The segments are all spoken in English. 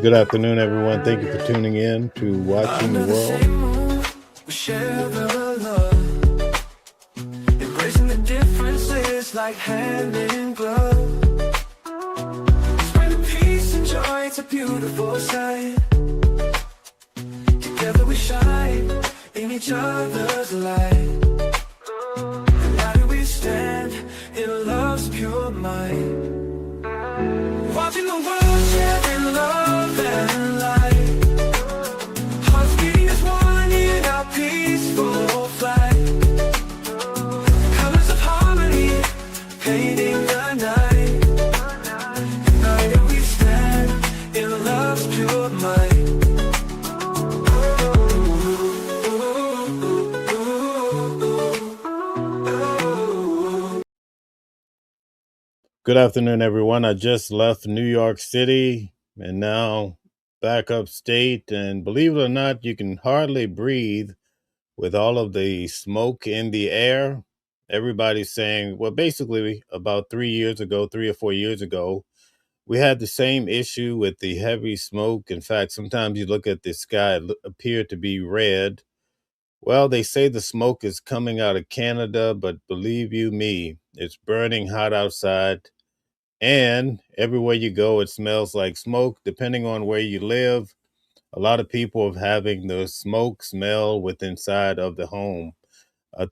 Good afternoon, everyone. Thank you for tuning in to Watching the World. We share the love, embracing the differences like hand in glove. Spreading peace and joy, it's a beautiful sight. Together we shine in each other's light. United we stand in love's pure might. Watching the world share in love and light. Hearts beating as one in our peaceful flight. Colors of harmony painting the night. United we stand in love's pure might. Good afternoon, everyone. I just left New York City and now back upstate. And believe it or not, you can hardly breathe with all of the smoke in the air. Everybody's saying, well, basically, about 3 or 4 years ago, we had the same issue with the heavy smoke. In fact, sometimes you look at the sky, it appeared to be red. Well, they say the smoke is coming out of Canada, but believe you me, it's burning hot outside. And everywhere you go, it smells like smoke. Depending on where you live, a lot of people are having the smoke smell with inside of the home.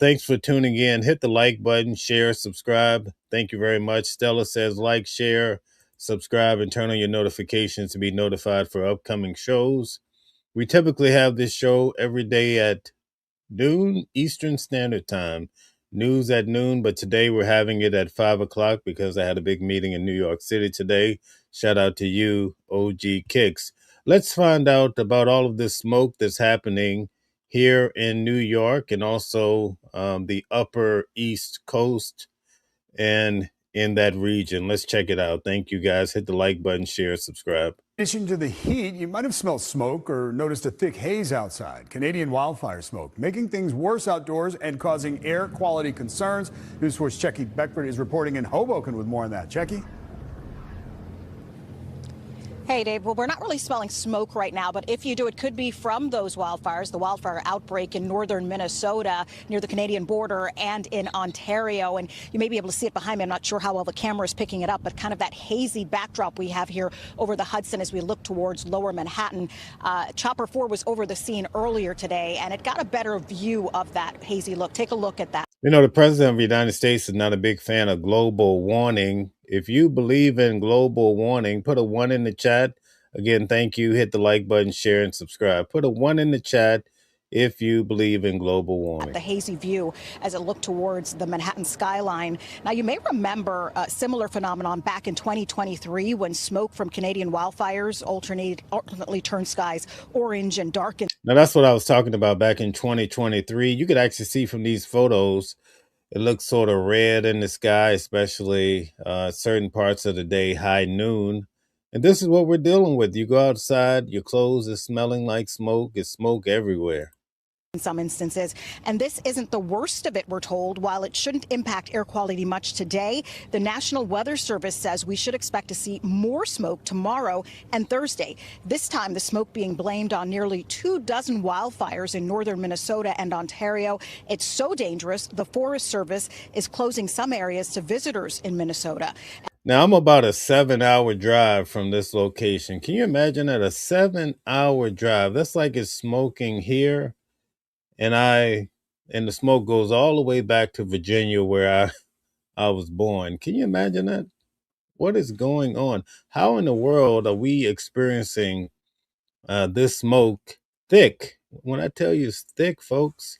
Thanks for tuning in. Hit the like button, share, subscribe. Thank you very much. Stella says like, share, subscribe, and turn on your notifications to be notified for upcoming shows. We typically have this show every day at noon Eastern Standard Time. News at noon, but today we're having it at 5 o'clock because I had a big meeting in New York City today. Shout out to you, OG Kicks. Let's find out about all of this smoke that's happening here in New York and also the upper East Coast and in that region. Let's check it out. Thank you, guys. Hit the like button, share, subscribe. In addition to the heat, you might have smelled smoke or noticed a thick haze outside. Canadian wildfire smoke, making things worse outdoors and causing air quality concerns. News Force Checky Beckford is reporting in Hoboken with more on that. Checky? Hey, Dave. Well, we're not really smelling smoke right now, but if you do, it could be from those wildfires, the wildfire outbreak in northern Minnesota near the Canadian border and in Ontario. And you may be able to see it behind me. I'm not sure how well the camera is picking it up, but kind of that hazy backdrop we have here over the Hudson as we look towards lower Manhattan. Chopper 4 was over the scene earlier today, and it got a better view of that hazy look. Take a look at that. You know, the president of the United States is not a big fan of global warming. If you believe in global warming, put a 1 in the chat. Again, thank you. Hit the like button, share, and subscribe. Put a 1 in the chat if you believe in global warming. The hazy view as it looked towards the Manhattan skyline. Now, you may remember a similar phenomenon back in 2023 when smoke from Canadian wildfires alternately turned skies orange and darkened. Now, that's what I was talking about back in 2023. You could actually see from these photos, it looks sort of red in the sky, especially certain parts of the day, high noon. And this is what we're dealing with. You go outside, your clothes are smelling like smoke. It's smoke everywhere. In some instances. And this isn't the worst of it, we're told. While it shouldn't impact air quality much today, the National Weather Service says we should expect to see more smoke tomorrow and Thursday. This time, the smoke being blamed on nearly 24 wildfires in northern Minnesota and Ontario. It's so dangerous, the Forest Service is closing some areas to visitors in Minnesota. Now, I'm about a 7-hour drive from this location. Can you imagine that? A 7-hour drive. That's like it's smoking here. And the smoke goes all the way back to Virginia where I was born. Can you imagine that? What is going on? How in the world are we experiencing this smoke thick? When I tell you it's thick, folks,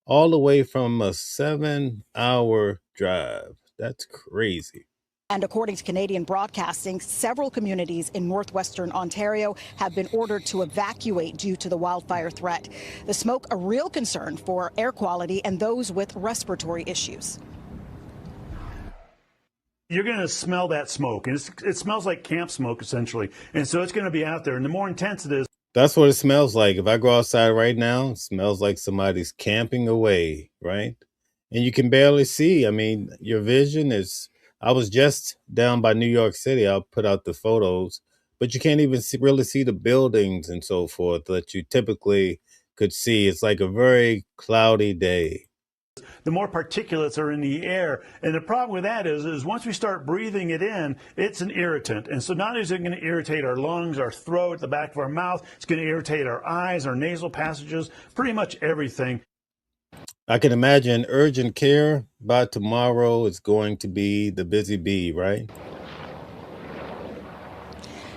all the way from a 7-hour drive. That's crazy. And according to Canadian Broadcasting, several communities in northwestern Ontario have been ordered to evacuate due to the wildfire threat. The smoke, a real concern for air quality and those with respiratory issues. You're going to smell that smoke, and it smells like camp smoke, essentially. And so it's going to be out there. And the more intense it is. That's what it smells like. If I go outside right now, it smells like somebody's camping away, right? And you can barely see. I mean, your vision is... I was just down by New York City. I'll put out the photos. but you can't even really see the buildings and so forth that you typically could see. It's like a very cloudy day. The more particulates are in the air. And the problem with that is once we start breathing it in, it's an irritant. And so not only is it going to irritate our lungs, our throat, the back of our mouth, it's going to irritate our eyes, our nasal passages, pretty much everything. I can imagine urgent care by tomorrow is going to be the busy bee, right?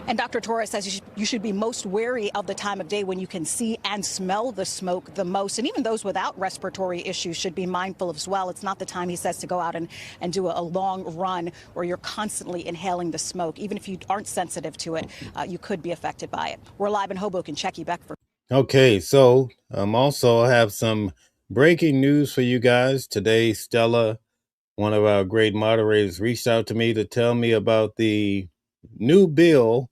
And Dr. Torres says you should be most wary of the time of day when you can see and smell the smoke the most. And even those without respiratory issues should be mindful as well. It's not the time, he says, to go out and do a long run where you're constantly inhaling the smoke. Even if you aren't sensitive to it, you could be affected by it. We're live in Hoboken. Checky Beckford. Okay, so also have some breaking news for you guys. Today, Stella, one of our great moderators, reached out to me to tell me about the new bill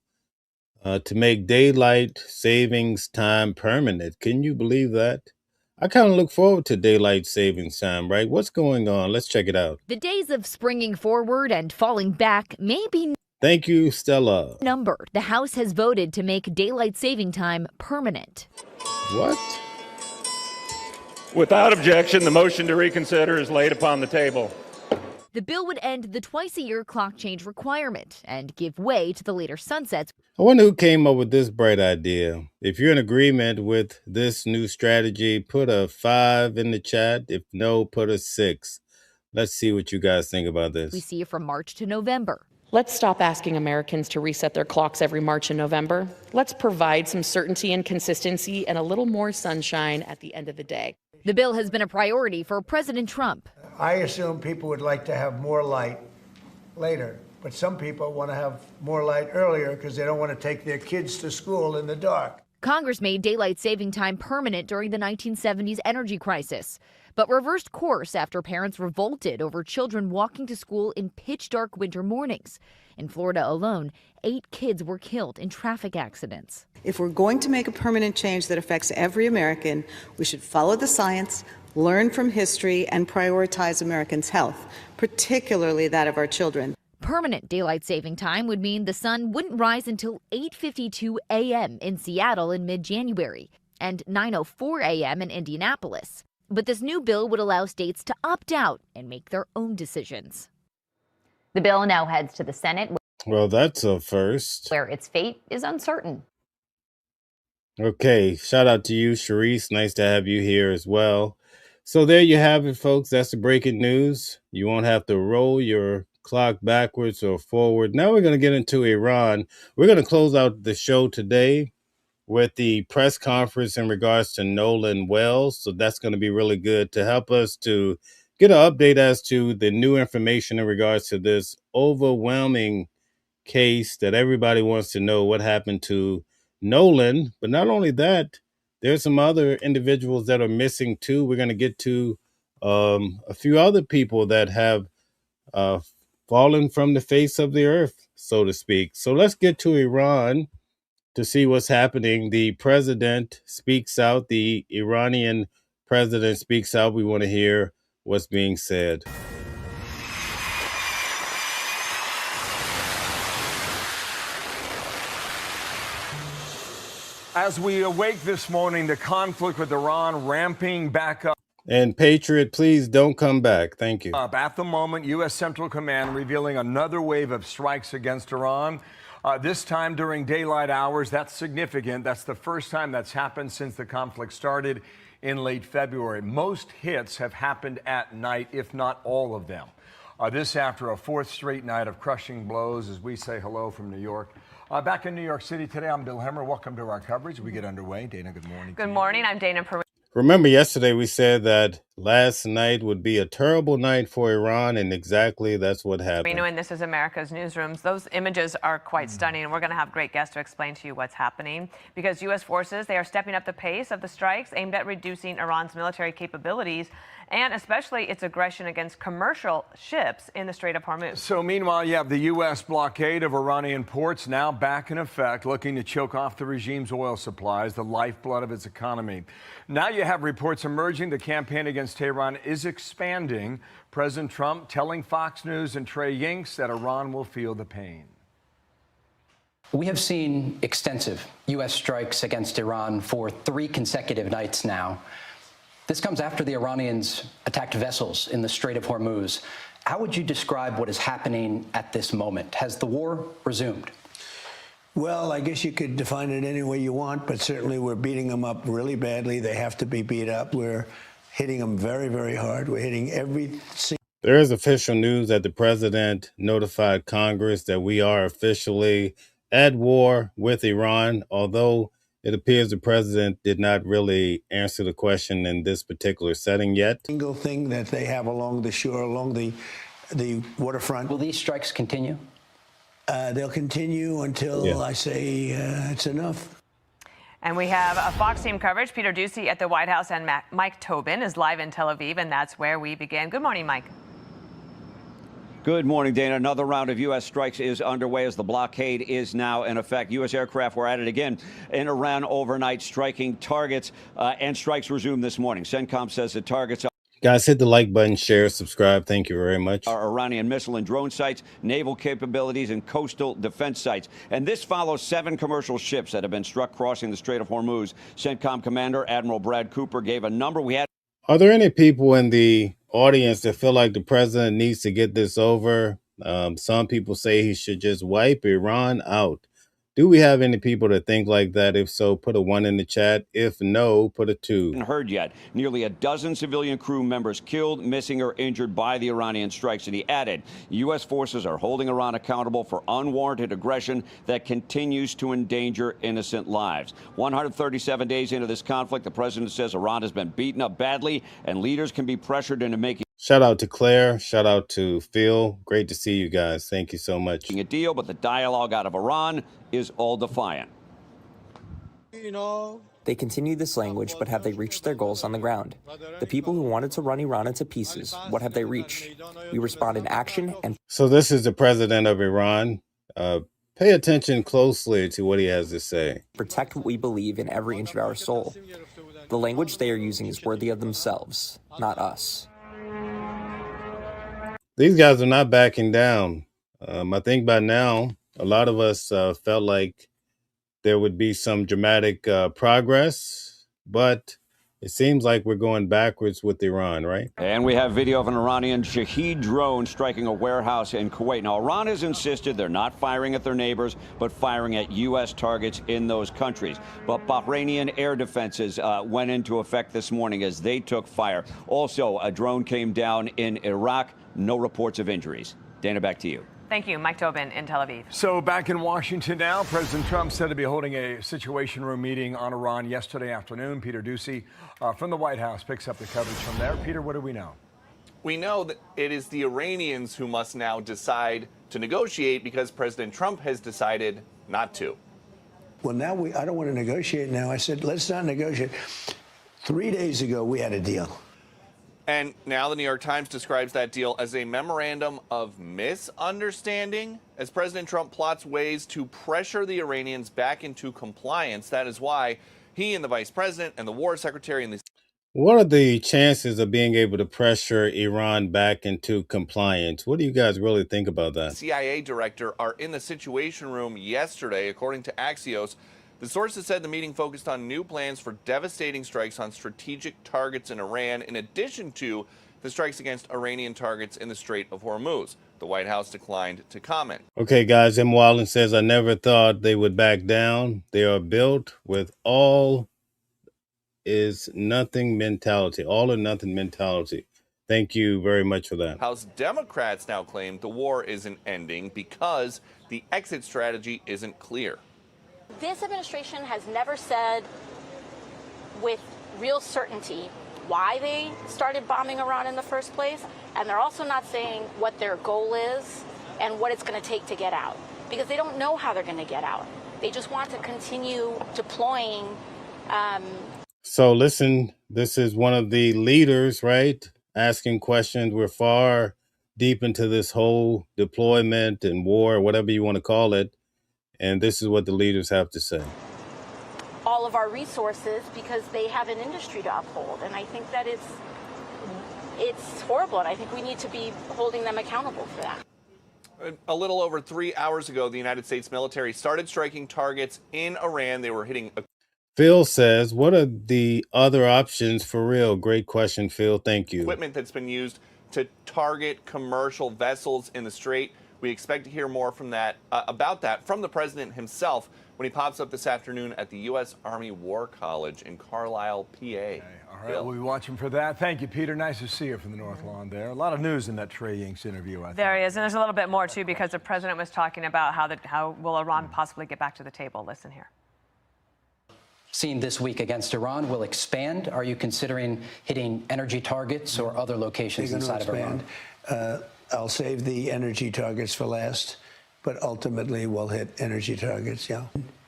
to make daylight savings time permanent. Can you believe that? I kind of look forward to daylight savings time, right? What's going on? Let's check it out. The days of springing forward and falling back may be Thank you, Stella. numbered. The House has voted to make daylight saving time permanent. What? Without objection, the motion to reconsider is laid upon the table. The bill would end the twice-a-year clock change requirement and give way to the later sunsets. I wonder who came up with this bright idea. If you're in agreement with this new strategy, put a 5 in the chat. If no, put a 6. Let's see what you guys think about this. We see it from March to November. Let's stop asking Americans to reset their clocks every March and November. Let's provide some certainty and consistency and a little more sunshine at the end of the day. The bill has been a priority for President Trump. I assume people would like to have more light later, but some people want to have more light earlier because they don't want to take their kids to school in the dark. Congress made daylight saving time permanent during the 1970s energy crisis, but reversed course after parents revolted over children walking to school in pitch-dark winter mornings. In Florida alone, 8 kids were killed in traffic accidents. If we're going to make a permanent change that affects every American, we should follow the science, learn from history, and prioritize Americans' health, particularly that of our children. Permanent daylight saving time would mean the sun wouldn't rise until 8:52 a.m. in Seattle in mid-January and 9:04 a.m. in Indianapolis. But this new bill would allow states to opt out and make their own decisions. The bill now heads to the Senate, Well, that's a first. where its fate is uncertain. Okay, shout out to you, Sharice. Nice to have you here as well. So there you have it, folks. That's the breaking news. You won't have to roll your clock backwards or forward. Now we're going to get into Iran. We're going to close out the show today with the press conference in regards to Nolan Wells. So that's going to be really good to help us to get an update as to the new information in regards to this overwhelming case that everybody wants to know what happened to Nolan. But not only that, there's some other individuals that are missing too. We're going to get to a few other people that have fallen from the face of the earth, so to speak. So let's get to Iran to see what's happening. The president speaks out. The Iranian president speaks out. We want to hear what's being said. As we awake this morning, the conflict with Iran ramping back up. And Patriot, please don't come back. Thank you. At the moment, U.S. Central Command revealing another wave of strikes against Iran. This time during daylight hours. That's significant. That's the first time that's happened since the conflict started in late February. Most hits have happened at night, if not all of them. This after a 4th straight night of crushing blows as we say hello from New York. Back in New York City today, I'm Bill Hemmer. Welcome to our coverage. We get underway. Dana, good morning. Good morning. I'm Dana. Remember yesterday we said that last night would be a terrible night for Iran, and exactly that's what happened. And this is America's Newsrooms. Those images are quite stunning, and we're going to have great guests to explain to you what's happening. Because U.S. forces, they are stepping up the pace of the strikes aimed at reducing Iran's military capabilities and especially its aggression against commercial ships in the Strait of Hormuz. So meanwhile, you have the U.S. blockade of Iranian ports now back in effect, looking to choke off the regime's oil supplies, the lifeblood of its economy. Now you have reports emerging the campaign against Tehran is expanding. President Trump telling Fox News and Trey Yingst that Iran will feel the pain. We have seen extensive U.S. strikes against Iran for 3 consecutive nights now. This comes after the Iranians attacked vessels in the Strait of Hormuz. How would you describe what is happening at this moment? Has the war resumed? Well, I guess you could define it any way you want, but certainly we're beating them up really badly. They have to be beat up. We're hitting them very, very hard. We're hitting every single... There is official news that the president notified Congress that we are officially at war with Iran, although it appears the president did not really answer the question in this particular setting yet. Single thing that they have along the shore, along the waterfront. Will these strikes continue? They'll continue until I say it's enough. And we have a Fox team coverage. Peter Doocy at the White House and Mike Tobin is live in Tel Aviv, and that's where we begin. Good morning, Mike. Good morning, Dana. Another round of U.S. strikes is underway as the blockade is now in effect. U.S. aircraft were at it again in Iran overnight, striking targets, and strikes resumed this morning. CENTCOM says the targets Guys, hit the like button, share, subscribe. Thank you very much. Our Iranian missile and drone sites, naval capabilities, and coastal defense sites. And this follows 7 commercial ships that have been struck crossing the Strait of Hormuz. CENTCOM Commander Admiral Brad Cooper gave a number. Are there any people in the audience that feel like the president needs to get this over? Some people say he should just wipe Iran out. Do we have any people that think like that? If so, put a 1 in the chat. If no, put a 2. Haven't heard yet. Nearly a dozen civilian crew members killed, missing, or injured by the Iranian strikes. And he added, U.S. forces are holding Iran accountable for unwarranted aggression that continues to endanger innocent lives. 137 days into this conflict, the president says Iran has been beaten up badly and leaders can be pressured into making Shout out to Claire. Shout out to Phil. Great to see you guys. Thank you so much. A deal, but the dialogue out of Iran is all defiant. They continue this language, but have they reached their goals on the ground? The people who wanted to run Iran into pieces, what have they reached? We respond in action and... So this is the president of Iran. Pay attention closely to what he has to say. Protect what we believe in every inch of our soul. The language they are using is worthy of themselves, not us. These guys are not backing down. I think by now, a lot of us felt like there would be some dramatic progress, but it seems like we're going backwards with Iran, right? And we have video of an Iranian Shahed drone striking a warehouse in Kuwait. Now, Iran has insisted they're not firing at their neighbors, but firing at U.S. targets in those countries. But Bahrainian air defenses went into effect this morning as they took fire. Also, a drone came down in Iraq. No reports of injuries. Dana, back to you. Thank you, Mike Tobin in Tel Aviv. So back in Washington now, President Trump said to be holding a Situation Room meeting on Iran yesterday afternoon. Peter Doocy from the White House picks up the coverage from there. Peter, what do we know? We know that it is the Iranians who must now decide to negotiate because President Trump has decided not to. Well, now I don't want to negotiate now. I said, let's not negotiate. 3 days ago, we had a deal. And now the New York Times describes that deal as a memorandum of misunderstanding as President Trump plots ways to pressure the Iranians back into compliance. That is why he and the vice president and the war secretary and the... What are the chances of being able to pressure Iran back into compliance? What do you guys really think about that? CIA director are in the Situation Room yesterday, according to Axios. The sources said the meeting focused on new plans for devastating strikes on strategic targets in Iran, in addition to the strikes against Iranian targets in the Strait of Hormuz. The White House declined to comment. Okay, guys, M. Wallen says, I never thought they would back down. They are built with all is nothing mentality, all or nothing mentality. Thank you very much for that. House Democrats now claim the war isn't ending because the exit strategy isn't clear. This administration has never said with real certainty why they started bombing Iran in the first place, and they're also not saying what their goal is and what it's going to take to get out, because they don't know how they're going to get out. They just want to continue deploying. So listen, this is one of the leaders, right, asking questions. We're far deep into this whole deployment and war, whatever you want to call it. And this is what the leaders have to say. All of our resources, because they have an industry to uphold. And I think that it's horrible. And I think we need to be holding them accountable for that. A little over 3 hours ago, the United States military started striking targets in Iran. They were hitting Phil says, what are the other options for real? Great question, Phil. Thank you. equipment that's been used to target commercial vessels in the Strait. We expect to hear more from about that from the president himself when he pops up this afternoon at the U.S. Army War College in Carlisle, PA. Okay, all right, we'll be watching for that. Thank you, Peter. Nice to see you from the North Lawn there. A lot of news in that Trey Yingst interview, I think. There he is, and there's a little bit more, too, because the president was talking about how will Iran possibly get back to the table. Listen here. Seen this week against Iran will expand. Are you considering hitting energy targets or other locations inside of Iran? I'll save the energy targets for last, but ultimately we'll hit energy targets, yeah.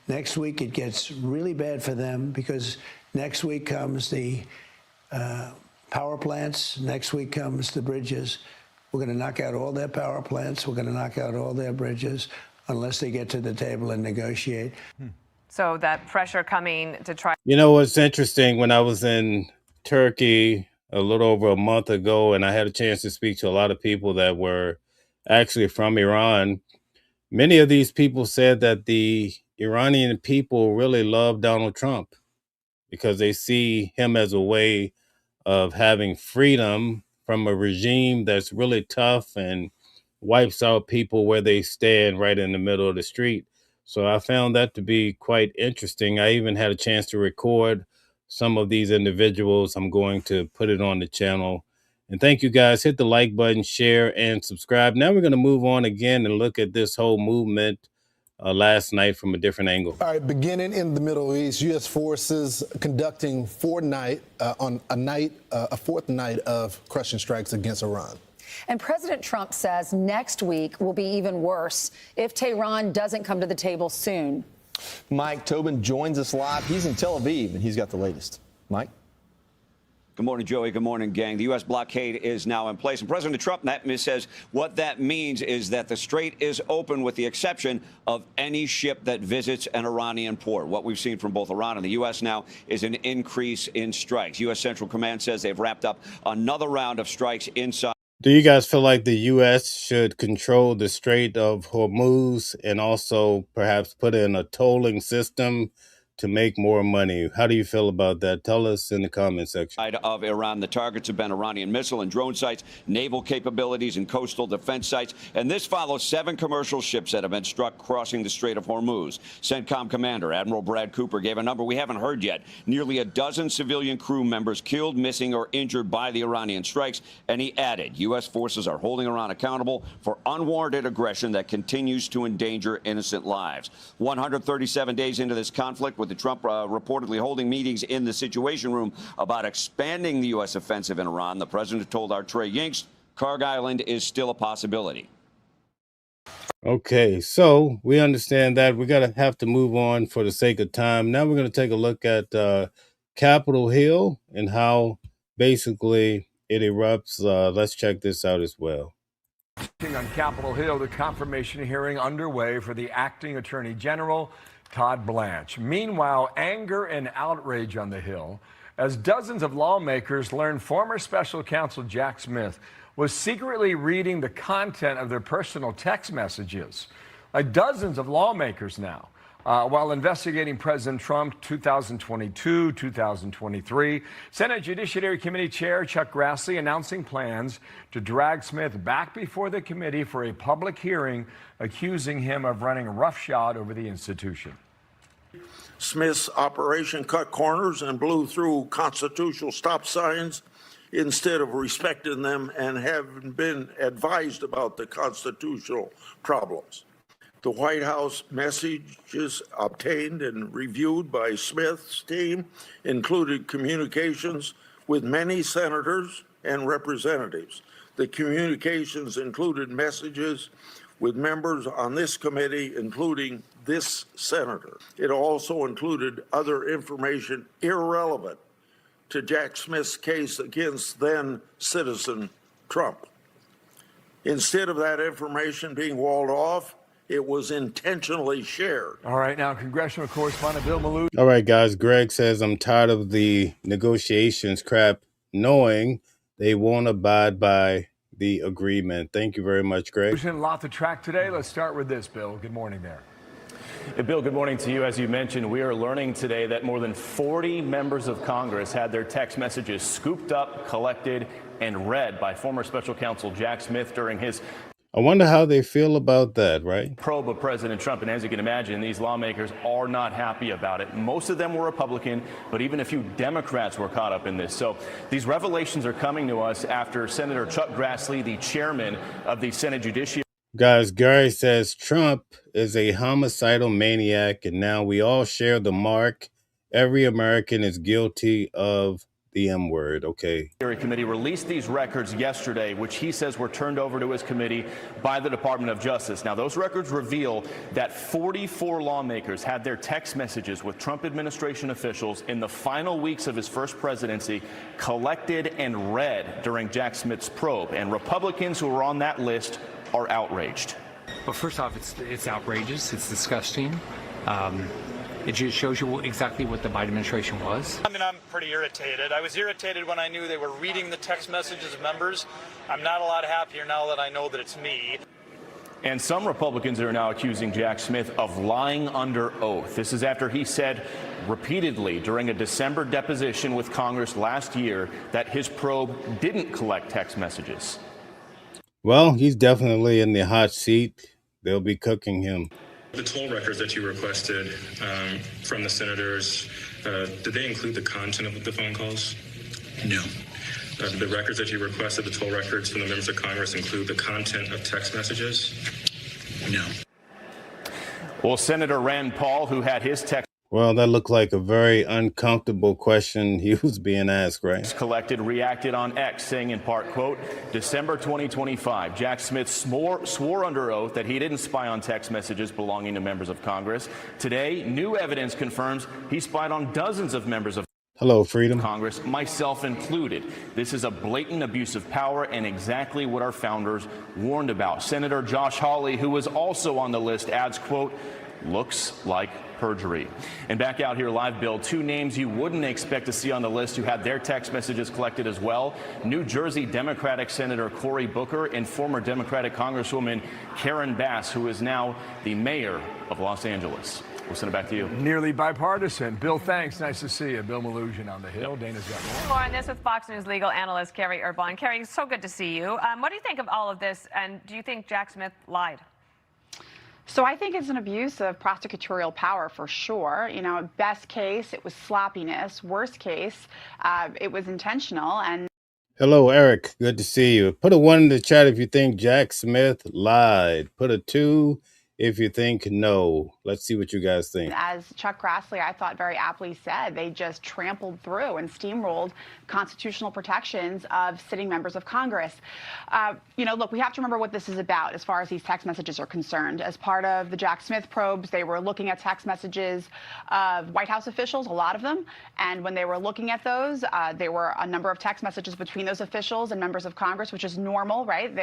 Next week it gets really bad for them because next week comes the power plants, next week comes the bridges. We're going to knock out all their power plants, we're going to knock out all their bridges unless they get to the table and negotiate. So that pressure coming to try. You know what's interesting? When I was in Turkey a little over a month ago, and I had a chance to speak to a lot of people that were actually from Iran, many of these people said that the Iranian people really love Donald Trump because they see him as a way of having freedom from a regime that's really tough and wipes out people where they stand right in the middle of the street. So I found that to be quite interesting. I even had a chance to record some of these individuals. I'm going to put it on the channel. And thank you guys. Hit the like button, share, and subscribe. Now we're going to move on again and look at this whole movement last night from a different angle. All right, beginning in the Middle East, U.S. forces conducting a fourth night of crushing strikes against Iran. And President Trump says next week will be even worse if Tehran doesn't come to the table soon. Mike Tobin joins us live. He's in Tel Aviv, and he's got the latest. Mike? Good morning, Joey. Good morning, gang. The U.S. blockade is now in place. And President Trump says what that means is that the Strait is open with the exception of any ship that visits an Iranian port. What we've seen from both Iran and the U.S. now is an increase in strikes. U.S. Central Command says they've wrapped up another round of strikes inside. Do you guys feel like the U.S. should control the Strait of Hormuz and also perhaps put in a tolling system to make more money? How do you feel about that? Tell us in the comment section. Of Iran, the targets have been Iranian missile and drone sites, naval capabilities, and coastal defense sites. And this follows 7 commercial ships that have been struck crossing the Strait of Hormuz. CENTCOM Commander Admiral Brad Cooper gave a number we haven't heard yet. Nearly a dozen civilian crew members killed, missing, or injured by the Iranian strikes. And he added, U.S. forces are holding Iran accountable for unwarranted aggression that continues to endanger innocent lives. 137 days into this conflict, with the Trump reportedly holding meetings in the Situation Room about expanding the U.S. offensive in Iran, the president told our Trey Yingst Kharg Island is still a possibility. Okay, so we understand that. We're going to have to move on for the sake of time. Now we're going to take a look at Capitol Hill and how basically it erupts. Let's check this out as well. On Capitol Hill, the confirmation hearing underway for the acting Attorney General, Todd Blanche. Meanwhile, anger and outrage on the Hill as dozens of lawmakers learned former special counsel Jack Smith was secretly reading the content of their personal text messages. Dozens of lawmakers now. While investigating President Trump 2022, 2023, Senate Judiciary Committee Chair Chuck Grassley announcing plans to drag Smith back before the committee for a public hearing, accusing him of running roughshod over the institution. Smith's operation cut corners and blew through constitutional stop signs instead of respecting them and having been advised about the constitutional problems. The White House messages obtained and reviewed by Smith's team included communications with many senators and representatives. The communications included messages with members on this committee, including this senator. It also included other information irrelevant to Jack Smith's case against then citizen Trump. Instead of that information being walled off, it was intentionally shared. All right, now congressional correspondent Bill Malou. All right, guys. Greg says, I'm tired of the negotiations crap, knowing they won't abide by the agreement. Thank you very much, Greg. A lot to track today. Let's start with this, Bill. Good morning there. Bill, good morning to you. As you mentioned, we are learning today that more than 40 members of Congress had their text messages scooped up, collected, and read by former special counsel Jack Smith during his I wonder how they feel about that, right? probe of President Trump. And as you can imagine, these lawmakers are not happy about it. Most of them were Republican, but even a few Democrats were caught up in this. So these revelations are coming to us after Senator Chuck Grassley, the chairman of the Senate Judiciary. Guys, Gary says Trump is a homicidal maniac, and now we all share the mark. Every American is guilty of the M word. Okay. Committee released these records yesterday, which he says were turned over to his committee by the Department of Justice. Now, those records reveal that 44 lawmakers had their text messages with Trump administration officials in the final weeks of his first presidency collected and read during Jack Smith's probe. And Republicans who are on that list are outraged. Well, first off, it's outrageous. It's disgusting. It just shows you exactly what the Biden administration was. I mean, I'm pretty irritated. I was irritated when I knew they were reading the text messages of members. I'm not a lot happier now that I know that it's me. And some Republicans are now accusing Jack Smith of lying under oath. This is after he said repeatedly during a December deposition with Congress last year that his probe didn't collect text messages. Well, he's definitely in the hot seat. They'll be cooking him. The toll records that you requested from the senators, did they include the content of the phone calls? No. Did the records that you requested, the toll records from the members of Congress, include the content of text messages? No. Well, Senator Rand Paul, who had his text Well, that looked like a very uncomfortable question he was being asked, right? collected, reacted on X, saying in part, quote, December 2025, Jack Smith swore under oath that he didn't spy on text messages belonging to members of Congress. Today, new evidence confirms he spied on dozens of members of Hello, Freedom. Congress, myself included. This is a blatant abuse of power and exactly what our founders warned about. Senator Josh Hawley, who was also on the list, adds, quote, looks like perjury. And back out here live, Bill, two names you wouldn't expect to see on the list who had their text messages collected as well. New Jersey Democratic Senator Cory Booker and former Democratic Congresswoman Karen Bass, who is now the mayor of Los Angeles. We'll send it back to you. Nearly bipartisan. Bill, thanks. Nice to see you. Bill Malugin on the Hill. Dana's got more. More on this with Fox News legal analyst Carrie Urbon. Carrie, so good to see you. What do you think of all of this, and do you think Jack Smith lied? So I think it's an abuse of prosecutorial power for sure. You know, best case, it was sloppiness. Worst case, it was intentional. And Hello, Eric. Good to see you. Put a 1 in the chat if you think Jack Smith lied. Put a 2 if you think no. Let's see what you guys think. as Chuck Grassley, I thought very aptly said, they just trampled through and steamrolled constitutional protections of sitting members of Congress. You know, look, we have to remember what this is about as far as these text messages are concerned. As part of the Jack Smith probes, they were looking at text messages of White House officials, a lot of them. And when they were looking at those, there were a number of text messages between those officials and members of Congress, which is normal, right?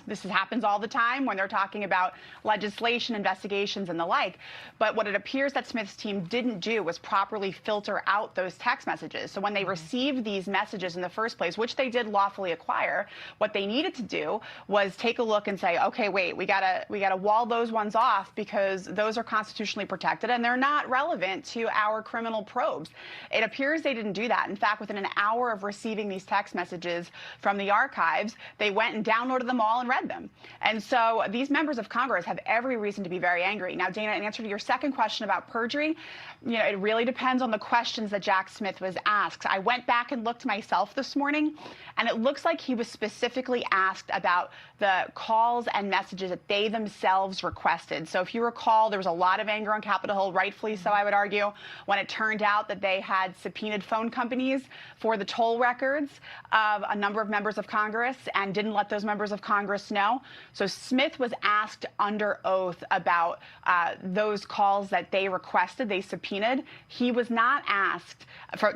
This happens all the time when they're talking about legislation, investigations, and the like. But what it appears that Smith's team didn't do was properly filter out those text messages. So when they received these messages in the first place, which they did lawfully acquire, what they needed to do was take a look and say, okay, wait, we gotta wall those ones off because those are constitutionally protected and they're not relevant to our criminal probes. It appears they didn't do that. In fact, within an hour of receiving these text messages from the archives, they went and downloaded them all and read them. And so these members of Congress have every reason to be very angry. Now, Dana, in answer to your second question about perjury, you know, it really depends on the questions that Jack Smith was asked. I went back and looked myself this morning, and it looks like he was specifically asked about the calls and messages that they themselves requested. So if you recall, there was a lot of anger on Capitol Hill, rightfully so, I would argue, when it turned out that they had subpoenaed phone companies for the toll records of a number of members of Congress and didn't let those members of Congress know. So Smith was asked under oath about those those calls that they requested, they subpoenaed, he was not asked,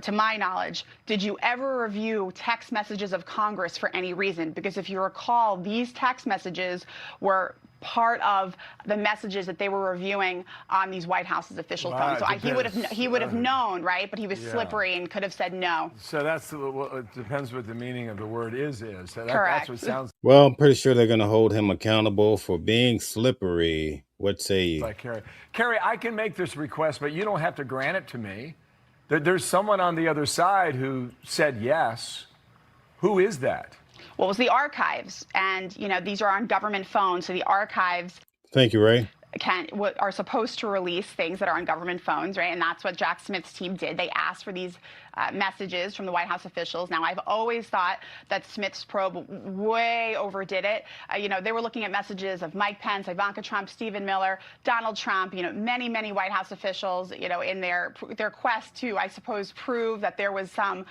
to my knowledge, did you ever review text messages of Congress for any reason? Because if you recall, these text messages were part of the messages that they were reviewing on these White House's official phones. So he would have known, right? But he was slippery and could have said no. So it depends what the meaning of the word is. Correct. That's what sounds. Well, I'm pretty sure they're going to hold him accountable for being slippery. What say you? Like Carrie, I can make this request, but you don't have to grant it to me. There's someone on the other side who said yes. Who is that? Well, it was the archives, and these are on government phones, so the archives. Thank you, Ray. Are supposed to release things that are on government phones, right? And that's what Jack Smith's team did. They asked for these messages from the White House officials. Now, I've always thought that Smith's probe way overdid it. They were looking at messages of Mike Pence, Ivanka Trump, Stephen Miller, Donald Trump, many, many White House officials, in their quest to, I suppose, prove that there was some,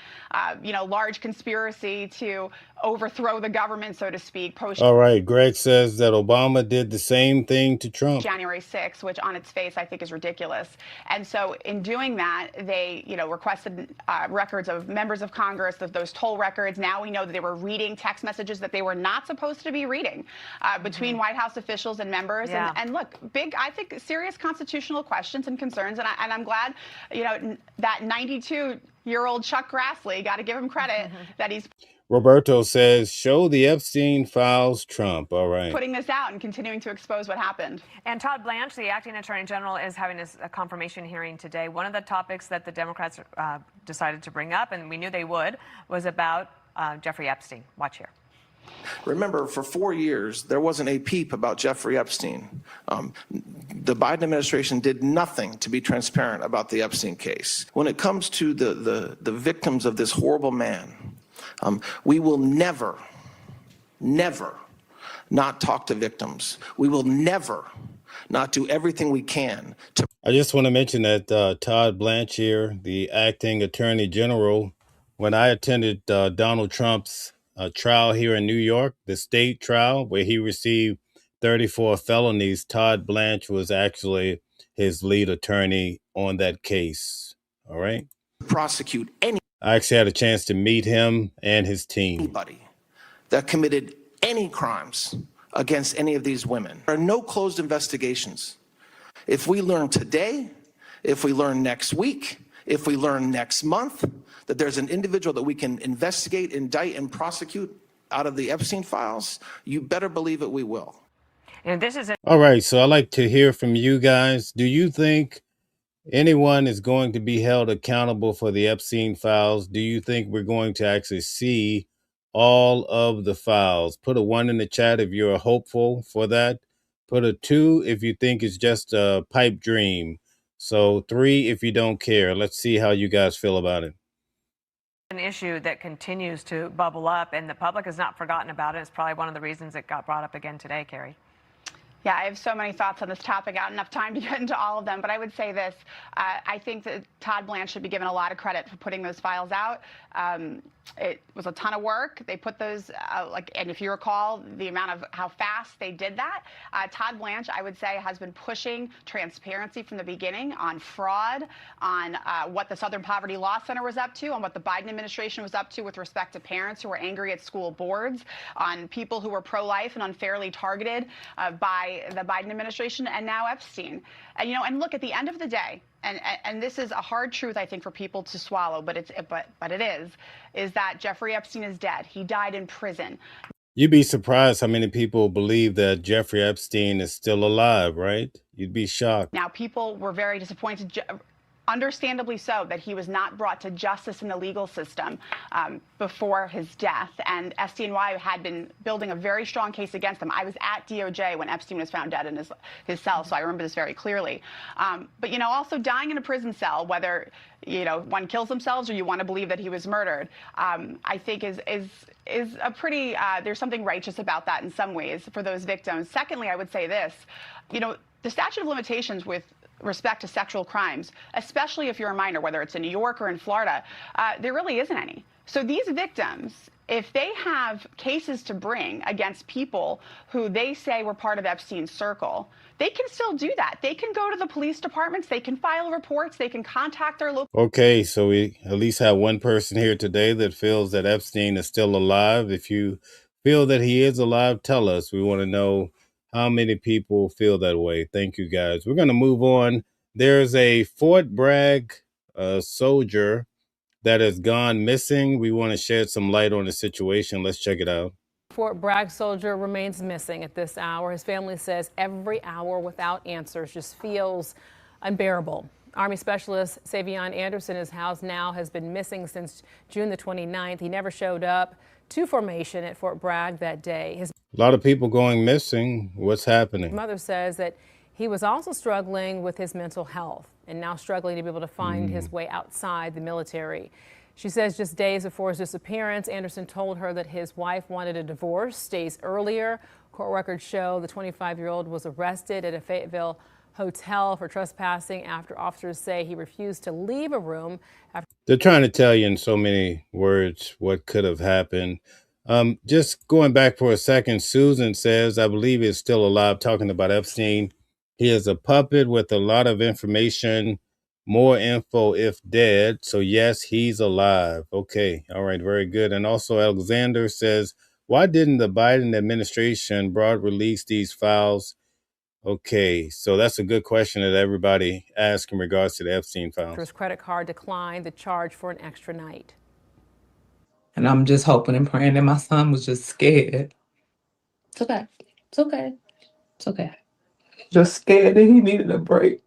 large conspiracy to overthrow the government, so to speak. All right. Greg says that Obama did the same thing to Trump. January 6th, which on its face I think is ridiculous. And so in doing that, they, requested records of members of Congress, of those toll records. Now we know that they were reading text messages that they were not supposed to be reading between White House officials and members. Yeah. And look, I think serious constitutional questions and concerns. And I'm glad, that 92-year-old Chuck Grassley, got to give him credit that he's Roberto says, show the Epstein files Trump. All right. putting this out and continuing to expose what happened. And Todd Blanche, the acting attorney general, is having a confirmation hearing today. One of the topics that the Democrats decided to bring up, and we knew they would, was about Jeffrey Epstein. Watch here. Remember, for 4 years, there wasn't a peep about Jeffrey Epstein. The Biden administration did nothing to be transparent about the Epstein case. When it comes to the victims of this horrible man, we will never not talk to victims. We will never not do everything we can to. I just want to mention that Todd Blanche here, the acting attorney general, when I attended Donald Trump's trial here in New York, the state trial where he received 34 felonies, Todd Blanche was actually his lead attorney on that case. All right. Prosecute any. I actually had a chance to meet him and his team. Anybody that committed any crimes against any of these women. There are no closed investigations. If we learn today, if we learn next week, if we learn next month that there's an individual that we can investigate, indict, and prosecute out of the Epstein files, you better believe it, we will. And this is All right, so I'd like to hear from you guys. Do you think anyone is going to be held accountable for the Epstein files? Do you think we're going to actually see all of the files? Put a 1 in the chat if you're hopeful for that. Put a 2 if you think it's just a pipe dream. So 3 if you don't care. Let's see how you guys feel about it. an issue that continues to bubble up, and the public has not forgotten about it. It's probably one of the reasons it got brought up again today, Carrie. Yeah, I have so many thoughts on this topic. I don't have enough time to get into all of them, but I would say this. I think that Todd Blanche should be given a lot of credit for putting those files out. It was a ton of work. They put those, and if you recall the amount of how fast they did that, Todd Blanche, I would say, has been pushing transparency from the beginning on fraud, on what the Southern Poverty Law Center was up to, on what the Biden administration was up to with respect to parents who were angry at school boards, on people who were pro-life and unfairly targeted by the Biden administration, and now Epstein. And look, at the end of the day, and this is a hard truth, I think, for people to swallow, but it is that Jeffrey Epstein is dead. He died in prison. You'd be surprised how many people believe that Jeffrey Epstein is still alive, right? You'd be shocked. Now, people were very disappointed, understandably so, that he was not brought to justice in the legal system before his death. And SDNY had been building a very strong case against him. I was at DOJ when Epstein was found dead in his cell, so I remember this very clearly. But, also dying in a prison cell, whether, one kills themselves or you want to believe that he was murdered, I think is a pretty, there's something righteous about that in some ways for those victims. Secondly, I would say this, the statute of limitations with respect to sexual crimes, especially if you're a minor, whether it's in New York or in Florida, there really isn't any. So these victims, If they have cases to bring against people who they say were part of Epstein's circle, they can still do that. They can go to the police departments, they can file reports, they can contact their local. Okay, so we at least have one person here today that feels that Epstein is still alive. If you feel that he is alive, tell us. We want to know how many people feel that way. Thank you, guys. We're going to move on. There's a Fort Bragg soldier that has gone missing. We want to shed some light on the situation. Let's check it out. Fort Bragg soldier remains missing at this hour. His family says every hour without answers just feels unbearable. Army Specialist Savion Anderson is housed now, has been missing since June the 29th. He never showed up to formation at Fort Bragg that day. His A lot of people going missing. What's happening? mother says that he was also struggling with his mental health and now struggling to be able to find his way outside the military. She says just days before his disappearance, Anderson told her that his wife wanted a divorce. Days earlier, court records show the 25-year-old was arrested at a Fayetteville hotel for trespassing after officers say he refused to leave a room after. They're trying to tell you in so many words what could have happened. Just going back for a second, Susan says, I believe he's still alive, talking about Epstein. He is a puppet with a lot of information, more info if dead. So yes, he's alive. Okay. All right. Very good. And also Alexander says, why didn't the Biden administration broad release these files? Okay. So that's a good question that everybody asks in regards to the Epstein files. His credit card declined the charge for an extra night. And I'm just hoping and praying that my son was just scared. It's okay. It's okay. It's okay. Just scared that he needed a break.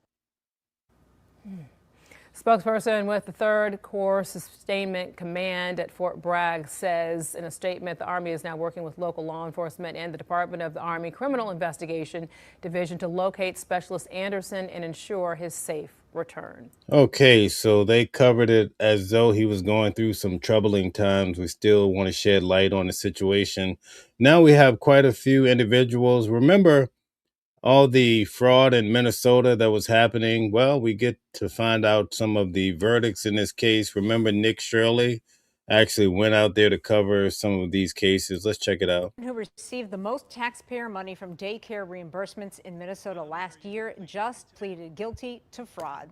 Spokesperson with the 3rd Corps Sustainment Command at Fort Bragg says in a statement the Army is now working with local law enforcement and the Department of the Army Criminal Investigation Division to locate Specialist Anderson and ensure his safe return. Okay, so they covered it as though he was going through some troubling times. We still want to shed light on the situation. Now we have quite a few individuals. Remember all the fraud in Minnesota that was happening? Well, we get to find out some of the verdicts in this case. Remember Nick Shirley actually went out there to cover some of these cases. Let's check it out. Who received the most taxpayer money from daycare reimbursements in Minnesota last year just pleaded guilty to fraud.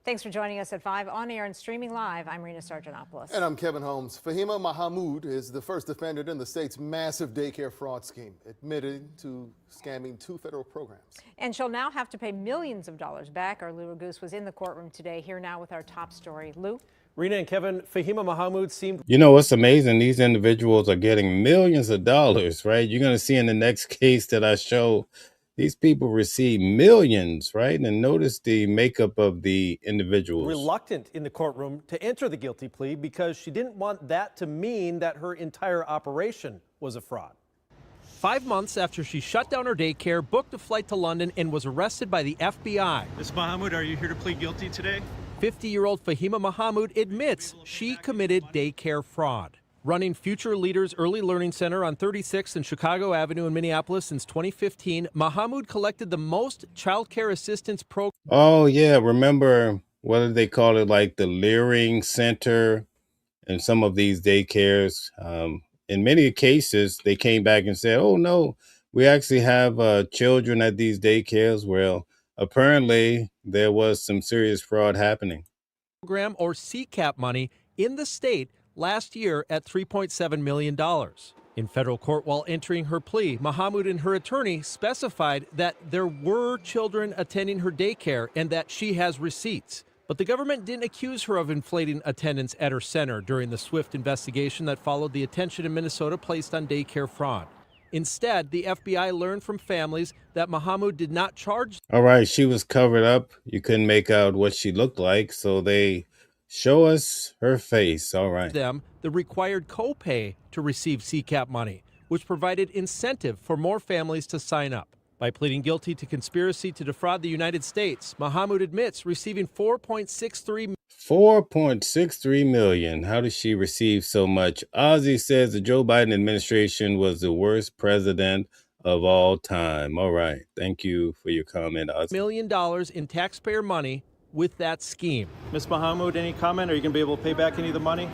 Thanks for joining us at 5 on air and streaming live. I'm Rena Sargentopoulos. And I'm Kevin Holmes. Fahima Mahamud is the first defendant in the state's massive daycare fraud scheme, admitted to scamming 2 federal programs. And she'll now have to pay millions of dollars back. Our Lou Goose was in the courtroom today. Here now with our top story. Lou? Rena and Kevin, Fahima Mahamud seemed... You know, what's amazing? These individuals are getting millions of dollars, right? You're going to see in the next case that I show, these people receive millions, right? And notice the makeup of the individuals. reluctant in the courtroom to enter the guilty plea because she didn't want that to mean that her entire operation was a fraud. 5 months after she shut down her daycare, booked a flight to London, and was arrested by the FBI. Ms. Mahamud, are you here to plead guilty today? 50-year-old Fahima Mahamud admits she committed daycare fraud. Running Future Leaders Early Learning Center on 36th and Chicago Avenue in Minneapolis since 2015, Mahamud collected the most child care assistance programs. Oh, yeah. Remember, what did they call it? Like the Leering Center and some of these daycares. In many cases, they came back and said, oh, no, we actually have children at these daycares. Well, apparently there was some serious fraud happening. Program or CCAP money in the state last year at $3.7 million. In federal court while entering her plea, Mahamud and her attorney specified that there were children attending her daycare and that she has receipts. But the government didn't accuse her of inflating attendance at her center during the swift investigation that followed the attention in Minnesota placed on daycare fraud. Instead, the FBI learned from families that Mahamud did not charge. All right, she was covered up. You couldn't make out what she looked like, so they show us her face. All right. Them the required copay to receive CCAP money, which provided incentive for more families to sign up. By pleading guilty to conspiracy to defraud the United States, Mahamud admits receiving $4.63 million. How did she receive so much? Ozzy says the Joe Biden administration was the worst president of all time. All right. Thank you for your comment, Ozzy. $1 million in taxpayer money with that scheme. Ms. Mahamud, any comment? Are you going to be able to pay back any of the money?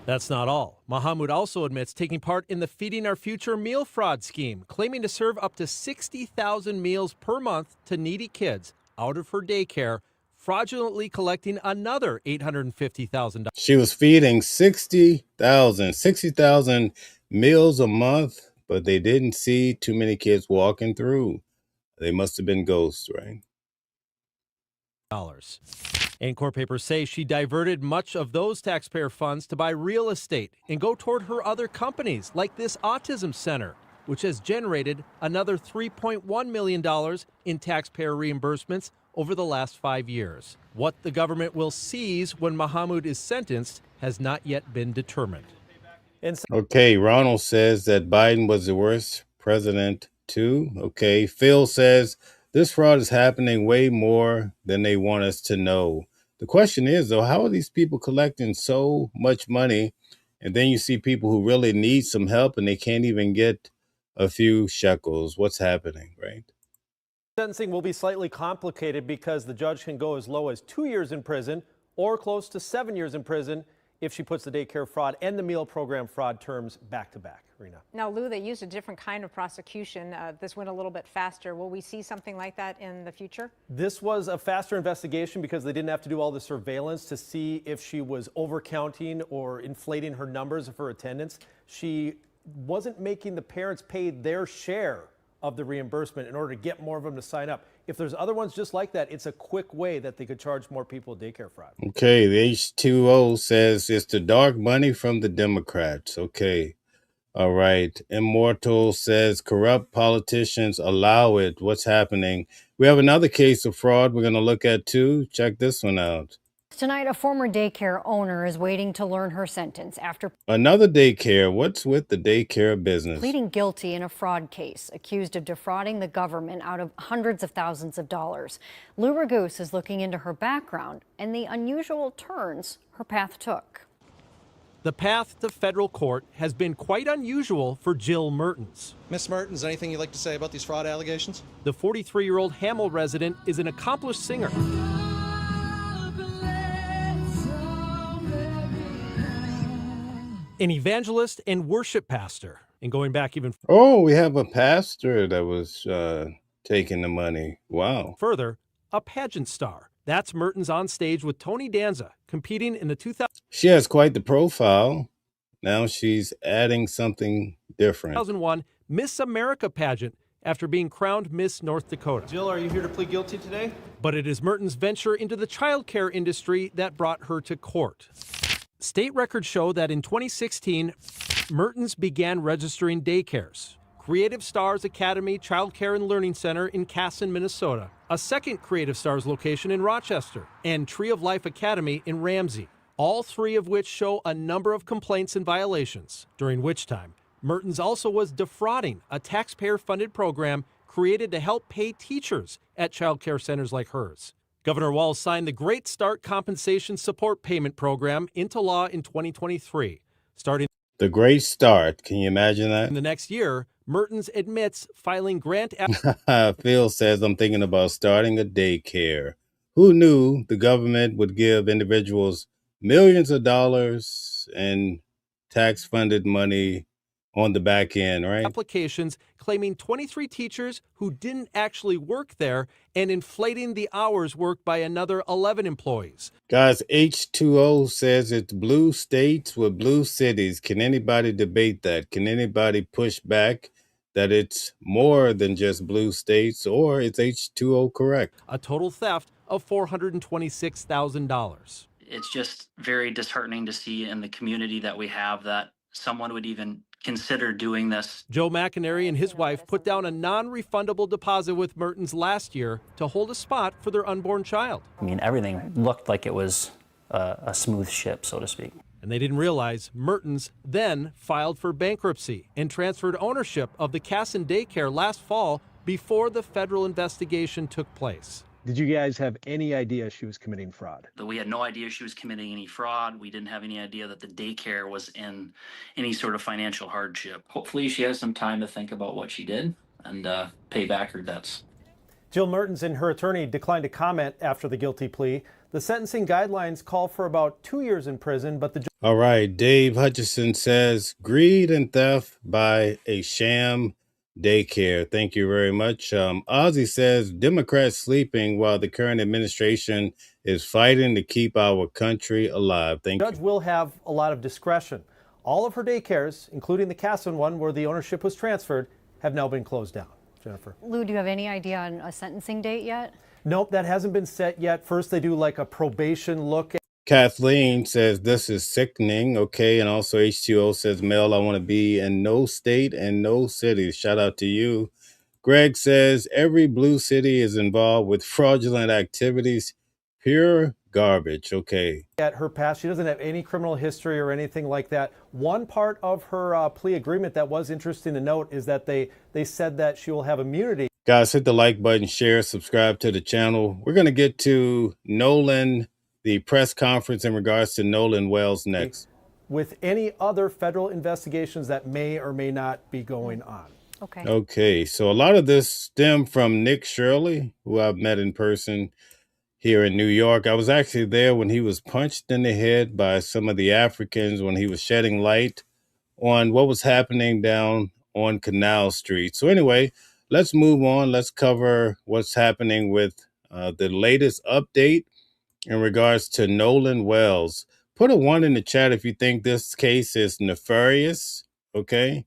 That's not all. Mahamud also admits taking part in the Feeding Our Future meal fraud scheme, claiming to serve up to 60,000 meals per month to needy kids out of her daycare, fraudulently collecting another $850,000. She was feeding 60,000 meals a month, but they didn't see too many kids walking through. They must have been ghosts, right? And court papers say she diverted much of those taxpayer funds to buy real estate and go toward her other companies, like this autism center, which has generated another $3.1 million in taxpayer reimbursements over the last 5 years. What the government will seize when Mahamud is sentenced has not yet been determined. Okay, Ronald says that Biden was the worst president too. Okay, Phil says this fraud is happening way more than they want us to know. The question is, though, how are these people collecting so much money? And then you see people who really need some help and they can't even get a few shekels. What's happening, right? Sentencing will be slightly complicated because the judge can go as low as 2 years in prison or close to 7 years in prison if she puts the daycare fraud and the meal program fraud terms back to back. Rena. Now, Lou, they used a different kind of prosecution. This went a little bit faster. Will we see something like that in the future? This was a faster investigation because they didn't have to do all the surveillance to see if she was overcounting or inflating her numbers of her attendance. She wasn't making the parents pay their share of the reimbursement in order to get more of them to sign up. If there's other ones just like that, it's a quick way that they could charge more people daycare fraud. Okay, the H2O says it's the dark money from the Democrats. Okay. All right. Immortal says corrupt politicians allow it. What's happening? We have another case of fraud we're going to look at too. Check this one out. Tonight, a former daycare owner is waiting to learn her sentence after Another daycare. What's with the daycare business? pleading guilty in a fraud case, accused of defrauding the government out of hundreds of thousands of dollars. Lou Raguse is looking into her background and the unusual turns her path took. The path to federal court has been quite unusual for Jill Mertens. Ms. Mertens, anything you'd like to say about these fraud allegations? The 43-year-old Hamel resident is an accomplished singer, an evangelist and worship pastor. And going back even Oh, we have a pastor that was taking the money. Wow. further, a pageant star. That's Mertens on stage with Tony Danza, competing in the 2000. She has quite the profile. Now she's adding something different. 2001 Miss America pageant after being crowned Miss North Dakota. Jill, are you here to plead guilty today? But it is Mertens' venture into the childcare industry that brought her to court. State records show that in 2016, Mertens began registering daycares. Creative Stars Academy Child Care and Learning Center in Casson, Minnesota, a second Creative Stars location in Rochester, and Tree of Life Academy in Ramsey, all three of which show a number of complaints and violations, during which time Mertens also was defrauding a taxpayer-funded program created to help pay teachers at child care centers like hers. Governor Walz signed the Great Start Compensation Support Payment Program into law in 2023. Starting The Great Start. Can you imagine that? in the next year, Mertens admits filing grant Phil says, I'm thinking about starting a daycare. Who knew the government would give individuals millions of dollars in tax-funded money on the back end, right? applications claiming 23 teachers who didn't actually work there and inflating the hours worked by another 11 employees. Guys, H2O says it's blue states with blue cities. Can anybody debate that? Can anybody push back that it's more than just blue states, or is H2O correct? A total theft of $426,000. It's just very disheartening to see in the community that we have that someone would even consider doing this. Joe McInerney and his wife put down a non-refundable deposit with Mertens last year to hold a spot for their unborn child. I mean, everything looked like it was a smooth ship, so to speak. And they didn't realize Mertens then filed for bankruptcy and transferred ownership of the Casson daycare last fall before the federal investigation took place. Did you guys have any idea she was committing fraud? We had no idea she was committing any fraud. We didn't have any idea that the daycare was in any sort of financial hardship. Hopefully she has some time to think about what she did and pay back her debts. Jill Mertens and her attorney declined to comment after the guilty plea. The sentencing guidelines call for about 2 years in prison, but the All right. Dave Hutchison says greed and theft by a sham daycare. Thank you very much. Ozzy says Democrats sleeping while the current administration is fighting to keep our country alive. Thank you. judge will have a lot of discretion. All of her daycares, including the Casson one where the ownership was transferred, have now been closed down. Jennifer. Lou, do you have any idea on a sentencing date yet? Nope, that hasn't been set yet. First, they do like a probation look. Kathleen says this is sickening. Okay. And also H2O says, Mel, I want to be in no state and no city. Shout out to you. Greg says every blue city is involved with fraudulent activities. Pure garbage. Okay. At her past, she doesn't have any criminal history or anything like that. One part of her plea agreement that was interesting to note is that they said that she will have immunity. Guys, hit the like button, share, subscribe to the channel. We're going to get to Nolan, the press conference in regards to Nolan Wells next. With any other federal investigations that may or may not be going on. Okay, so a lot of this stemmed from Nick Shirley, who I've met in person here in New York. I was actually there when he was punched in the head by some of the Africans when he was shedding light on what was happening down on Canal Street. So anyway, let's move on. Let's cover what's happening with the latest update in regards to Nolan Wells. Put a 1 in the chat if you think this case is nefarious, okay?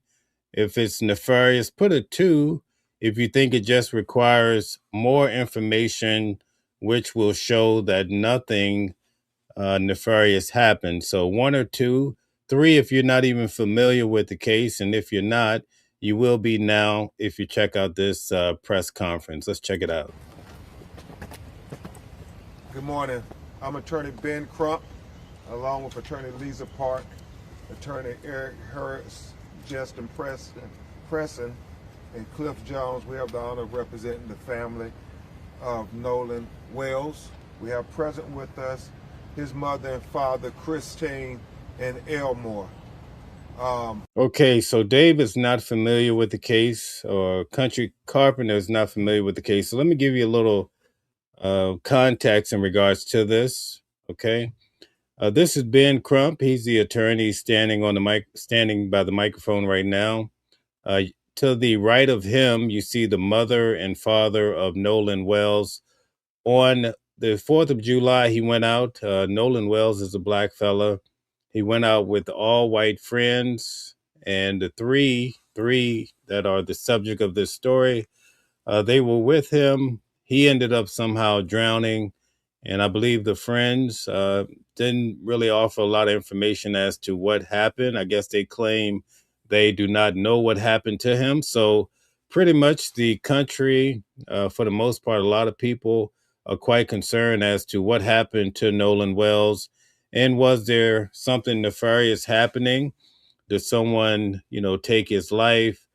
If it's nefarious, put a 2 if you think it just requires more information, which will show that nothing nefarious happened. So 1 or 2. 3 if you're not even familiar with the case, and if you're not, you will be now if you check out this press conference. Let's check it out. Good morning. I'm attorney Ben Crump, along with attorney Lisa Park, attorney Eric Harris, Justin Preston, and Cliff Jones. We have the honor of representing the family of Nolan Wells. We have present with us his mother and father, Christine and Elmore. Okay, so Dave is not familiar with the case, or Country Carpenter is not familiar with the case. So let me give you a little context in regards to this. Okay, this is Ben Crump. He's the attorney standing on the mic, standing by the microphone right now. To the right of him, you see the mother and father of Nolan Wells. On the 4th of July, he went out. Nolan Wells is a black fella. He went out with all white friends, and the three that are the subject of this story, they were with him. He ended up somehow drowning, and I believe the friends didn't really offer a lot of information as to what happened. I guess they claim they do not know what happened to him. So pretty much the country, for the most part, a lot of people are quite concerned as to what happened to Nolan Wells. And was there something nefarious happening? Did someone, take his life?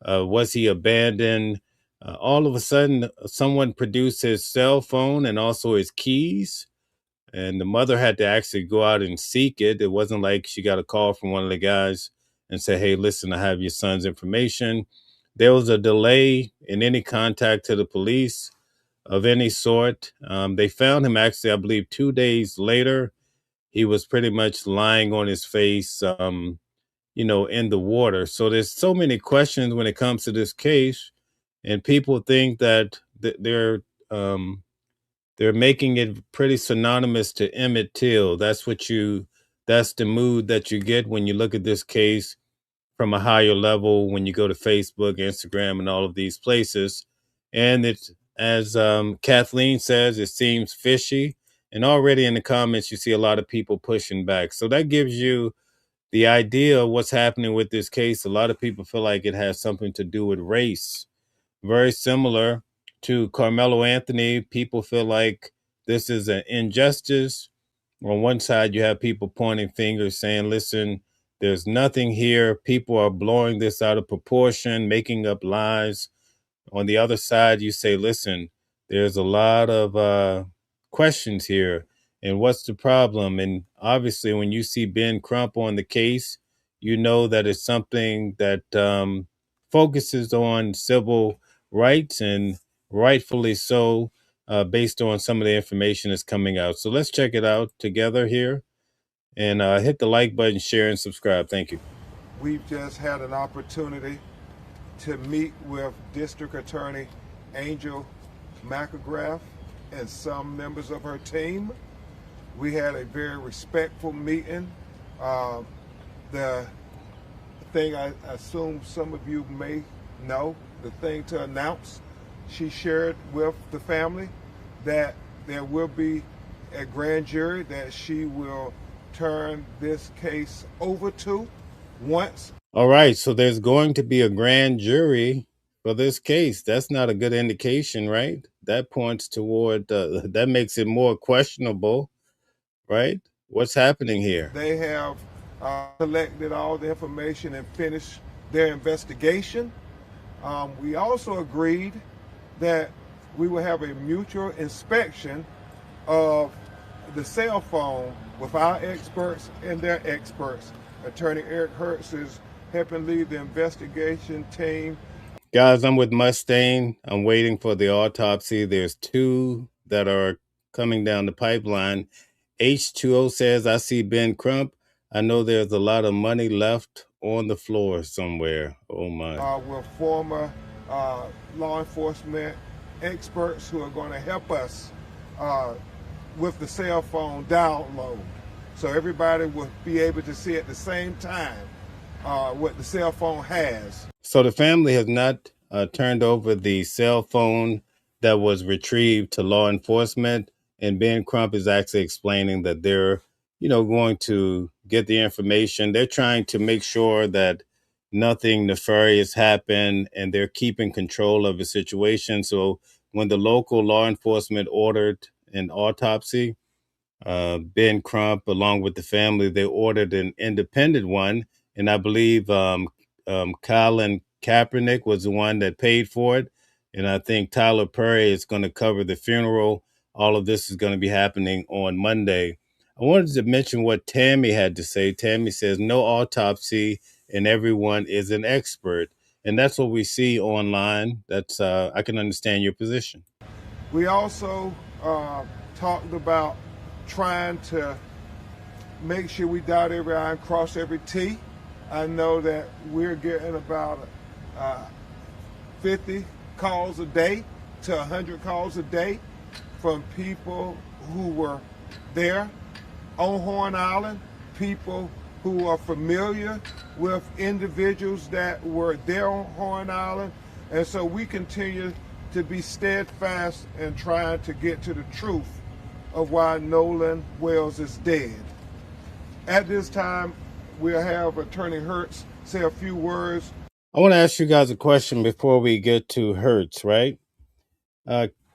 Was he abandoned? All of a sudden, someone produced his cell phone and also his keys. And the mother had to actually go out and seek it. It wasn't like she got a call from one of the guys and said, hey, listen, I have your son's information. There was a delay in any contact to the police of any sort. They found him actually, I believe, 2 days later. He was pretty much lying on his face, in the water. So there's so many questions when it comes to this case, and people think that they're making it pretty synonymous to Emmett Till. That's the mood that you get when you look at this case from a higher level when you go to Facebook, Instagram, and all of these places. And it's, as Kathleen says, it seems fishy. And already in the comments, you see a lot of people pushing back. So that gives you the idea of what's happening with this case. A lot of people feel like it has something to do with race. Very similar to Carmelo Anthony. People feel like this is an injustice. On one side, you have people pointing fingers saying, listen, there's nothing here. People are blowing this out of proportion, making up lies. On the other side, you say, listen, there's a lot of questions here. And what's the problem? And obviously, when you see Ben Crump on the case, you know that it's something that focuses on civil rights, and rightfully so. based on some of the information that's coming out. So let's check it out together here, and hit the like button, share, and subscribe. Thank you. We've just had an opportunity to meet with District Attorney Angel McElgrath and some members of her team. We had a very respectful meeting. The thing I assume some of you may know, the thing to announce, she shared with the family that there will be a grand jury that she will turn this case over to once. All right, so there's going to be a grand jury for this case. That's not a good indication, right? That points toward, that makes it more questionable, right? What's happening here? They have collected all the information and finished their investigation. We also agreed that we will have a mutual inspection of the cell phone with our experts and their experts. Attorney Eric Hertz is helping lead the investigation team. Guys, I'm with Mustaine. I'm waiting for the autopsy. There's 2 that are coming down the pipeline. H2O says, I see Ben Crump. I know there's a lot of money left on the floor somewhere. Oh my. With former law enforcement experts who are going to help us with the cell phone download. So everybody will be able to see at the same time what the cell phone has. So the family has not turned over the cell phone that was retrieved to law enforcement. And Ben Crump is actually explaining that they're, going to get the information. They're trying to make sure that nothing nefarious happened and they're keeping control of the situation. So when the local law enforcement ordered an autopsy, Ben Crump, along with the family, they ordered an independent one. And I believe Colin Kaepernick was the one that paid for it. And I think Tyler Perry is going to cover the funeral. All of this is going to be happening on Monday. I wanted to mention what Tammy had to say. Tammy says, no autopsy and everyone is an expert. And that's what we see online. That's I can understand your position. We also talked about trying to make sure we dot every I and cross every T. I know that we're getting about 50 calls a day to 100 calls a day from people who were there on Horn Island, people who are familiar with individuals that were there on Horn Island. And so we continue to be steadfast in trying to get to the truth of why Nolan Wells is dead. At this time, we'll have Attorney Hertz say a few words. I want to ask you guys a question before we get to Hertz, right?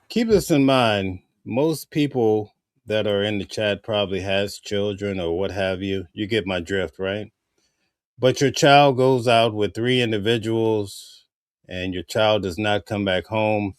Keep this in mind. Most people that are in the chat probably has children or what have you. You get my drift, right? But your child goes out with 3 individuals and your child does not come back home.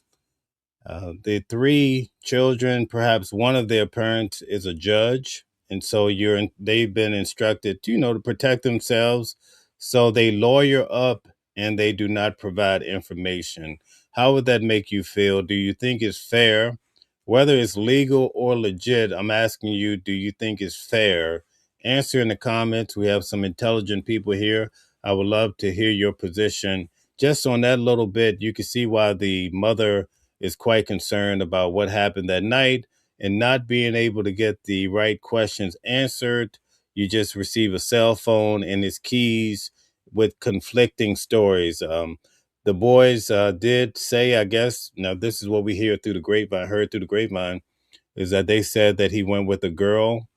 The 3 children, perhaps one of their parents is a judge. And so they've been instructed, to protect themselves. So they lawyer up and they do not provide information. How would that make you feel? Do you think it's fair? Whether it's legal or legit, I'm asking you, do you think it's fair? Answer in the comments. We have some intelligent people here. I would love to hear your position. Just on that little bit, you can see why the mother is quite concerned about what happened that night and not being able to get the right questions answered. You just receive a cell phone and its keys with conflicting stories. The boys did say, I guess, now this is what we heard through the grapevine, is that they said that he went with a girl.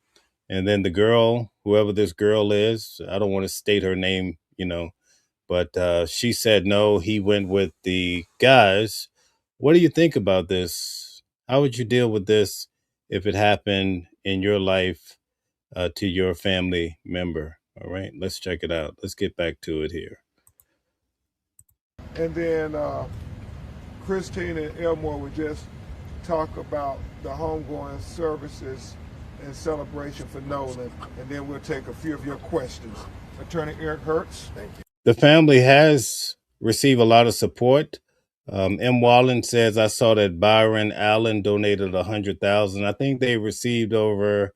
And then the girl, whoever this girl is, I don't want to state her name, but she said no, he went with the guys. What do you think about this? How would you deal with this if it happened in your life to your family member? All right, let's check it out. Let's get back to it here. And then Christine and Elmore would just talk about the homegoing services and celebration for Nolan, and then we'll take a few of your questions. Attorney Eric Hertz. Thank you. The family has received a lot of support M. Wallen says, I saw that Byron Allen donated $100,000. I think they received over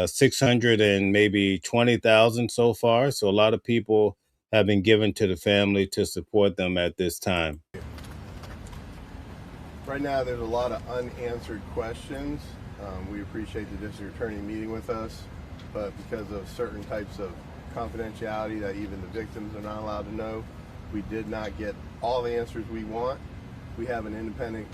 600 and maybe 20,000 so far. So a lot of people have been given to the family to support them at this time. Right now, there's a lot of unanswered questions. We appreciate the district attorney meeting with us, but because of certain types of confidentiality that even the victims are not allowed to know, we did not get all the answers we want. We have an independent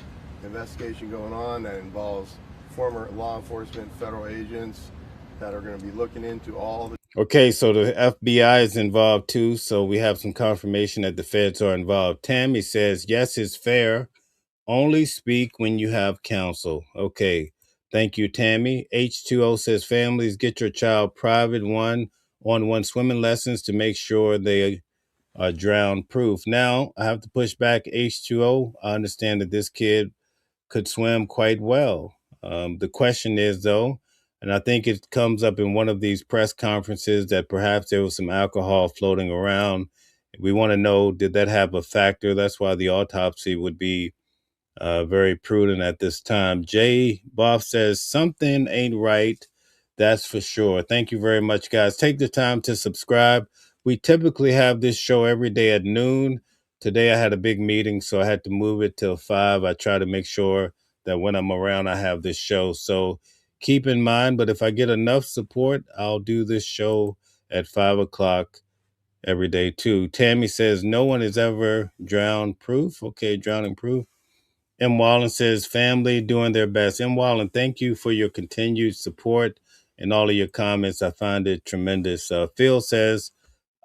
investigation going on that involves former law enforcement, federal agents that are going to be looking into all the... Okay, so the FBI is involved too, so we have some confirmation that the feds are involved. Tammy says, yes, it's fair. Only speak when you have counsel. Okay, thank you, Tammy. H2O says, families, get your child private one-on-one swimming lessons to make sure they are drown proof. Now, I have to push back H2O. I understand that this kid could swim quite well. The question is, though, and I think it comes up in one of these press conferences that perhaps there was some alcohol floating around. We want to know, did that have a factor? That's why the autopsy would be very prudent at this time. Jay Boff says, something ain't right. That's for sure. Thank you very much, guys. Take the time to subscribe. We typically have this show every day at noon. Today I had a big meeting, so I had to move it till 5. I try to make sure that when I'm around, I have this show. So keep in mind, but if I get enough support, I'll do this show at 5 o'clock every day too. Tammy says, no one is ever drown proof. Okay, drowning proof. M. Wallen says, family doing their best. M. Wallen, thank you for your continued support and all of your comments. I find it tremendous. Phil says,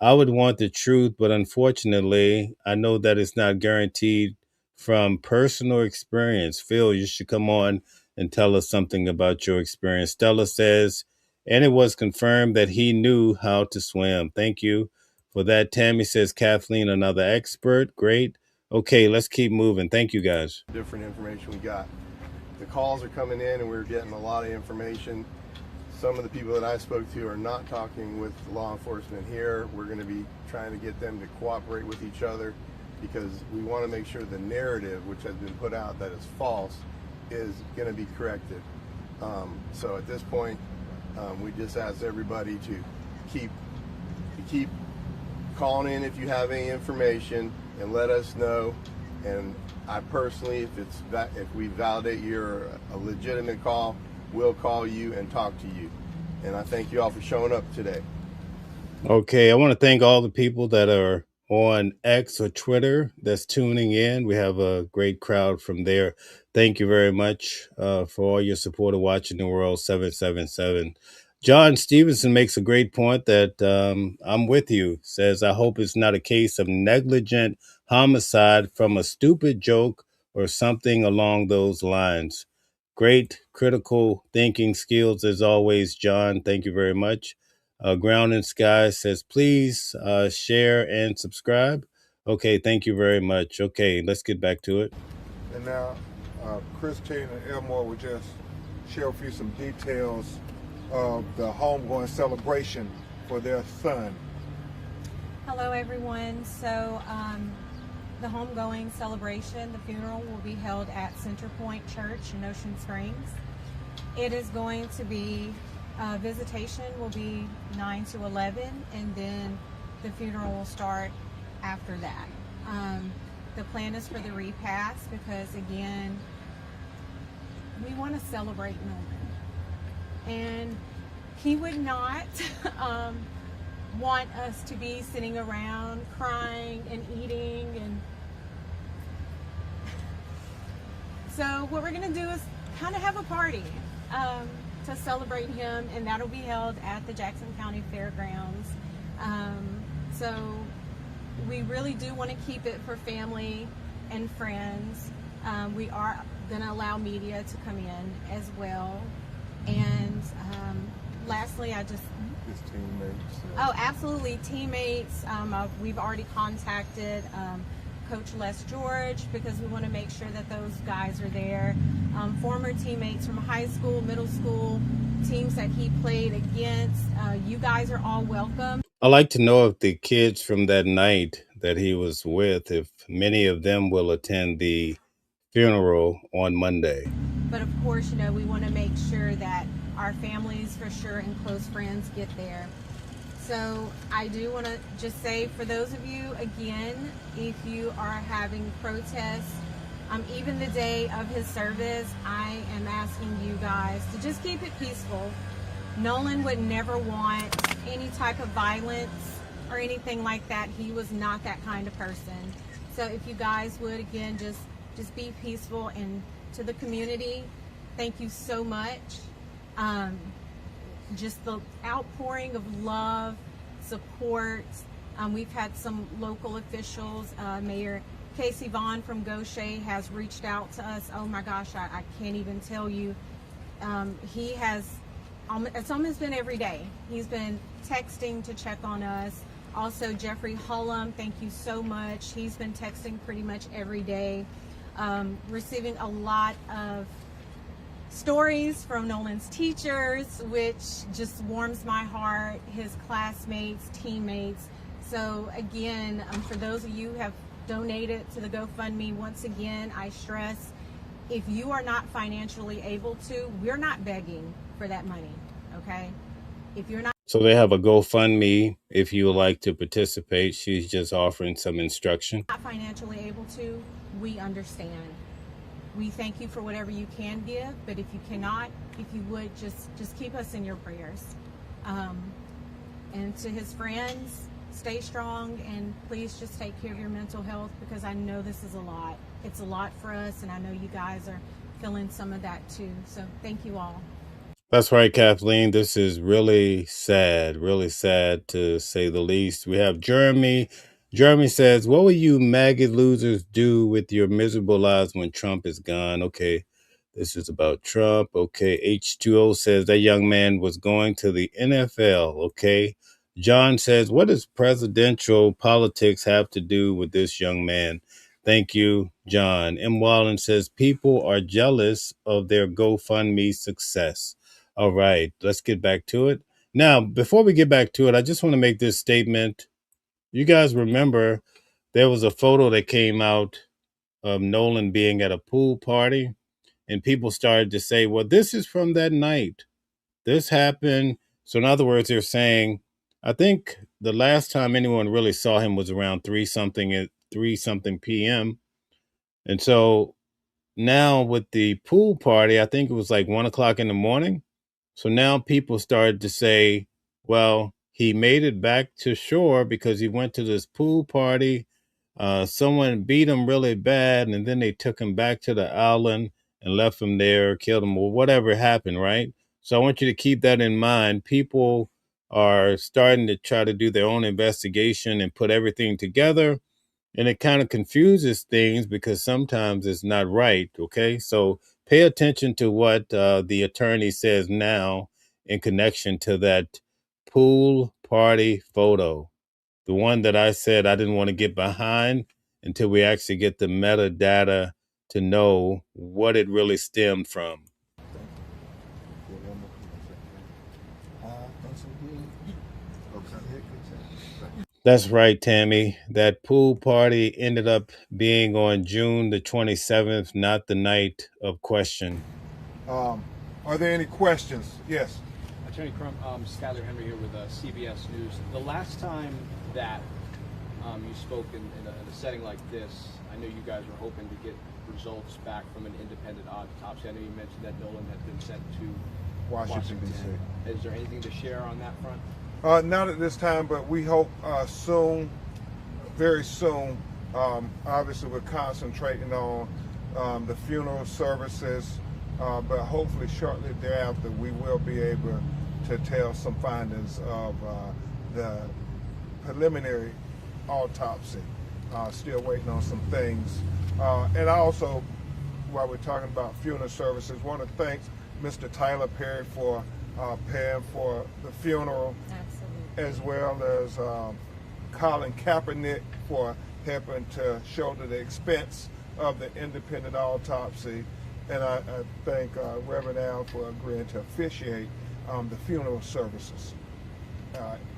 I would want the truth, but unfortunately, I know that it's not guaranteed from personal experience. Phil, you should come on and tell us something about your experience. Stella says, and it was confirmed that he knew how to swim. Thank you for that. Tammy says, Kathleen, another expert. Great. Okay, let's keep moving. Thank you, guys. Different information we got. The calls are coming in and we're getting a lot of information. Some of the people that I spoke to are not talking with law enforcement here. We're going to be trying to get them to cooperate with each other because we want to make sure the narrative, which has been put out that is false, is going to be corrected. So at this point, we just ask everybody to keep calling in if you have any information and let us know. And I personally, if we validate you're a legitimate call, we'll call you and talk to you. And I thank you all for showing up today. Okay, I want to thank all the people that are on X or Twitter that's tuning in. We have a great crowd from there. Thank you very much for all your support of Watching the World 777. John Stevenson makes a great point that I'm with you. Says, I hope it's not a case of negligent homicide from a stupid joke or something along those lines. Great critical thinking skills as always, John. Thank you very much. Ground and Sky says, please share and subscribe. Okay, thank you very much. Okay, let's get back to it. And now, Christine and Elmore will just share with you some details of the homegoing celebration for their son. Hello, everyone. So, the homegoing celebration, the funeral will be held at Centerpoint Church in Ocean Springs. It is going to be, visitation will be 9 to 11, and then the funeral will start after that. The plan is for the repast because, again, we want to celebrate Nolan. And he would not want us to be sitting around crying and eating. And so what we're going to do is kind of have a party to celebrate him, and that'll be held at the Jackson County Fairgrounds. So we really do want to keep it for family and friends. We are going to allow media to come in as well. And lastly, his teammates. Oh, absolutely, teammates. We've already contacted Coach Les George because we want to make sure that those guys are there. Former teammates from high school, middle school, teams that he played against. You guys are all welcome. I'd like to know if the kids from that night that he was with, if many of them will attend the funeral on Monday. But of course, you know, we want to make sure that our families for sure and close friends get there. So I do want to just say, for those of you, again, if you are having protests, even the day of his service, I am asking you guys to just keep it peaceful. Nolan would never want any type of violence or anything like that. He was not that kind of person. So if you guys would, again, just be peaceful. And to the community, thank you so much. Just the outpouring of love, support. We've had some local officials, Mayor Casey Vaughn from Gaucher has reached out to us. Oh my gosh, I can't even tell you. He has, it's almost been every day. He's been texting to check on us. Also, Jeffrey Hullum, thank you so much. He's been texting pretty much every day. Receiving a lot of stories from Nolan's teachers, which just warms my heart, his classmates, teammates. So again, for those of you who have donated to the GoFundMe, once again, I stress, if you are not financially able to, we're not begging for that money, okay? If you're not So they have a GoFundMe if you would like to participate. She's just offering some instruction. financially able to, we understand. We thank you for whatever you can give, but if you cannot, if you would, just keep us in your prayers. And to his friends, stay strong, and please just take care of your mental health, because I know this is a lot. It's a lot for us, and I know you guys are feeling some of that too. So thank you all. That's right, Kathleen. This is really sad to say the least. We have Jeremy. Jeremy says, what will you maggot losers do with your miserable lives when Trump is gone? Okay, this is about Trump. Okay, H2O says that young man was going to the NFL. Okay, John says, what does presidential politics have to do with this young man? Thank you, John. M. Wallen says, people are jealous of their GoFundMe success. All right, let's get back to it. Now, before we get back to it, I just want to make this statement. You guys remember there was a photo that came out of Nolan being at a pool party, and people started to say, well, this is from that night. This happened. So in other words, they're saying, I think the last time anyone really saw him was around 3-something p.m. And so now with the pool party, I think it was like 1 o'clock in the morning. So now people started to say, well, he made it back to shore because he went to this pool party. Someone beat him really bad, and then they took him back to the island and left him there, killed him, or whatever happened, right? So I want you to keep that in mind. People are starting to try to do their own investigation and put everything together. And it kind of confuses things because sometimes it's not right, okay? So pay attention to what the attorney says now in connection to that pool party photo. The one that I said I didn't want to get behind until we actually get the metadata to know what it really stemmed from. That's right, Tammy. That pool party ended up being on June the 27th, not the night of question. Are there any questions? Yes. Attorney Crump, Skyler Henry here with CBS News. The last time that you spoke in a setting like this, I know you guys were hoping to get results back from an independent autopsy. I know you mentioned that Nolan had been sent to Washington, D.C. Is there anything to share on that front? Not at this time, but we hope soon, very soon. Obviously, we're concentrating on the funeral services, but hopefully shortly thereafter, we will be able to tell some findings of the preliminary autopsy. Still waiting on some things. And also, while we're talking about funeral services, want to thank Mr. Tyler Perry for paying for the funeral. Absolutely. As well as Colin Kaepernick for helping to shoulder the expense of the independent autopsy. And I thank Reverend Al for agreeing to officiate the funeral services.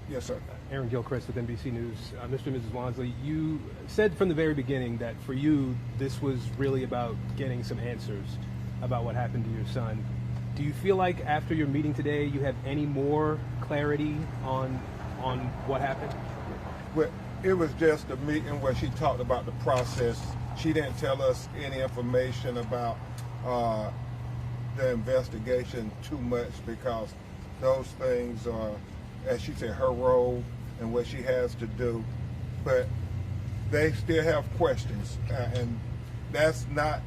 Yes, sir. Aaron Gilchrist with NBC News. Mr. and Mrs. Wansley, you said from the very beginning that for you, this was really about getting some answers about what happened to your son. Do you feel like after your meeting today, you have any more clarity on what happened? Well, it was just a meeting where she talked about the process. She didn't tell us any information about the investigation too much, because those things are, as she said, her role and what she has to do. But they still have questions, and that's not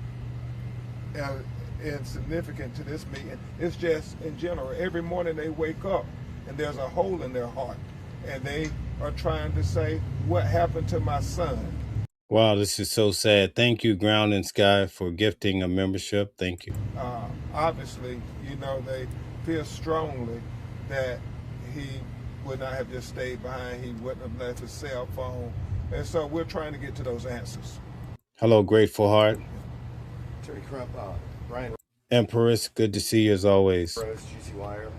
insignificant to this meeting. It's just in general. Every morning they wake up and there's a hole in their heart, and they are trying to say, what happened to my son? Wow, this is so sad. Thank you, Ground and Sky, for gifting a membership. Thank you. Obviously, they feel strongly that he would not have just stayed behind. He wouldn't have left his cell phone. And so we're trying to get to those answers. Hello, Grateful Heart. Terry Crump, Brian. Empress, good to see you as always. GC Wire.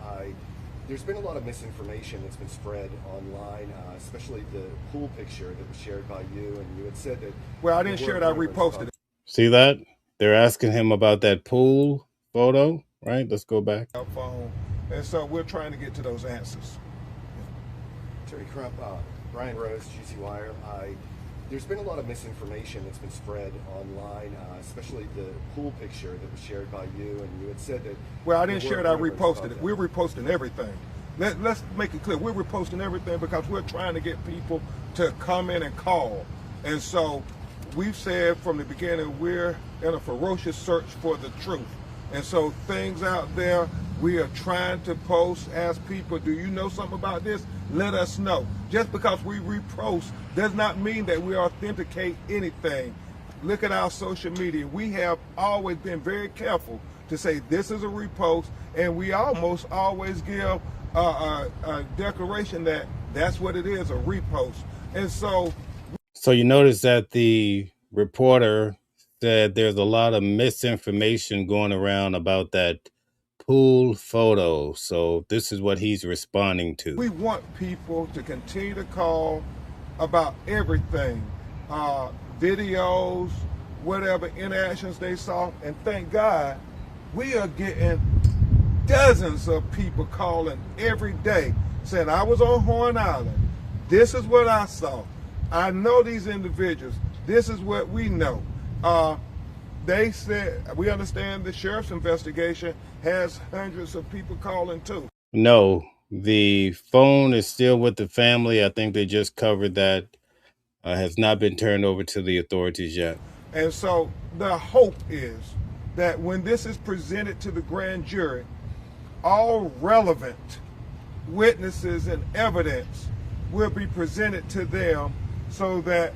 There's been a lot of misinformation that's been spread online, especially the pool picture that was shared by you, and you had said that... Well, I didn't share it, I reposted it. See that? They're asking him about that pool photo, right? Let's go back. And so we're trying to get to those answers. Terry Crump, Brian Rose, GC Wire. There's been a lot of misinformation that's been spread online, especially the pool picture that was shared by you, and you had said that... Well, I didn't share it, I reposted it. We're reposting everything. Let's make it clear. We're reposting everything because we're trying to get people to come in and call. And so we've said from the beginning, we're in a ferocious search for the truth. And so things out there, we are trying to post, ask people, do you know something about this? Let us know. Just because we repost does not mean that we authenticate anything. Look at our social media. We have always been very careful to say this is a repost, and we almost always give a declaration that that's what it is, a repost. And so you notice that the reporter said there's a lot of misinformation going around about that pool photo. So this is what he's responding to. We want people to continue to call about everything, videos, whatever interactions they saw. And thank God, we are getting dozens of people calling every day saying, I was on Horn Island. This is what I saw. I know these individuals. This is what we know. They said, we understand the sheriff's investigation has hundreds of people calling too. No, the phone is still with the family. I think they just covered that. Has not been turned over to the authorities yet. And so the hope is that when this is presented to the grand jury, all relevant witnesses and evidence will be presented to them so that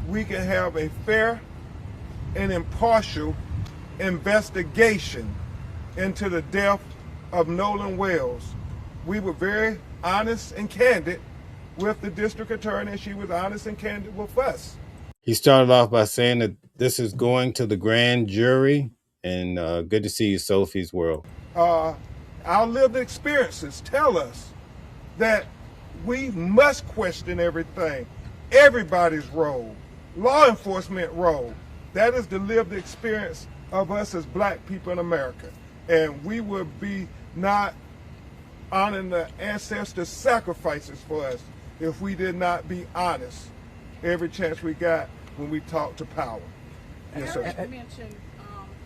we can have a fair and impartial investigation into the death of Nolan Wells. We were very honest and candid with the district attorney, and she was honest and candid with us. He started off by saying that this is going to the grand jury, and good to see you, Sophie's World. Our lived experiences tell us that we must question everything, everybody's role, law enforcement role. That is the lived experience of us as black people in America. And we would be not honoring the ancestors' sacrifices for us if we did not be honest every chance we got when we talk to power. Yes, sir. You mentioned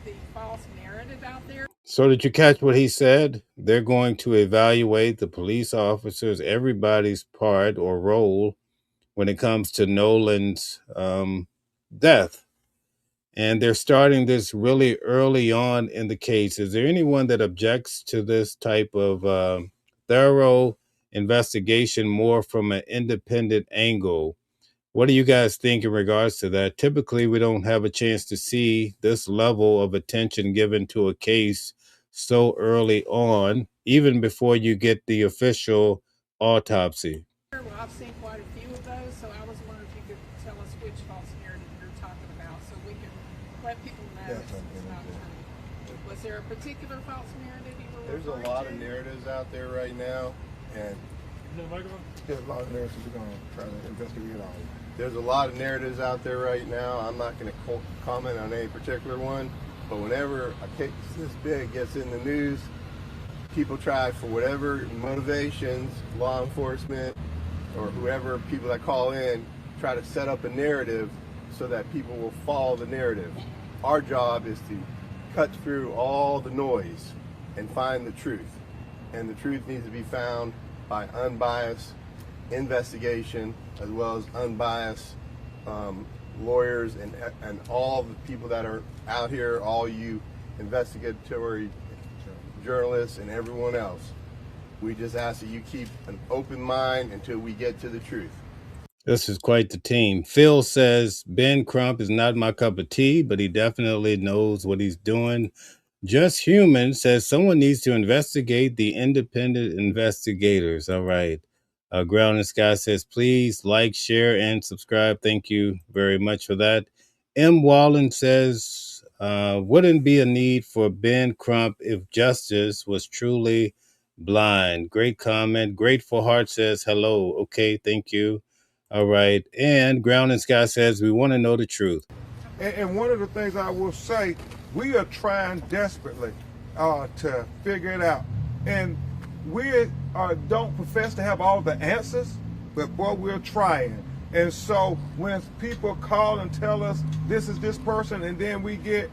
the false narrative out there. So did you catch what he said? They're going to evaluate the police officers, everybody's part or role when it comes to Nolan's death. And they're starting this really early on in the case. Is there anyone that objects to this type of thorough investigation more from an independent angle? What do you guys think in regards to that? Typically, we don't have a chance to see this level of attention given to a case so early on, even before you get the official autopsy. Well, I've seen quite a few of those, so I was wondering if you could tell us which false narrative you're talking about so we can let people know it's not true. Was there a particular false narrative you were There's a referring lot to? of narratives out there right now, and There's a lot of narratives we're going to try to investigate all. There's a lot of narratives out there right now. I'm not going to comment on any particular one, but whenever a case this big gets in the news, people try, for whatever motivations, law enforcement or whoever, people that call in, try to set up a narrative so that people will follow the narrative. Our job is to cut through all the noise and find the truth. And the truth needs to be found by unbiased investigation, as well as unbiased lawyers and all the people that are out here, all you investigatory journalists and everyone else. We just ask that you keep an open mind until we get to the truth. This is quite the team. Phil says, Ben Crump is not my cup of tea, but he definitely knows what he's doing. Just Human says someone needs to investigate the independent investigators. All right. Ground and Sky says, please like, share, and subscribe. Thank you very much for that. M. Wallen says, wouldn't be a need for Ben Crump if justice was truly blind. Great comment. Grateful Heart says, hello. Okay, thank you. All right. And Ground and Sky says, we want to know the truth. And one of the things I will say, we are trying desperately to figure it out. And we don't profess to have all the answers, but boy, we're trying. And so when people call and tell us this is this person, and then we get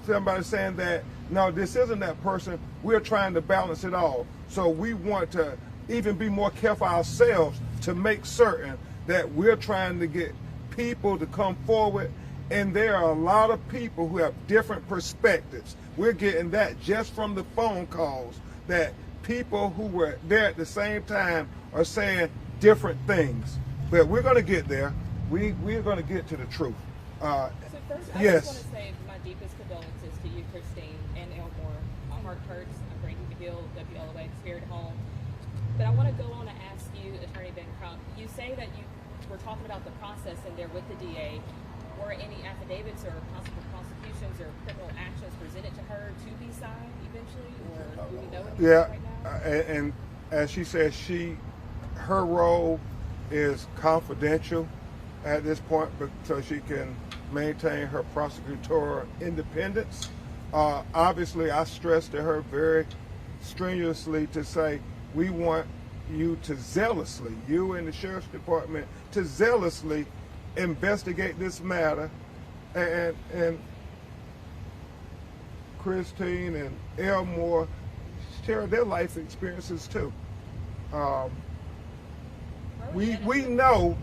somebody saying that, no, this isn't that person, we're trying to balance it all. So we want to even be more careful ourselves to make certain that we're trying to get people to come forward. And there are a lot of people who have different perspectives. We're getting that just from the phone calls, that people who were there at the same time are saying different things. But we're going to get there. We're going to get to the truth. So first, I yes. just want to say my deepest condolences to you, Christine, and Elmore. My heart hurts. I'm praying you heal WLOA, spirit home. But I want to go on and ask you, Attorney Ben Crump, you say that you were talking about the process in there with the DA. Were any affidavits or possible prosecutions or criminal actions presented to her to be signed eventually, or do we know anything right now? And as she says, her role is confidential at this point, but so she can maintain her prosecutorial independence. Obviously, I stressed to her very strenuously to say, we want you to zealously, you and the Sheriff's Department, to zealously investigate this matter, and Christine and Elmore share their life experiences too. We know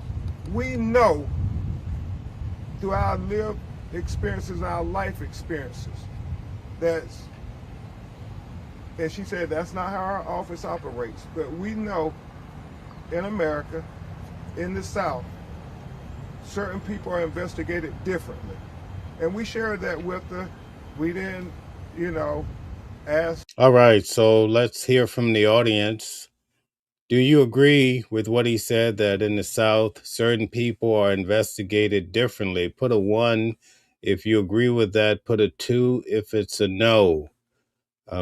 through our lived experiences, our life experiences, and she said that's not how our office operates, but we know in America, in the South, certain people are investigated differently. And we shared that with her. We didn't, ask. All right, so let's hear from the audience. Do you agree with what he said, that in the South, certain people are investigated differently? Put a 1 if you agree with that. Put a 2 if it's a no.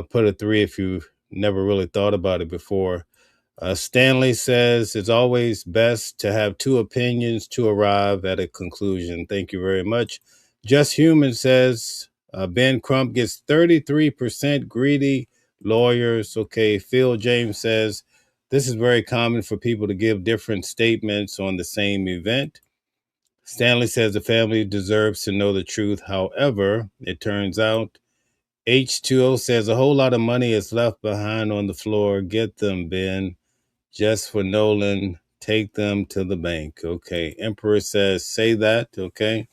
Put a 3 if you've never really thought about it before. Stanley says it's always best to have 2 opinions to arrive at a conclusion. Thank you very much. Just Human says Ben Crump gets 33% greedy lawyers. Okay. Phil James says this is very common for people to give different statements on the same event. Stanley says the family deserves to know the truth. However, it turns out H2O says a whole lot of money is left behind on the floor. Get them, Ben. Just for Nolan, take them to the bank. Okay. Emperor says, say that. Okay.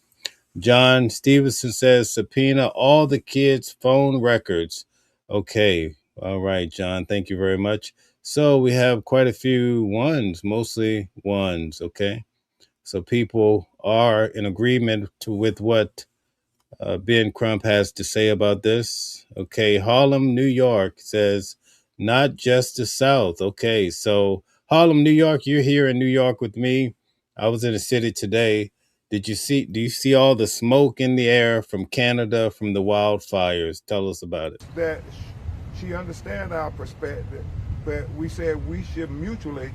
John Stevenson says, subpoena all the kids' phone records. Okay. All right, John. Thank you very much. So we have quite a few 1s, mostly 1s. Okay. So people are in agreement with what Ben Crump has to say about this. Okay. Harlem, New York says, not just the South. Okay. So Harlem, New York, you're here in New York with me. I was in the city today. Do you see all the smoke in the air from Canada, from the wildfires? Tell us about it. That she understands our perspective, but we said we should mutually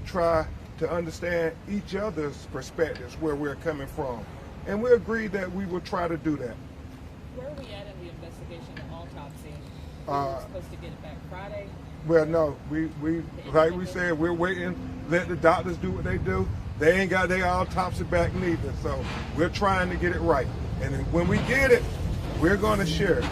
try to understand each other's perspectives, where we're coming from. And we agreed that we would try to do that. Where are we at in the investigation of autopsy? We were supposed to get it back Friday. Well, no, we like we said, we're waiting, let the doctors do what they do. They ain't got their autopsy back neither, so we're trying to get it right. And then when we get it, we're going to share it.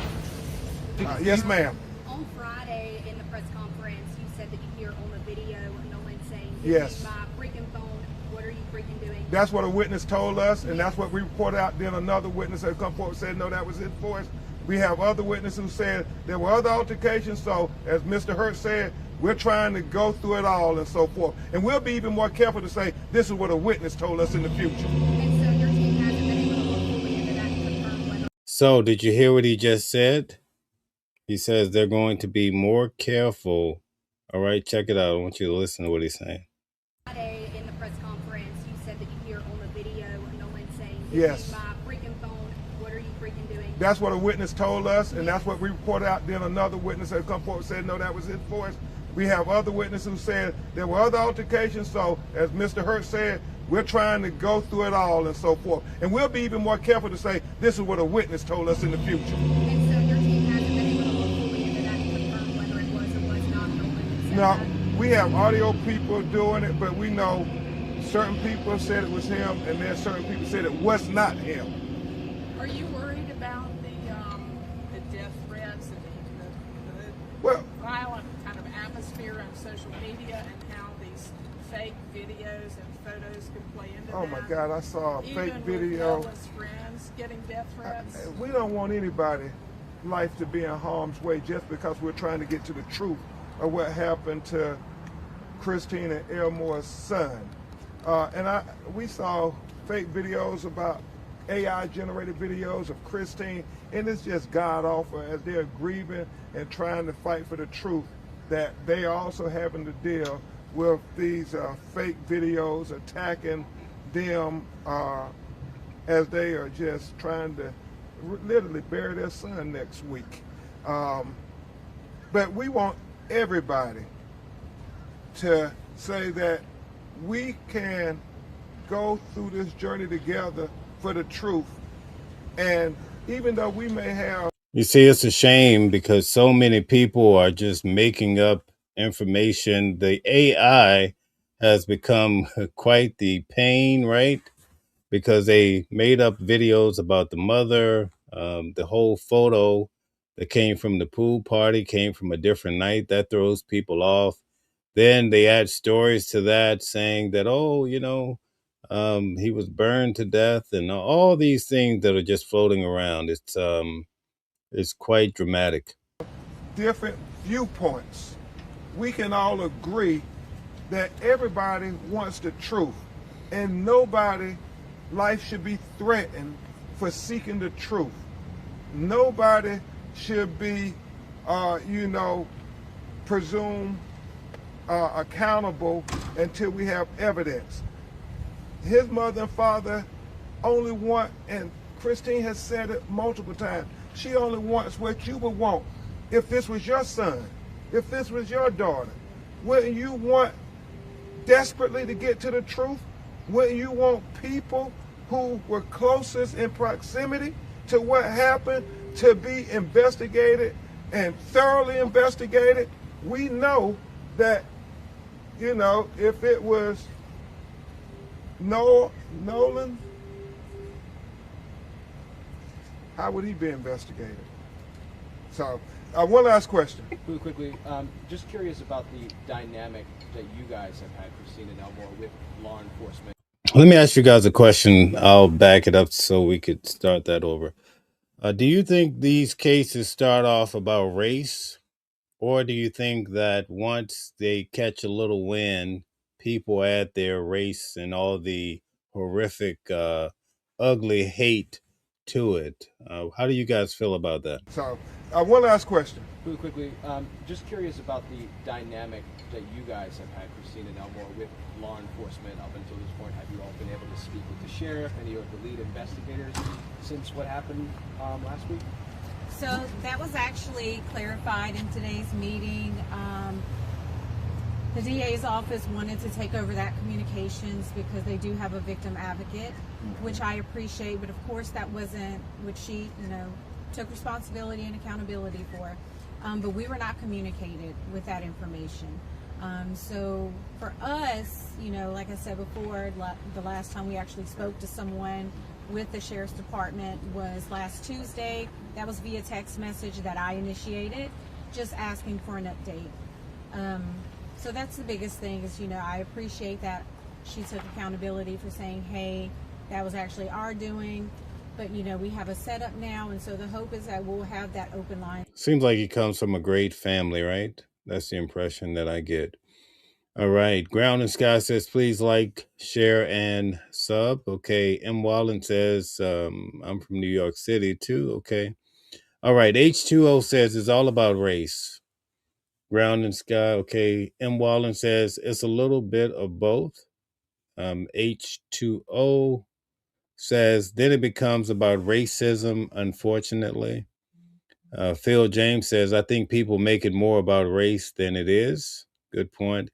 Yes, ma'am. On Friday in the press conference, you said that you hear on the video Nolan saying, yes, my freaking phone, what are you freaking doing? That's what a witness told us, and that's what we reported out. Then another witness had come forward and said, no, that was his voice. We have other witnesses who said there were other altercations, so as Mr. Hurt said, we're trying to go through it all and so forth. And we'll be even more careful to say, this is what a witness told us in the future. And so your team hasn't been able to look fully into that and confirm whether... So did you hear what he just said? He says they're going to be more careful. All right, check it out. I want you to listen to what he's saying. Friday in the press conference, you said that you hear on the video Nolan saying, yes, my freaking phone, what are you freaking doing? That's what a witness told us, and that's what we reported out. Then another witness had come forward and said, no, that was his voice. We have other witnesses who said there were other altercations, so as Mr. Hurt said, we're trying to go through it all and so forth. And we'll be even more careful to say, this is what a witness told us in the future. And so your team hasn't been able to look fully into that and confirm whether it was or was not Nolan? No, we have audio people doing it, but we know certain people said it was him, and then certain people said it was not him. Are you worried about the death threats and the violent kind of atmosphere on social media and how these fake videos and photos can play into that? Oh my God, I saw a fake video. Even with friends getting death threats? We don't want anybody's life to be in harm's way just because we're trying to get to the truth of what happened to Christine and Elmore's son. We saw fake videos about AI-generated videos of Christine, and it's just god-awful as they're grieving and trying to fight for the truth that they are also having to deal with these fake videos attacking them as they are just trying to literally bury their son next week. But we want everybody to say that we can go through this journey together for the truth. And even though we may have... You see, it's a shame because so many people are just making up information. The AI has become quite the pain, right? Because they made up videos about the mother. The whole photo that came from the pool party came from a different night. That throws people off. Then they add stories to that saying that, oh, you know, he was burned to death and all these things that are just floating around. It's quite dramatic. Different viewpoints. We can all agree that everybody wants the truth, and nobody life should be threatened for seeking the truth. Nobody should be, presumed accountable until we have evidence. His mother and father only want, and Christine has said it multiple times, she only wants what you would want. If this was your son, if this was your daughter, wouldn't you want desperately to get to the truth? Wouldn't you want people who were closest in proximity to what happened to be investigated and thoroughly investigated? We know that, if it was Nolan, how would he be investigated? So, one last question. Really quickly, just curious about the dynamic that you guys have had, Christine and Elmore, with law enforcement. Let me ask you guys a question. I'll back it up so we could start that over. Do you think these cases start off about race? Or do you think that once they catch a little wind, people add their race and all the horrific, ugly hate to it? How do you guys feel about that? So, one last question. Really quickly, just curious about the dynamic that you guys have had, Christine and Elmore, with law enforcement up until this point. Have you all been able to speak with the sheriff, any of the lead investigators since what happened last week? So that was actually clarified in today's meeting. The DA's office wanted to take over that communications because they do have a victim advocate, which I appreciate, but of course that wasn't what she, took responsibility and accountability for. But we were not communicated with that information. So for us, like I said before, the last time we actually spoke to someone with the Sheriff's Department was last Tuesday. That was via text message that I initiated, just asking for an update. So that's the biggest thing is, I appreciate that she took accountability for saying, hey, that was actually our doing. But, we have a setup now. And so the hope is that we'll have that open line. Seems like he comes from a great family, right? That's the impression that I get. All right. Ground and Sky says, please like, share, and sub. Okay. M. Wallen says, I'm from New York City too. Okay. All right. H2O says it's all about race. Ground and Sky. Okay. M. Wallen says it's a little bit of both. H2O says then it becomes about racism, unfortunately. Phil James says, I think people make it more about race than it is. Good point.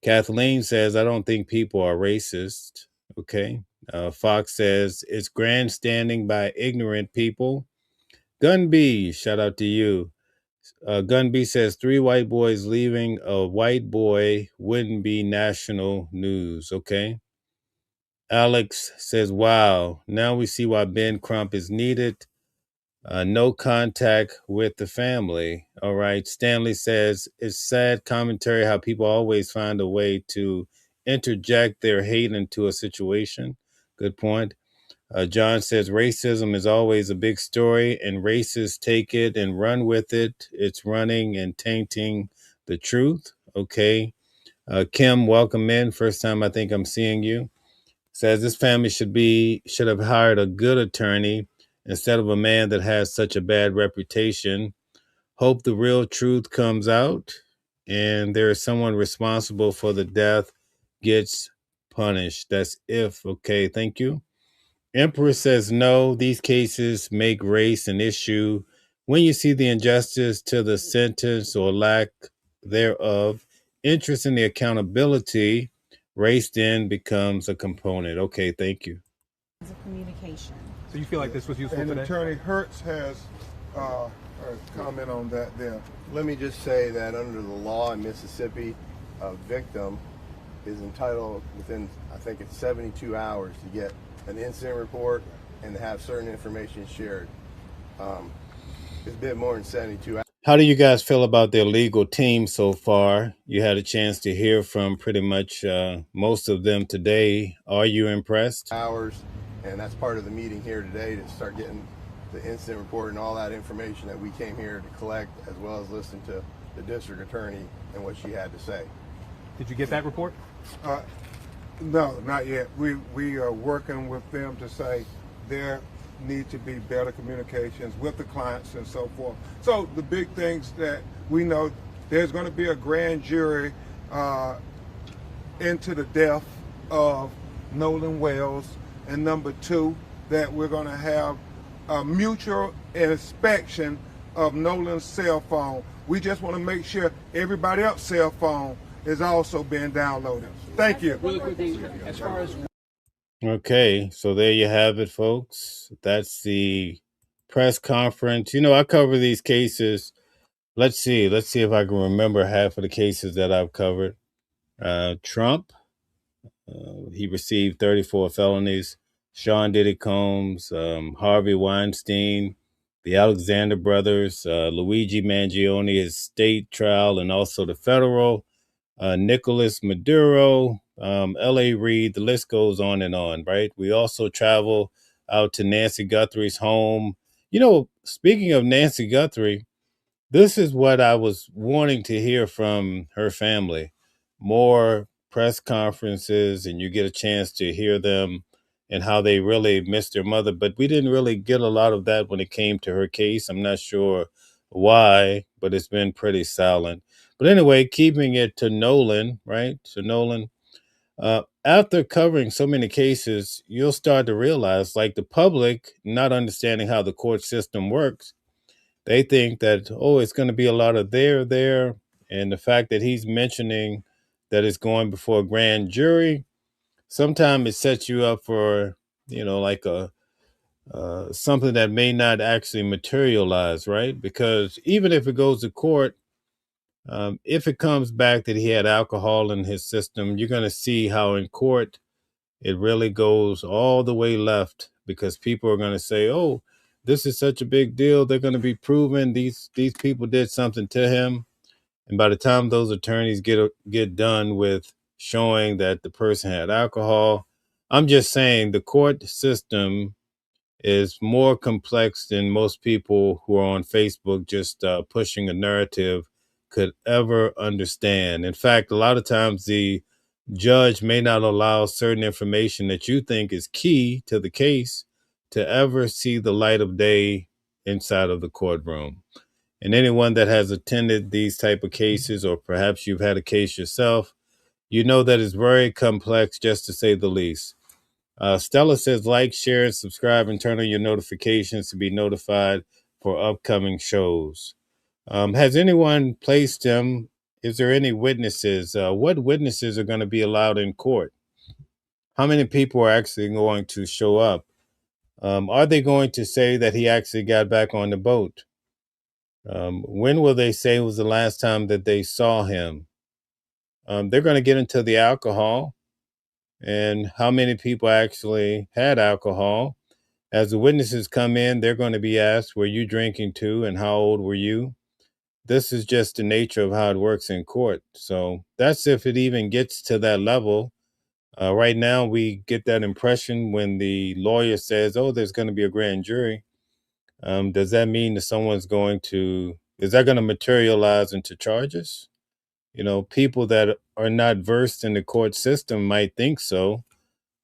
Kathleen says, I don't think people are racist. Okay. Fox says, it's grandstanding by ignorant people. Gun B, shout out to you. Gun B says, 3 white boys leaving a white boy wouldn't be national news. Okay. Alex says, wow, now we see why Ben Crump is needed. No contact with the family. All right. Stanley says, it's sad commentary how people always find a way to interject their hate into a situation. Good point. John says, racism is always a big story, and racists take it and run with it. It's running and tainting the truth. Okay. Kim, welcome in. First time I think I'm seeing you. Says this family should have hired a good attorney instead of a man that has such a bad reputation. Hope the real truth comes out and there is someone responsible for the death gets punished. That's if. Okay, thank you. Emperor says no, these cases make race an issue. When you see the injustice to the sentence or lack thereof, interest in the accountability, race then becomes a component. Okay, thank you. Of communication. So you feel like this was useful and today? Attorney Hertz has a comment on that there. Let me just say that under the law in Mississippi, a victim is entitled within, I think it's 72 hours to get an incident report and to have certain information shared. It's been more than 72 hours. How do you guys feel about their legal team so far? You had a chance to hear from pretty much most of them today. Are you impressed? Hours, and that's part of the meeting here today to start getting the incident report and all that information that we came here to collect, as well as listen to the district attorney and what she had to say. Did you get that report? No, not yet. We are working with them to say there need to be better communications with the clients and so forth. So the big things that we know, there's going to be a grand jury into the death of Nolan Wells, and number 2, that we're going to have a mutual inspection of Nolan's cell phone. We just want to make sure everybody else's cell phone is also being downloaded. Thank you. Really quickly, as far as Okay, so there you have it, folks. That's the press conference. I cover these cases. Let's see if I can remember half of the cases that I've covered. Trump, he received 34 felonies. Sean Diddy Combs, Harvey Weinstein, the Alexander brothers, Luigi Mangione, his state trial, and also the federal, Nicolas Maduro, L.A. Reid, the list goes on and on, right? We also travel out to Nancy Guthrie's home. Speaking of Nancy Guthrie, this is what I was wanting to hear from her family. More press conferences, and you get a chance to hear them and how they really missed their mother. But we didn't really get a lot of that when it came to her case. I'm not sure why, but it's been pretty silent. But anyway, keeping it to Nolan, right? So Nolan, after covering so many cases, you'll start to realize, like the public, not understanding how the court system works, they think that, it's going to be a lot of there. And the fact that he's mentioning that is going before a grand jury, sometimes it sets you up for, like a something that may not actually materialize, right? Because even if it goes to court, if it comes back that he had alcohol in his system, you're going to see how in court it really goes all the way left, because people are going to say, "Oh, this is such a big deal. They're going to be proving these people did something to him." And by the time those attorneys get done with showing that the person had alcohol, I'm just saying the court system is more complex than most people who are on Facebook just pushing a narrative could ever understand. In fact, a lot of times the judge may not allow certain information that you think is key to the case to ever see the light of day inside of the courtroom. And anyone that has attended these type of cases, or perhaps you've had a case yourself, you know that it's very complex, just to say the least. Stella says, like, share, and subscribe, and turn on your notifications to be notified for upcoming shows. Has anyone placed him? Is there any witnesses? What witnesses are going to be allowed in court? How many people are actually going to show up? Are they going to say that he actually got back on the boat? When will they say was the last time that they saw him? They're going to get into the alcohol and how many people actually had alcohol. As the witnesses come in, they're going to be asked, were you drinking too, and how old were you? This is just the nature of how it works in court. So that's if it even gets to that level. Right now, we get that impression when the lawyer says, oh, there's going to be a grand jury. Does that mean that is that going to materialize into charges? People that are not versed in the court system might think so,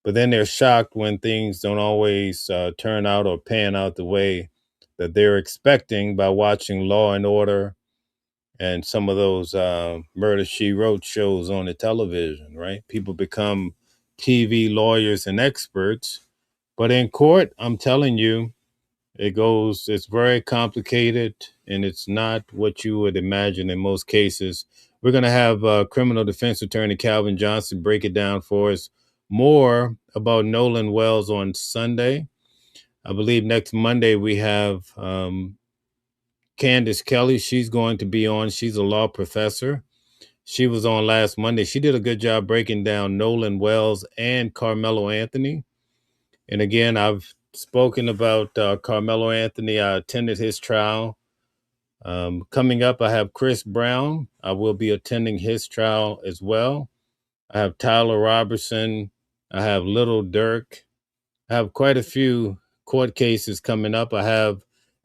but then they're shocked when things don't always turn out or pan out the way that they're expecting by watching Law and Order and some of those Murder, She Wrote shows on the television, right? People become TV lawyers and experts, but in court, I'm telling you, it's very complicated, and it's not what you would imagine in most cases. We're going to have criminal defense attorney Calvin Johnson break it down for us more about Nolan Wells on Sunday. I believe next Monday we have Candace Kelly. She's going to be on. She's a law professor. She was on last Monday. She did a good job breaking down Nolan Wells and Carmelo Anthony. And again, I've spoken about Carmelo Anthony. I attended his trial. Coming up, I have Chris Brown. I will be attending his trial as well. I have Tyler Robertson. I have Little Dirk. I have quite a few court cases coming up.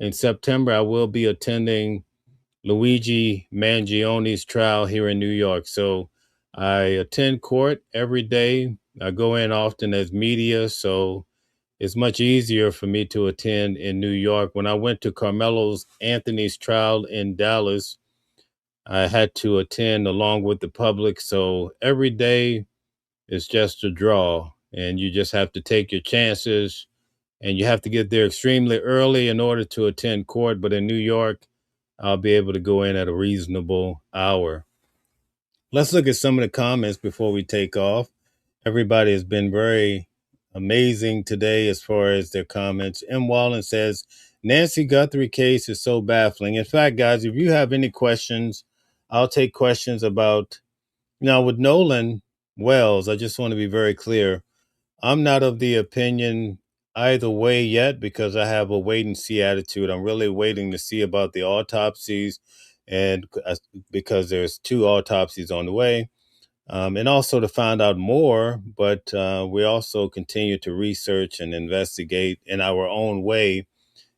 In September, I will be attending Luigi Mangione's trial here in New York. So I attend court every day. I go in often as media, so it's much easier for me to attend in New York. When I went to Carmelo Anthony's trial in Dallas, I had to attend along with the public. So every day is just a draw, and you just have to take your chances, and you have to get there extremely early in order to attend court. But in New York, I'll be able to go in at a reasonable hour. Let's look at some of the comments before we take off. Everybody has been very amazing today as far as their comments. M. Wallen says, Nancy Guthrie case is so baffling. In fact, guys, if you have any questions, I'll take questions about, with Nolan Wells, I just want to be very clear. I'm not of the opinion either way yet, because I have a wait and see attitude. I'm really waiting to see about the autopsies, and because there's 2 autopsies on the way. And also to find out more, but we also continue to research and investigate in our own way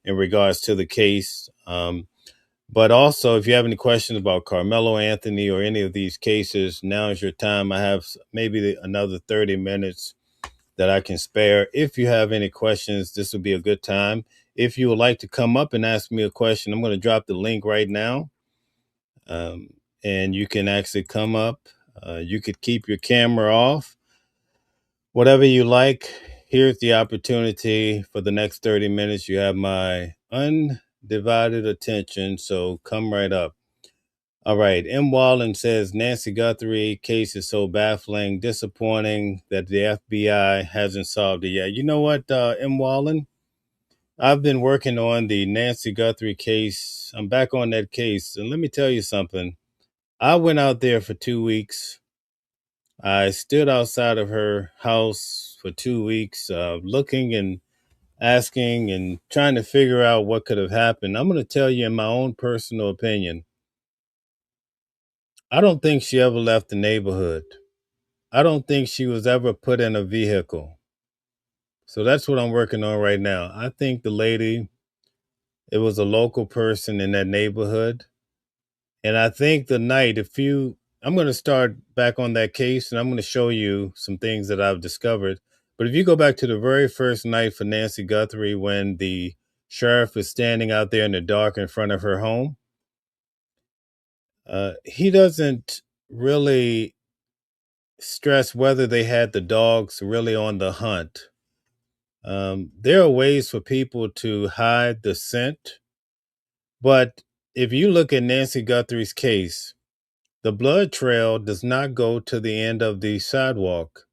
in regards to the case. But also, if you have any questions about Carmelo Anthony or any of these cases, now is your time. I have maybe another 30 minutes that I can spare. If you have any questions, this would be a good time. If you would like to come up and ask me a question, I'm going to drop the link right now. And you can actually come up. You could keep your camera off, whatever you like. Here's the opportunity for the next 30 minutes. You have my undivided attention, so come right up. All right. M. Wallen says Nancy Guthrie case is so baffling, disappointing that the FBI hasn't solved it yet. You know what, M. Wallen? I've been working on the Nancy Guthrie case. I'm back on that case. And let me tell you something. I went out there for 2 weeks. I stood outside of her house for 2 weeks, looking and asking and trying to figure out what could have happened. I'm going to tell you in my own personal opinion, I don't think she ever left the neighborhood. I don't think she was ever put in a vehicle. So that's what I'm working on right now. I think the lady, it was a local person in that neighborhood. And I think the night, I'm going to start back on that case and I'm going to show you some things that I've discovered. But if you go back to the very first night for Nancy Guthrie, when the sheriff was standing out there in the dark in front of her home, he doesn't really stress whether they had the dogs really on the hunt. There are ways for people to hide the scent, but if you look at Nancy Guthrie's case, the blood trail does not go to the end of the sidewalk.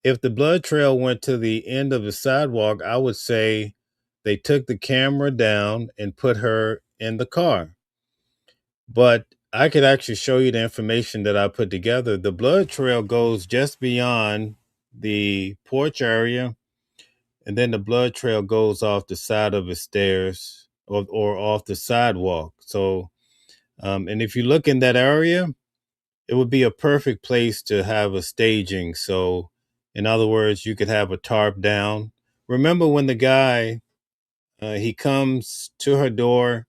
If the blood trail went to the end of the sidewalk, I would say they took the camera down and put her in the car. But I could actually show you the information that I put together. The blood trail goes just beyond the porch area, and then the blood trail goes off the side of the stairs or off the sidewalk. So, and if you look in that area, it would be a perfect place to have a staging. So, in other words, you could have a tarp down. Remember when the guy, he comes to her door,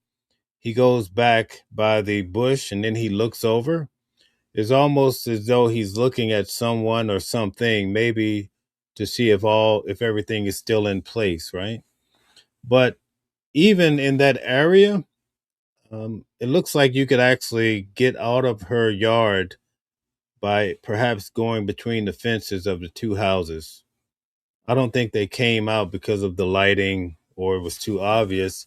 he goes back by the bush and then he looks over? It's almost as though he's looking at someone or something, maybe to see if everything is still in place, right? But even in that area, it looks like you could actually get out of her yard by perhaps going between the fences of the two houses. I don't think they came out because of the lighting or it was too obvious,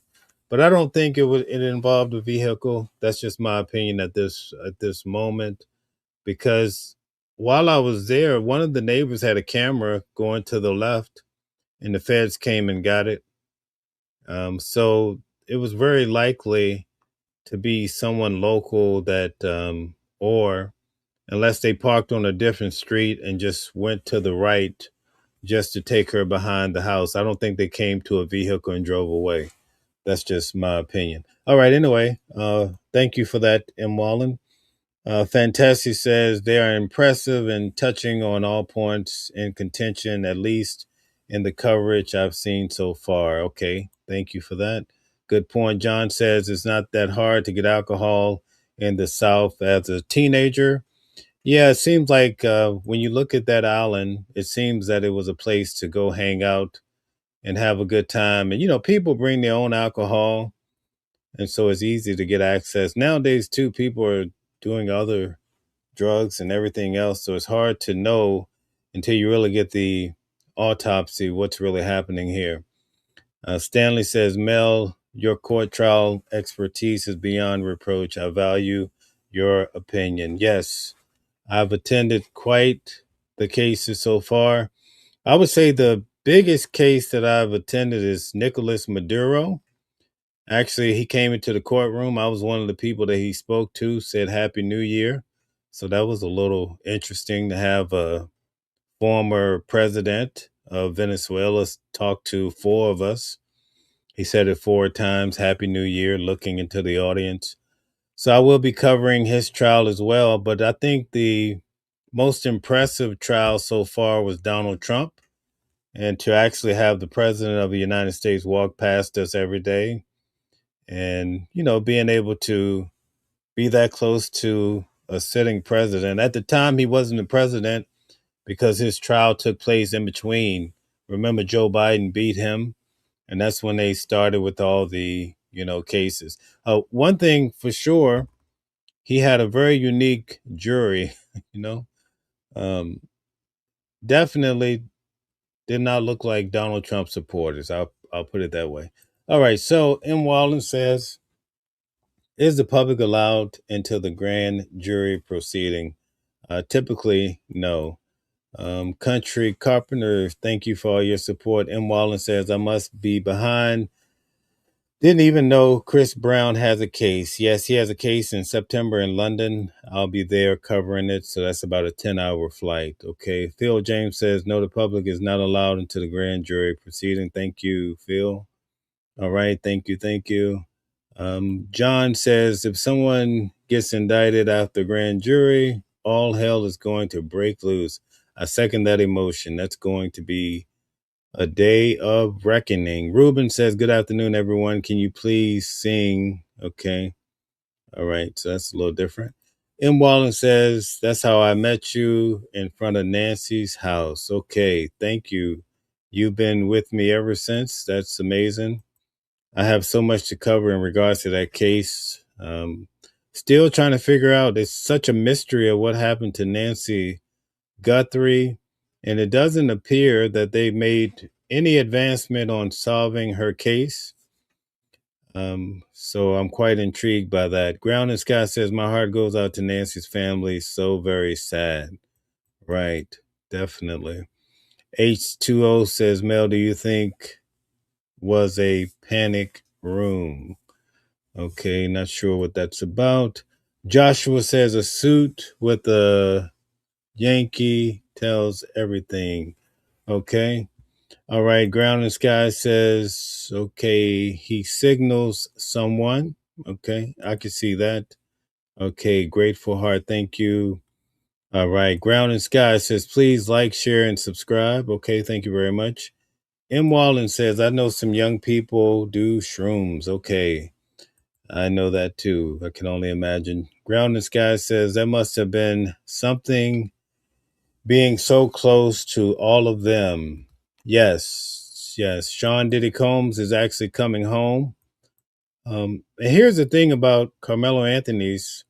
but I don't think it involved a vehicle. That's just my opinion at this moment, because while I was there, one of the neighbors had a camera going to the left and the feds came and got it. So it was very likely to be someone local that, or unless they parked on a different street and just went to the right just to take her behind the house. I don't think they came to a vehicle and drove away. That's just my opinion. All right. Anyway, thank you for that, M. Wallen. Fantastic says they are impressive and touching on all points in contention, at least in the coverage I've seen so far. Okay. Thank you for that. Good point. John says it's not that hard to get alcohol in the South as a teenager. Yeah, it seems like when you look at that island, it seems that it was a place to go hang out and have a good time. And, people bring their own alcohol. And so it's easy to get access. Nowadays, too, people are doing other drugs and everything else. So it's hard to know until you really get the autopsy what's really happening here. Stanley says, Mel, your court trial expertise is beyond reproach. I value your opinion. Yes. I've attended quite the cases so far. I would say the biggest case that I've attended is Nicolas Maduro. Actually, he came into the courtroom. I was one of the people that he spoke to, said Happy New Year. So that was a little interesting to have a former president of Venezuela talk to four of us. He said it 4 times, Happy New Year, looking into the audience. So I will be covering his trial as well. But I think the most impressive trial so far was Donald Trump. And to actually have the president of the United States walk past us every day and, being able to be that close to a sitting president. At the time, he wasn't the president because his trial took place in between. Remember, Joe Biden beat him. And that's when they started with all the, cases. One thing for sure, he had a very unique jury, definitely did not look like Donald Trump supporters. I'll put it that way. All right. So M. Wallen says Is the public allowed into the grand jury proceeding? Typically, no. Country Carpenter, thank you for all your support. M. Wallen says, I must be behind. Didn't even know Chris Brown has a case. Yes, he has a case in September in London. I'll be there covering it. So that's about a 10-hour flight. Okay. Phil James says, no, the public is not allowed into the grand jury proceeding. Thank you, Phil. All right. Thank you. Thank you. John says, if someone gets indicted after grand jury, all hell is going to break loose. I second that emotion. That's going to be a day of reckoning. Ruben says, good afternoon, everyone. Can you please sing? Okay. All right. So that's a little different. M. Wallen says, that's how I met you in front of Nancy's house. Okay. Thank you. You've been with me ever since. That's amazing. I have so much to cover in regards to that case. Still trying to figure out, it's such a mystery of what happened to Nancy Guthrie, and it doesn't appear that they made any advancement on solving her case. So I'm quite intrigued by that. Ground and Sky says, my heart goes out to Nancy's family. So very sad. Right. Definitely. H2O says, Mel, do you think was a panic room? Okay, not sure what that's about. Joshua says a suit with a Yankee tells everything. Okay. All right. Ground and Sky says, okay, he signals someone. Okay. I can see that. Okay. Grateful Heart. Thank you. All right. Ground and Sky says, please like, share, and subscribe. Okay. Thank you very much. M. Wallen says, I know some young people do shrooms. Okay. I know that too. I can only imagine. Ground and Sky says, that must have been something being so close to all of them. Yes, yes. Sean Diddy Combs is actually coming home. And here's the thing about Carmelo Anthony's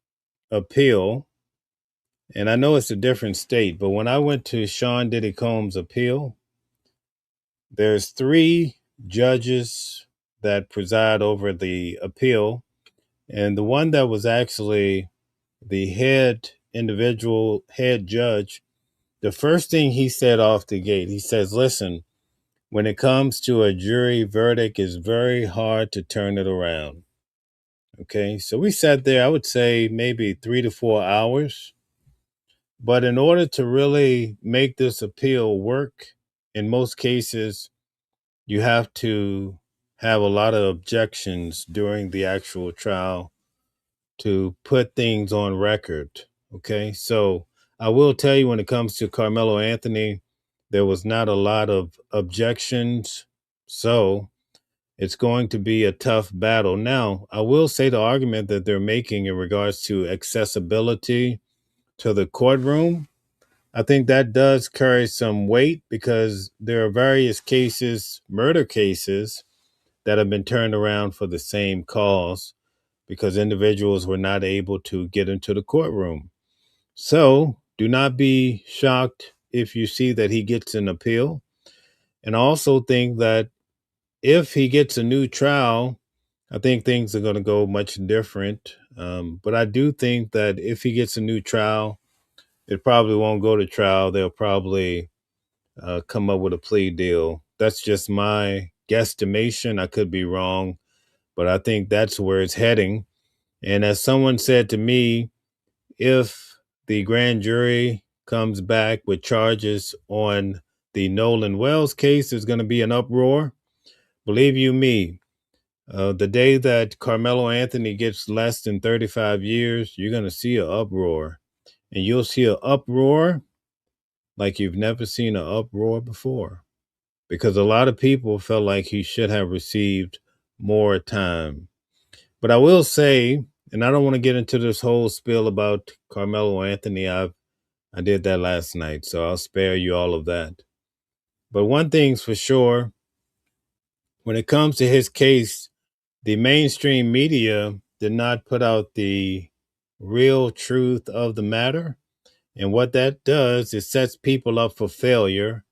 appeal, and I know it's a different state, but when I went to Sean Diddy Combs' appeal, there's 3 judges that preside over the appeal, and the one that was actually the head judge, the first thing he said off the gate, he says, listen, when it comes to a jury verdict, it's very hard to turn it around. Okay, so we sat there, I would say maybe 3 to 4 hours. But in order to really make this appeal work, in most cases, you have to have a lot of objections during the actual trial to put things on record. Okay, so I will tell you, when it comes to Carmelo Anthony, there was not a lot of objections. So it's going to be a tough battle. Now, I will say the argument that they're making in regards to accessibility to the courtroom, I think that does carry some weight, because there are various cases, murder cases, that have been turned around for the same cause because individuals were not able to get into the courtroom. So do not be shocked if you see that he gets an appeal. And I also think that if he gets a new trial, I think things are going to go much different. But I do think that if he gets a new trial, it probably won't go to trial. They'll probably come up with a plea deal. That's just my guesstimation. I could be wrong, but I think that's where it's heading. And as someone said to me, if the grand jury comes back with charges on the Nolan Wells case, there's going to be an uproar. Believe you me, the day that Carmelo Anthony gets less than 35 years, you're going to see an uproar. And you'll see an uproar like you've never seen an uproar before. Because a lot of people felt like he should have received more time. But I will say, and I don't want to get into this whole spiel about Carmelo Anthony. I did that last night, so I'll spare you all of that. But one thing's for sure, when it comes to his case, the mainstream media did not put out the real truth of the matter. And what that does is sets people up for failure,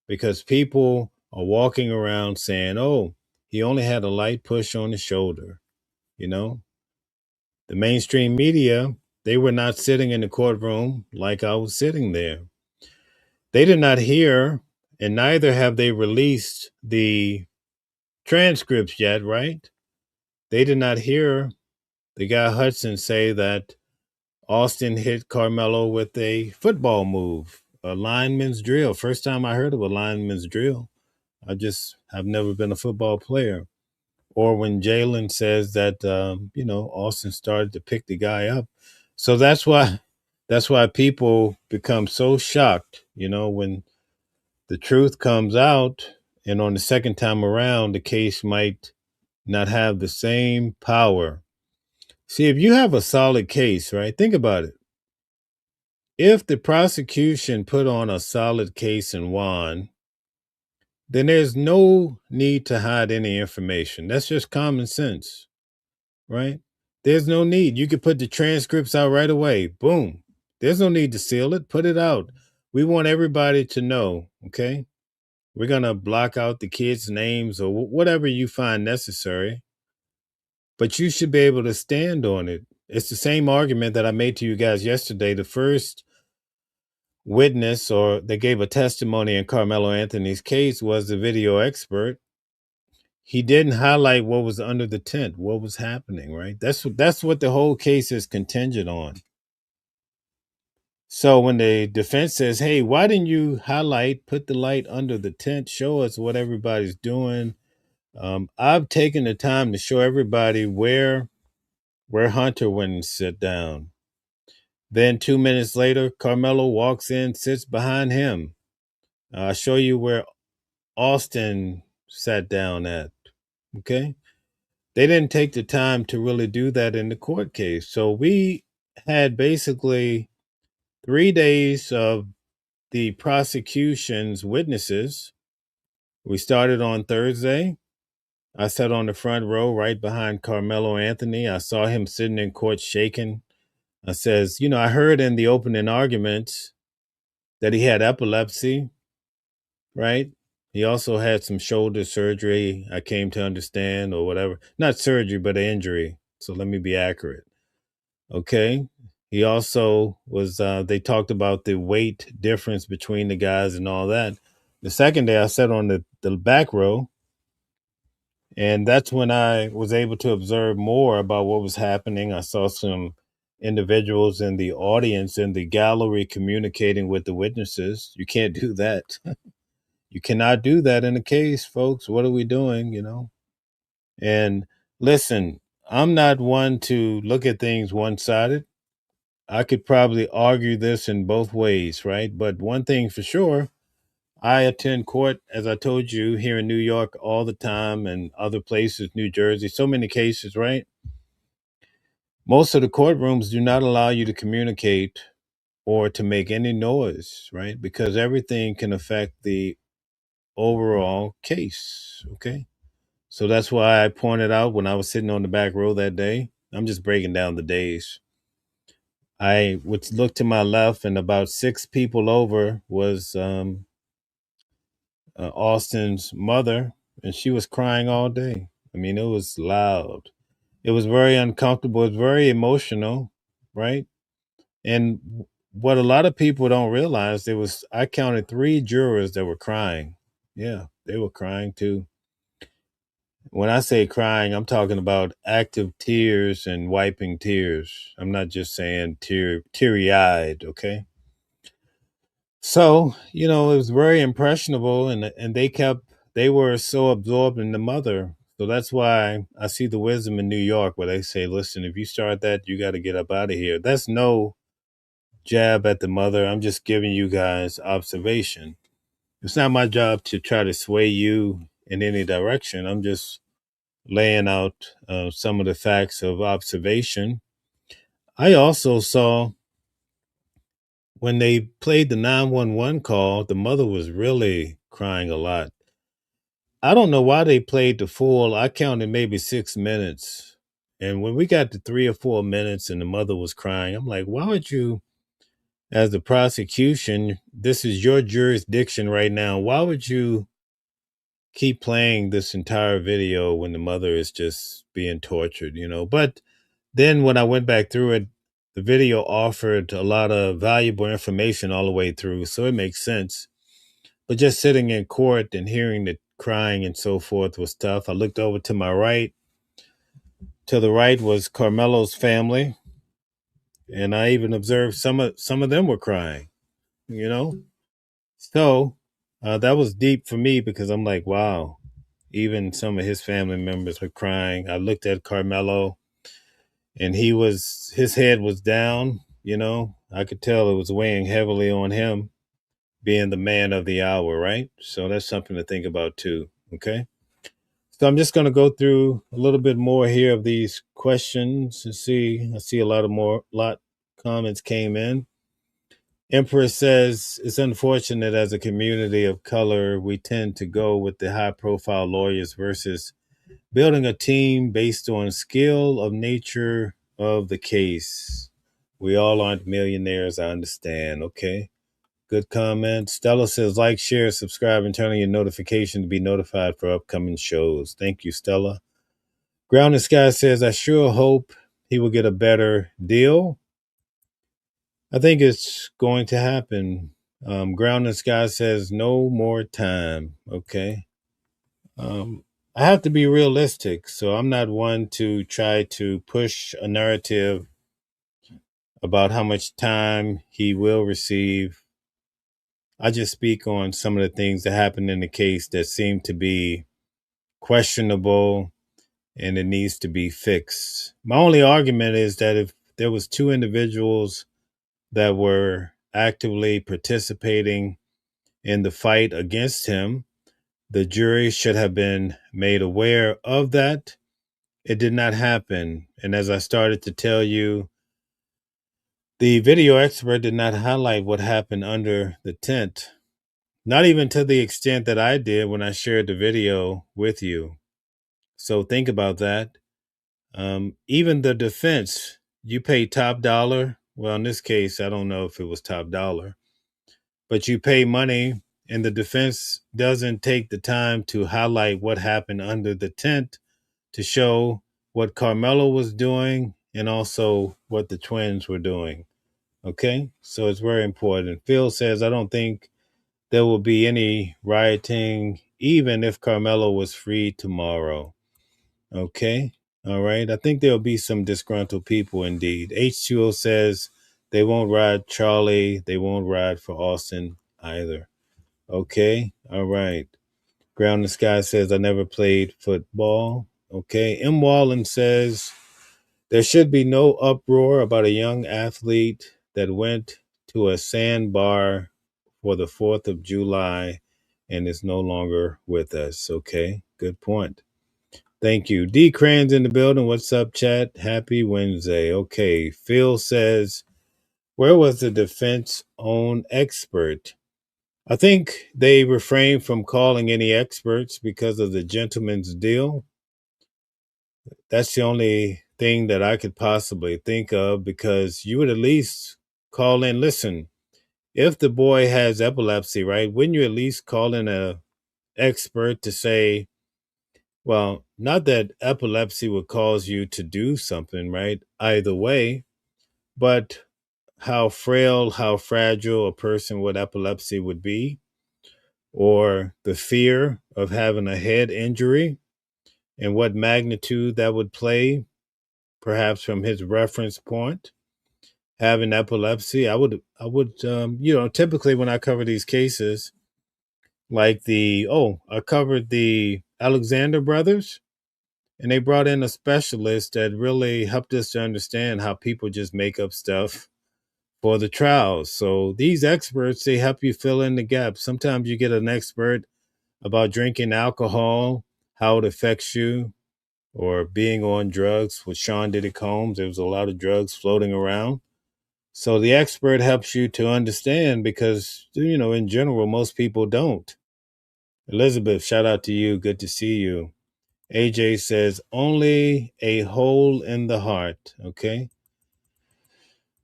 because people are walking around saying, oh, he only had a light push on the shoulder, you know? The mainstream media, they were not sitting in the courtroom like I was sitting there. They did not hear, and neither have they released the transcripts yet, right? They did not hear the guy Hudson say that Austin hit Carmelo with a football move, a lineman's drill. First time I heard of a lineman's drill. I just have never been a football player. Or when Jalen says that, Austin started to pick the guy up. So that's why people become so shocked, when the truth comes out, and on the second time around, the case might not have the same power. See, if you have a solid case, right? Think about it. If the prosecution put on a solid case and won, then there's no need to hide any information. That's just common sense, right? There's no need. You could put the transcripts out right away. Boom. There's no need to seal it. Put it out. We want everybody to know, okay? We're going to block out the kids' names or whatever you find necessary, but you should be able to stand on it. It's the same argument that I made to you guys yesterday. The first witness, or they gave a testimony in Carmelo Anthony's case, was the video expert. He didn't highlight what was under the tent, what was happening, right? That's what the whole case is contingent on. So when the defense says, hey, why didn't you put the light under the tent, show us what everybody's doing? I've taken the time to show everybody where Hunter went and sit down. Then 2 minutes later, Carmelo walks in, sits behind him. I'll show you where Austin sat down at, okay? They didn't take the time to really do that in the court case. So we had basically 3 days of the prosecution's witnesses. We started on Thursday. I sat on the front row right behind Carmelo Anthony. I saw him sitting in court shaking. I says, I heard in the opening arguments that he had epilepsy, right? He also had some shoulder surgery, I came to understand, or whatever. Not surgery, but an injury. So let me be accurate. Okay. He also was, they talked about the weight difference between the guys and all that. The second day I sat on the back row, and that's when I was able to observe more about what was happening. I saw some individuals in the audience, in the gallery, communicating with the witnesses. You can't do that. You cannot do that in a case, folks. What are we doing, And listen, I'm not one to look at things one-sided. I could probably argue this in both ways, right? But one thing for sure, I attend court, as I told you, here in New York all the time, and other places, New Jersey, so many cases, right? Most of the courtrooms do not allow you to communicate or to make any noise, right? Because everything can affect the overall case, okay? So that's why I pointed out when I was sitting on the back row that day, I'm just breaking down the days. I would look to my left, and about 6 people over was Austin's mother, and she was crying all day. I mean, it was loud. It was very uncomfortable. It was very emotional, right? And what a lot of people don't realize, I counted 3 jurors that were crying. Yeah, they were crying too. When I say crying, I'm talking about active tears and wiping tears. I'm not just saying teary-eyed, okay? So, it was very impressionable, and they were so absorbed in the mother. So that's why I see the wisdom in New York where they say, listen, if you start that, you got to get up out of here. That's no jab at the mother. I'm just giving you guys observation. It's not my job to try to sway you in any direction. I'm just laying out some of the facts of observation. I also saw when they played the 911 call, the mother was really crying a lot. I don't know why they played the full. I counted maybe 6 minutes. And when we got to 3 or 4 minutes and the mother was crying, I'm like, why would you, as the prosecution, this is your jurisdiction right now, why would you keep playing this entire video when the mother is just being tortured, But Then when I went back through it, the video offered a lot of valuable information all the way through, so it makes sense. But just sitting in court and hearing the crying and so forth was tough. I looked over to my right. To the right was Carmelo's family, and I even observed some of them were crying, you know? So that was deep for me because I'm like, wow, even some of his family members were crying. I looked at Carmelo and his head was down, you know. I could tell it was weighing heavily on him being the man of the hour, right? So that's something to think about too, okay? So I'm just going to go through a little bit more here of these questions and see. I see a lot comments came in. Empress says, it's unfortunate as a community of color, we tend to go with the high profile lawyers versus building a team based on skill of nature of the case. We all aren't millionaires, I understand. Okay. Good comment. Stella says, like, share, subscribe, and turn on your notification to be notified for upcoming shows. Thank you, Stella. Ground and Sky says, I sure hope he will get a better deal. I think it's going to happen. Ground and Sky says, no more time. Okay. I have to be realistic, so I'm not one to try to push a narrative about how much time he will receive. I just speak on some of the things that happened in the case that seem to be questionable and it needs to be fixed. My only argument is that if there was two individuals that were actively participating in the fight against him, the jury should have been made aware of that. It did not happen. And as I started to tell you, the video expert did not highlight what happened under the tent. Not even to the extent that I did when I shared the video with you. So think about that. Even the defense, you pay top dollar. Well, in this case, I don't know if it was top dollar, but you pay money and the defense doesn't take the time to highlight what happened under the tent to show what Carmelo was doing and also what the twins were doing. Okay, so it's very important. Phil says, I don't think there will be any rioting, even if Carmelo was free tomorrow. Okay. All right. I think there'll be some disgruntled people indeed. H2O says they won't ride Charlie. They won't ride for Austin either. Okay. All right. Ground and Sky says I never played football. Okay. M. Wallen says there should be no uproar about a young athlete that went to a sandbar for the 4th of July and is no longer with us. Okay, good point. Thank you. D. Cran's in the building. What's up, chat? Happy Wednesday. Okay, Phil says, where was the defense own expert? I think they refrained from calling any experts because of the gentleman's deal. That's the only thing that I could possibly think of, because you would at least call in. Listen, if the boy has epilepsy, right, wouldn't you at least call in a expert to say, well, not that epilepsy would cause you to do something, right, either way, but how frail, how fragile a person with epilepsy would be, or the fear of having a head injury and what magnitude that would play, perhaps from his reference point, having epilepsy. I would, typically when I cover these cases, like I covered the Alexander brothers, and they brought in a specialist that really helped us to understand how people just make up stuff for the trials. So these experts, they help you fill in the gaps. Sometimes you get an expert about drinking alcohol, how it affects you, or being on drugs. With Sean Diddy Combs, there was a lot of drugs floating around. So the expert helps you to understand because, in general, most people don't. Elizabeth, shout out to you. Good to see you. AJ says, only a hole in the heart. Okay.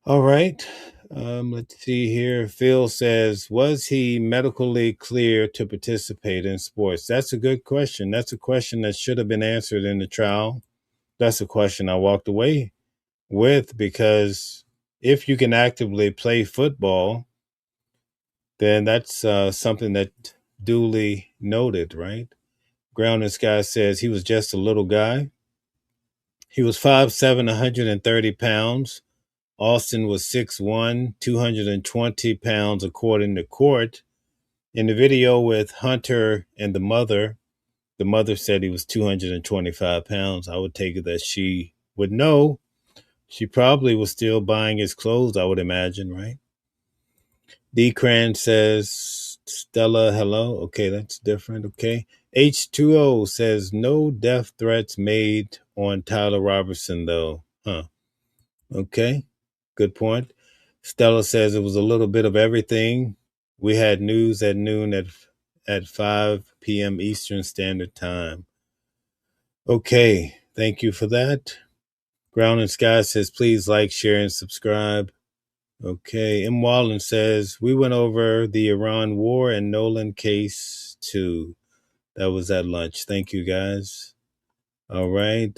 All right. Let's see here. Phil says, was he medically clear to participate in sports? That's a good question. That's a question that should have been answered in the trial. That's a question I walked away with, because if you can actively play football, then that's something that duly noted, right? Ground and Sky says he was just a little guy. He was 5'7", 130 pounds. Austin was 6'1", 220 pounds, according to court. In the video with Hunter and the mother said he was 225 pounds. I would take it that she would know. She probably was still buying his clothes, I would imagine, right? D. Cran says, Stella, hello. Okay, that's different. Okay. H2O says, no death threats made on Tyler Robertson, though. Huh. Okay. Good point. Stella says it was a little bit of everything. We had news at noon at 5 p.m. Eastern Standard Time. Okay. Thank you for that. Ground and Sky says, please like, share, and subscribe. Okay. M. Wallen says, we went over the Iran war and Nolan case too. That was at lunch. Thank you, guys. All right.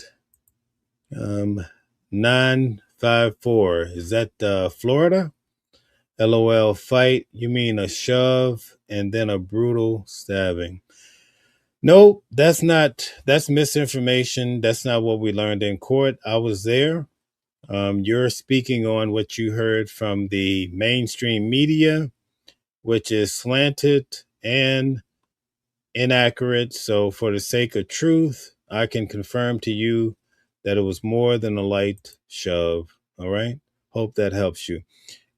954. Is that Florida? LOL fight. You mean a shove and then a brutal stabbing? Nope, that's misinformation. That's not what we learned in court. I was there. You're speaking on what you heard from the mainstream media, which is slanted and inaccurate. So for the sake of truth, I can confirm to you that it was more than a light shove. All right. Hope that helps you.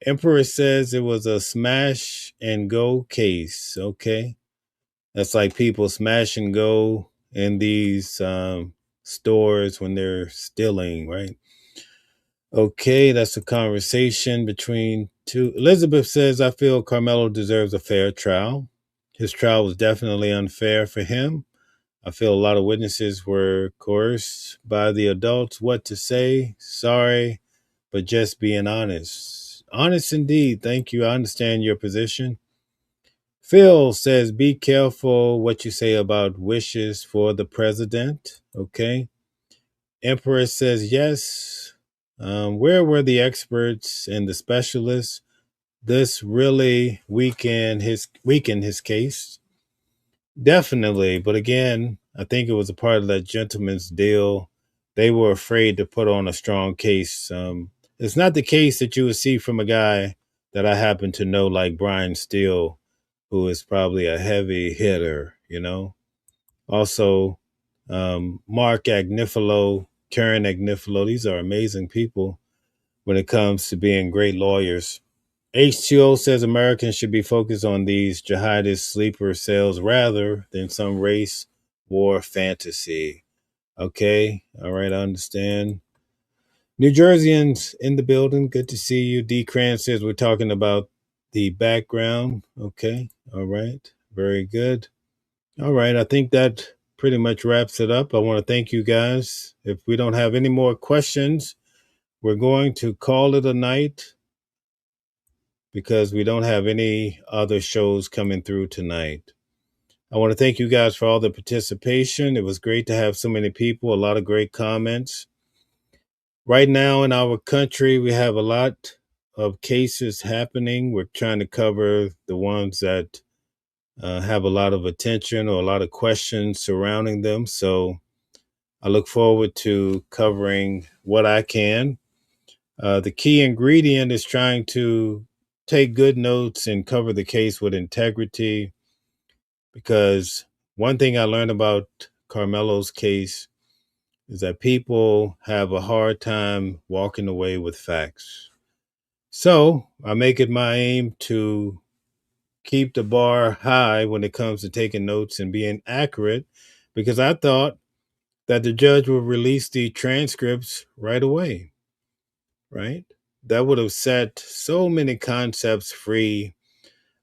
Emperor says it was a smash and go case. Okay. That's like people smash and go in these stores when they're stealing, right? Okay, that's a conversation between two. Elizabeth says, I feel Carmelo deserves a fair trial. His trial was definitely unfair for him. I feel a lot of witnesses were coerced by the adults what to say. Sorry, but just being honest. Honest indeed. Thank you. I understand your position. Phil says, be careful what you say about wishes for the president. Okay. Emperor says, yes. Where were the experts and the specialists? This really weakened his case. Definitely. But again, I think it was a part of that gentleman's deal. They were afraid to put on a strong case. It's not the case that you would see from a guy that I happen to know, like Brian Steele, who is probably a heavy hitter, you know. Also, Mark Agnifilo, Karen Agnifilo, these are amazing people when it comes to being great lawyers. H2O says Americans should be focused on these jihadist sleeper cells rather than some race war fantasy. Okay, all right, I understand. New Jerseyans in the building, good to see you. D. Cran says we're talking about the background. Okay, all right, very good. All right, I think that pretty much wraps it up. I want to thank you guys. If we don't have any more questions, we're going to call it a night because we don't have any other shows coming through tonight. I want to thank you guys for all the participation. It was great to have so many people, a lot of great comments. Right now in our country, we have a lot of cases happening. We're trying to cover the ones that have a lot of attention or a lot of questions surrounding them. So I look forward to covering what I can. The key ingredient is trying to take good notes and cover the case with integrity, because one thing I learned about Carmelo's case is that people have a hard time walking away with facts. So I make it my aim to keep the bar high when it comes to taking notes and being accurate, because I thought that the judge would release the transcripts right away, right? That would have set so many concepts free.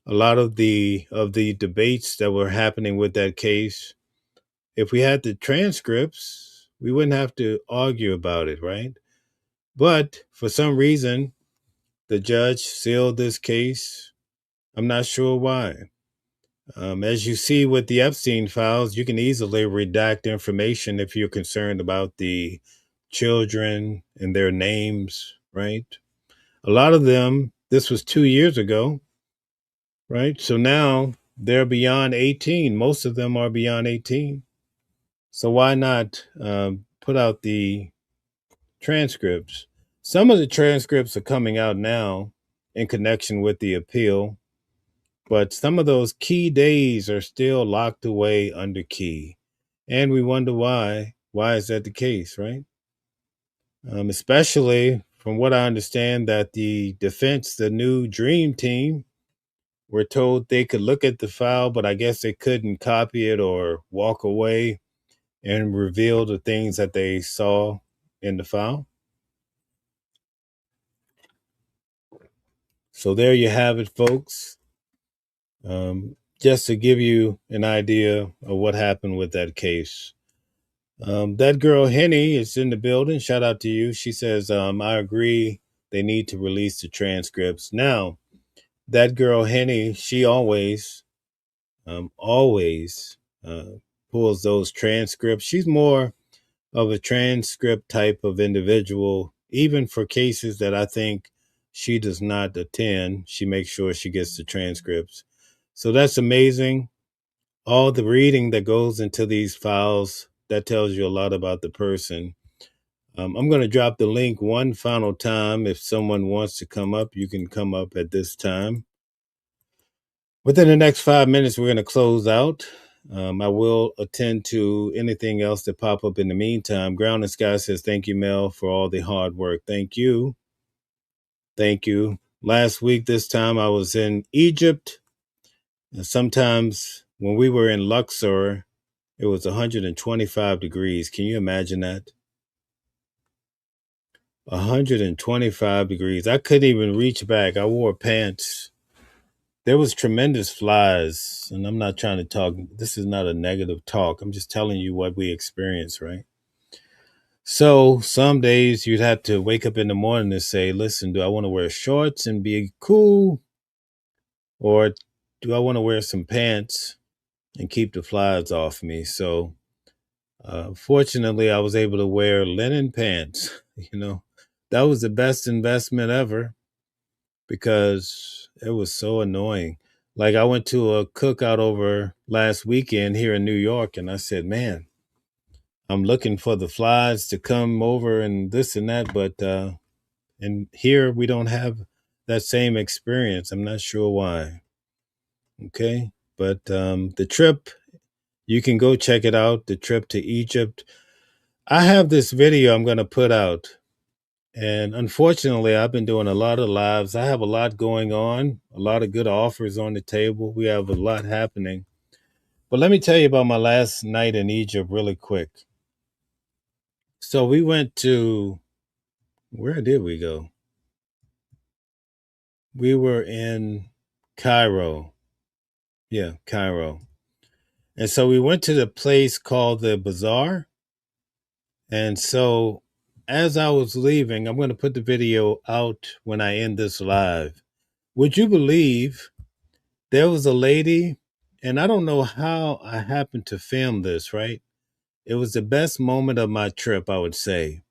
A lot of the debates that were happening with that case, if we had the transcripts, we wouldn't have to argue about it, right? But for some reason, the judge sealed this case. I'm not sure why. As you see with the Epstein files, you can easily redact information if you're concerned about the children and their names, right? A lot of them, this was 2 years ago, right? So now they're beyond 18. Most of them are beyond 18. So why not put out the transcripts? Some of the transcripts are coming out now in connection with the appeal, but some of those key days are still locked away under key. And we wonder why. Why is that the case, right? Especially from what I understand that the defense, the new dream team, were told they could look at the file, but I guess they couldn't copy it or walk away and reveal the things that they saw in the file. So there you have it, folks. Just to give you an idea of what happened with that case. That girl Henny is in the building. Shout out to you. She says, I agree they need to release the transcripts. Now, that girl Henny, she always pulls those transcripts. She's more of a transcript type of individual, even for cases that I think she does not attend. She makes sure she gets the transcripts. So that's amazing. All the reading that goes into these files, that tells you a lot about the person. I'm going to drop the link one final time. If someone wants to come up, you can come up at this time. Within the next 5 minutes, we're going to close out. I will attend to anything else that pop up in the meantime. Ground and Sky says, thank you, Mel, for all the hard work. Thank you. Thank you. Last week, this time, I was in Egypt. And sometimes when we were in Luxor, it was 125 degrees. Can you imagine that? 125 degrees. I couldn't even reach back. I wore pants. There was tremendous flies, and I'm not trying to talk. This is not a negative talk. I'm just telling you what we experienced, right? So some days you'd have to wake up in the morning and say, listen, do I want to wear shorts and be cool? Or do I want to wear some pants and keep the flies off me? So fortunately, I was able to wear linen pants. You know, that was the best investment ever because it was so annoying. Like I went to a cookout over last weekend here in New York, and I said, man, I'm looking for the flies to come over and this and that, but and here we don't have that same experience. I'm not sure why. Okay, but the trip, you can go check it out, the trip to Egypt. I have this video I'm going to put out. And unfortunately, I've been doing a lot of lives. I have a lot going on, a lot of good offers on the table. We have a lot happening. But let me tell you about my last night in Egypt really quick. So we went to, where did we go? We were in Cairo. Yeah, Cairo. And so we went to the place called the Bazaar. And so as I was leaving, I'm going to put the video out when I end this live. Would you believe there was a lady, and I don't know how I happened to film this, right? It was the best moment of my trip, I would say.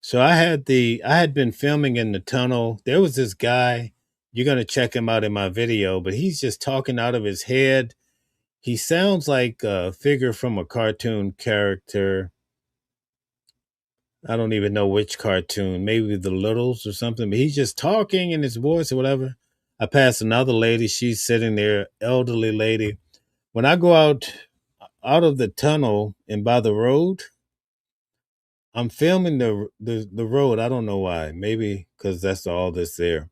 So I had been filming in the tunnel. There was this guy, you're going to check him out in my video, but he's just talking out of his head. He sounds like a figure from a cartoon character. I don't even know which cartoon, maybe The Littles or something, but he's just talking in his voice or whatever. I passed another lady. She's sitting there, elderly lady. When I go out of the tunnel and by the road, I'm filming the road. I don't know why. Maybe because that's all that's there.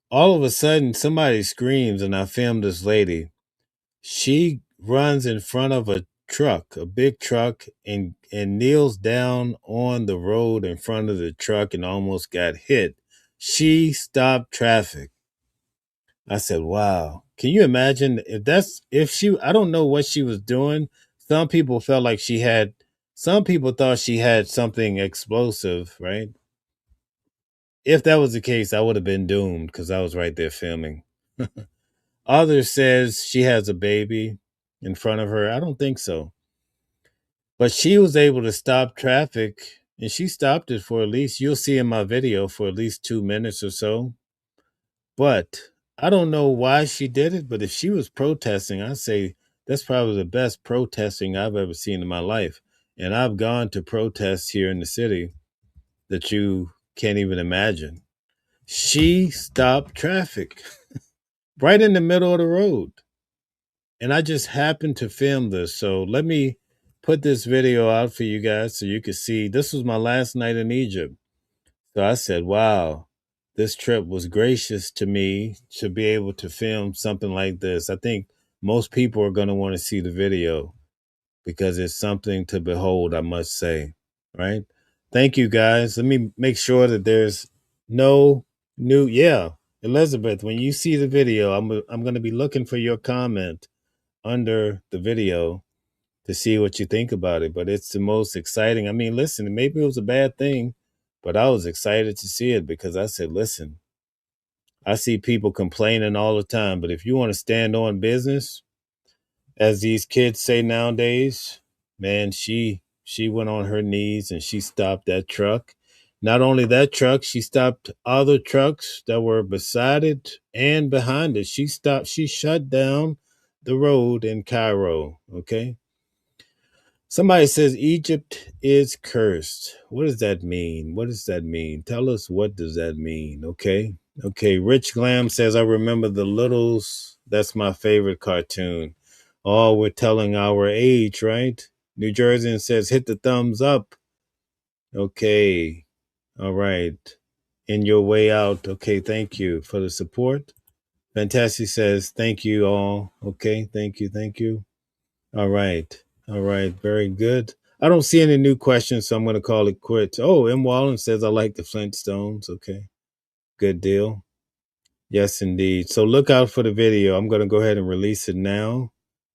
All of a sudden, somebody screams, and I film this lady. She runs in front of a truck, a big truck, and kneels down on the road in front of the truck and almost got hit. She stopped traffic. I said, wow. Can you imagine I don't know what she was doing. Some people felt like some people thought she had something explosive, right? If that was the case, I would have been doomed because I was right there filming. Others says she has a baby in front of her. I don't think so. But she was able to stop traffic And she stopped it for at least, you'll see in my video, for at least 2 minutes or so. But I don't know why she did it, but if she was protesting, I'd say that's probably the best protesting I've ever seen in my life. And I've gone to protests here in the city that you can't even imagine. She stopped traffic right in the middle of the road. And I just happened to film this. So let me put this video out for you guys so you can see. This was my last night in Egypt. So I said, wow, this trip was gracious to me to be able to film something like this. I think most people are going to want to see the video because it's something to behold, I must say. Right? Thank you, guys. Let me make sure that there's no new. Yeah, Elizabeth, when you see the video, I'm going to be looking for your comment under the video to see what you think about it. But it's the most exciting. I mean, listen, maybe it was a bad thing, but I was excited to see it because I said, listen, I see people complaining all the time, but if you want to stand on business, as these kids say nowadays, man, she went on her knees and she stopped that truck. Not only that truck, she stopped other trucks that were beside it and behind it. She shut down the road in Cairo. Okay. Somebody says Egypt is cursed. What does that mean? What does that mean? Tell us, what does that mean? Okay. Okay. Rich Glam says, I remember the Littles. That's my favorite cartoon. Oh, we're telling our age, right? New Jersey says, hit the thumbs up. Okay. All right. In your way out. Okay. Thank you for the support. Fantastic says, thank you all. Okay. Thank you. Thank you. All right. All right. Very good. I don't see any new questions, so I'm going to call it quits. Oh, M. Wallen says, I like the Flintstones. Okay. Good deal. Yes, indeed. So look out for the video. I'm going to go ahead and release it now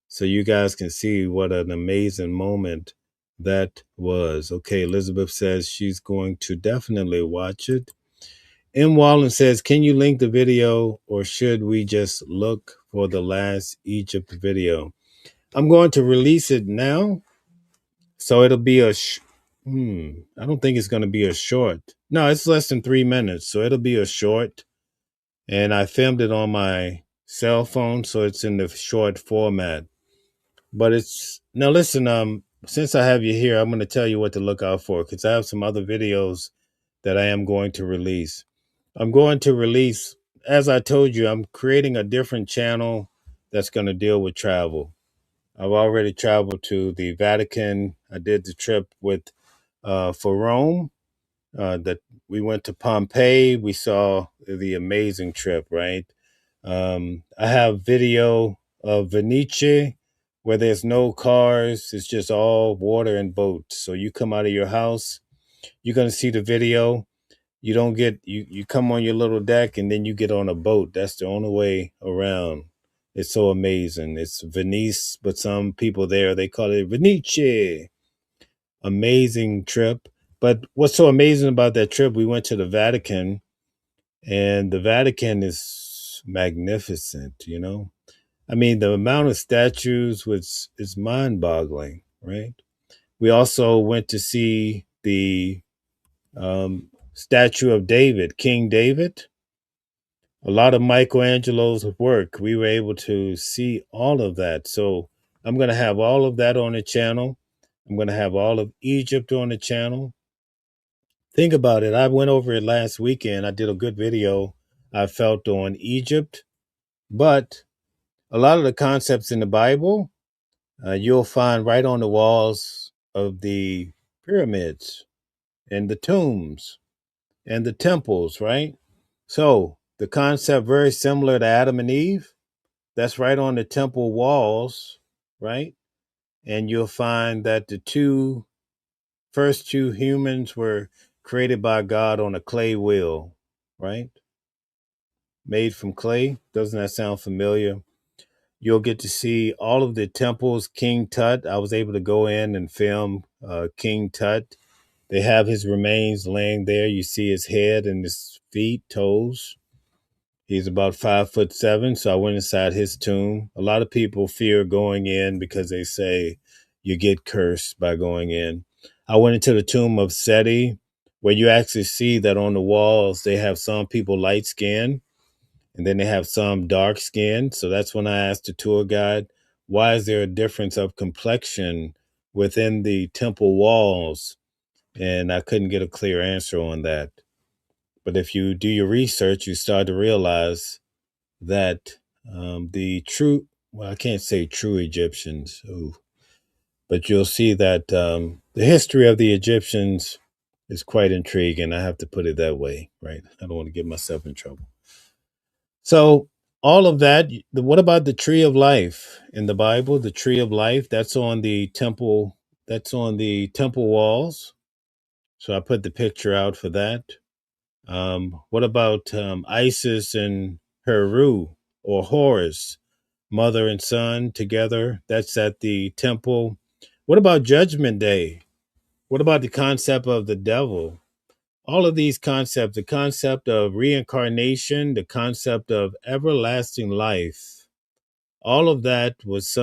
so you guys can see what an amazing moment that was. Okay. Elizabeth says she's going to definitely watch it. M. Wallen says, can you link the video or should we just look for the last Egypt video? I'm going to release it now. So it'll be I don't think it's going to be a short. No, it's less than 3 minutes. So it'll be a short. And I filmed it on my cell phone. So it's in the short format. But now listen, since I have you here, I'm going to tell you what to look out for because I have some other videos that I am going to release. I'm going to release, as I told you, I'm creating a different channel that's going to deal with travel. I've already traveled to the Vatican. I did the trip for Rome. That we went to Pompeii. We saw the amazing trip, right? I have video of Venice where there's no cars. It's just all water and boats. So you come out of your house, you're going to see the video. You don't get, you come on your little deck and then you get on a boat. That's the only way around. It's so amazing. It's Venice, but some people there, they call it Venice. Amazing trip. But what's so amazing about that trip, we went to the Vatican, and the Vatican is magnificent, you know? I mean, the amount of statues is mind-boggling, right? We also went to see the statue of David, King David. A lot of Michelangelo's work. We were able to see all of that. So I'm going to have all of that on the channel. I'm going to have all of Egypt on the channel. Think about it. I went over it last weekend. I did a good video I felt on Egypt. But a lot of the concepts in the Bible, you'll find right on the walls of the pyramids and the tombs and the temples, right? So the concept very similar to Adam and Eve. That's right on the temple walls, right? And you'll find that the first two humans were created by God on a clay wheel, right? Made from clay. Doesn't that sound familiar? You'll get to see all of the temples. King Tut, I was able to go in and film King Tut. They have his remains laying there. You see his head and his feet, toes. He's about 5'7", so I went inside his tomb. A lot of people fear going in because they say you get cursed by going in. I went into the tomb of Seti, where you actually see that on the walls, they have some people light skinned and then they have some dark skinned. So that's when I asked the tour guide, why is there a difference of complexion within the temple walls? And I couldn't get a clear answer on that. But if you do your research, you start to realize that well, I can't say true Egyptians, but you'll see that the history of the Egyptians is quite intriguing. I have to put it that way, right? I don't want to get myself in trouble. So all of that, what about the tree of life in the Bible? The tree of life, that's on the temple walls. So I put the picture out for that. What about Isis and Heru or Horus, mother and son together? That's at the temple. What about Judgment Day? What about the concept of the devil? All of these concepts, the concept of reincarnation, the concept of everlasting life, all of that was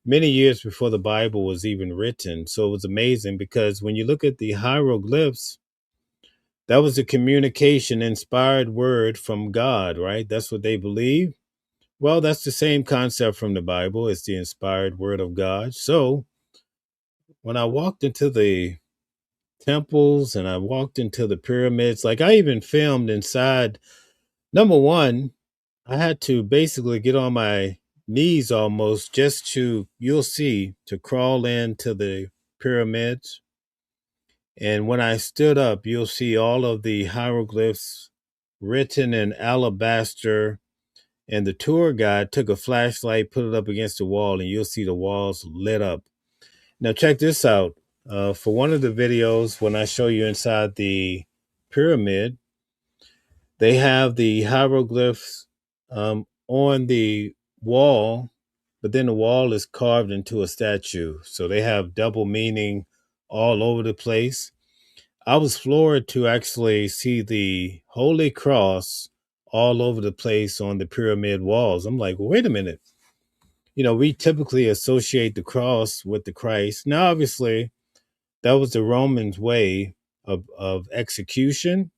many years before the Bible was even written. So it was amazing because when you look at the hieroglyphs, that was a communication inspired word from God, right? That's what they believe. Well, that's the same concept from the Bible. It's the inspired word of God. So when I walked into the temples and I walked into the pyramids, like I even filmed inside. Number one, I had to basically get on my knees almost just you'll see, to crawl into the pyramids. And when I stood up, you'll see all of the hieroglyphs written in alabaster. And the tour guide took a flashlight, put it up against the wall, and you'll see the walls lit up. Now, check this out. For one of the videos, when I show you inside the pyramid, they have the hieroglyphs on the wall, but then the wall is carved into a statue. So they have double meaning all over the place. I was floored to actually see the Holy Cross all over the place on the pyramid walls. I'm like, well, wait a minute. We typically associate the cross with the Christ. Now, obviously, that was the Romans' way of execution.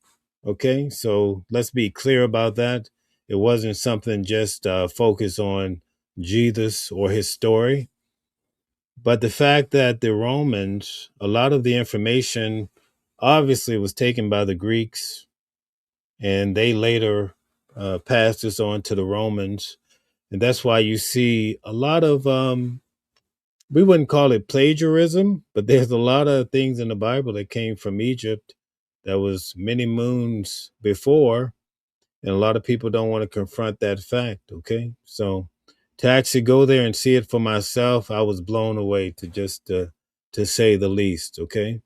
Okay, so let's be clear about that. It wasn't something just focused on Jesus or his story. But the fact that the Romans, a lot of the information obviously was taken by the Greeks, and they later passed this on to the Romans. And that's why you see a lot of, we wouldn't call it plagiarism, but there's a lot of things in the Bible that came from Egypt that was many moons before. And a lot of people don't want to confront that fact. Okay. So to actually go there and see it for myself, I was blown away, to say the least. Okay.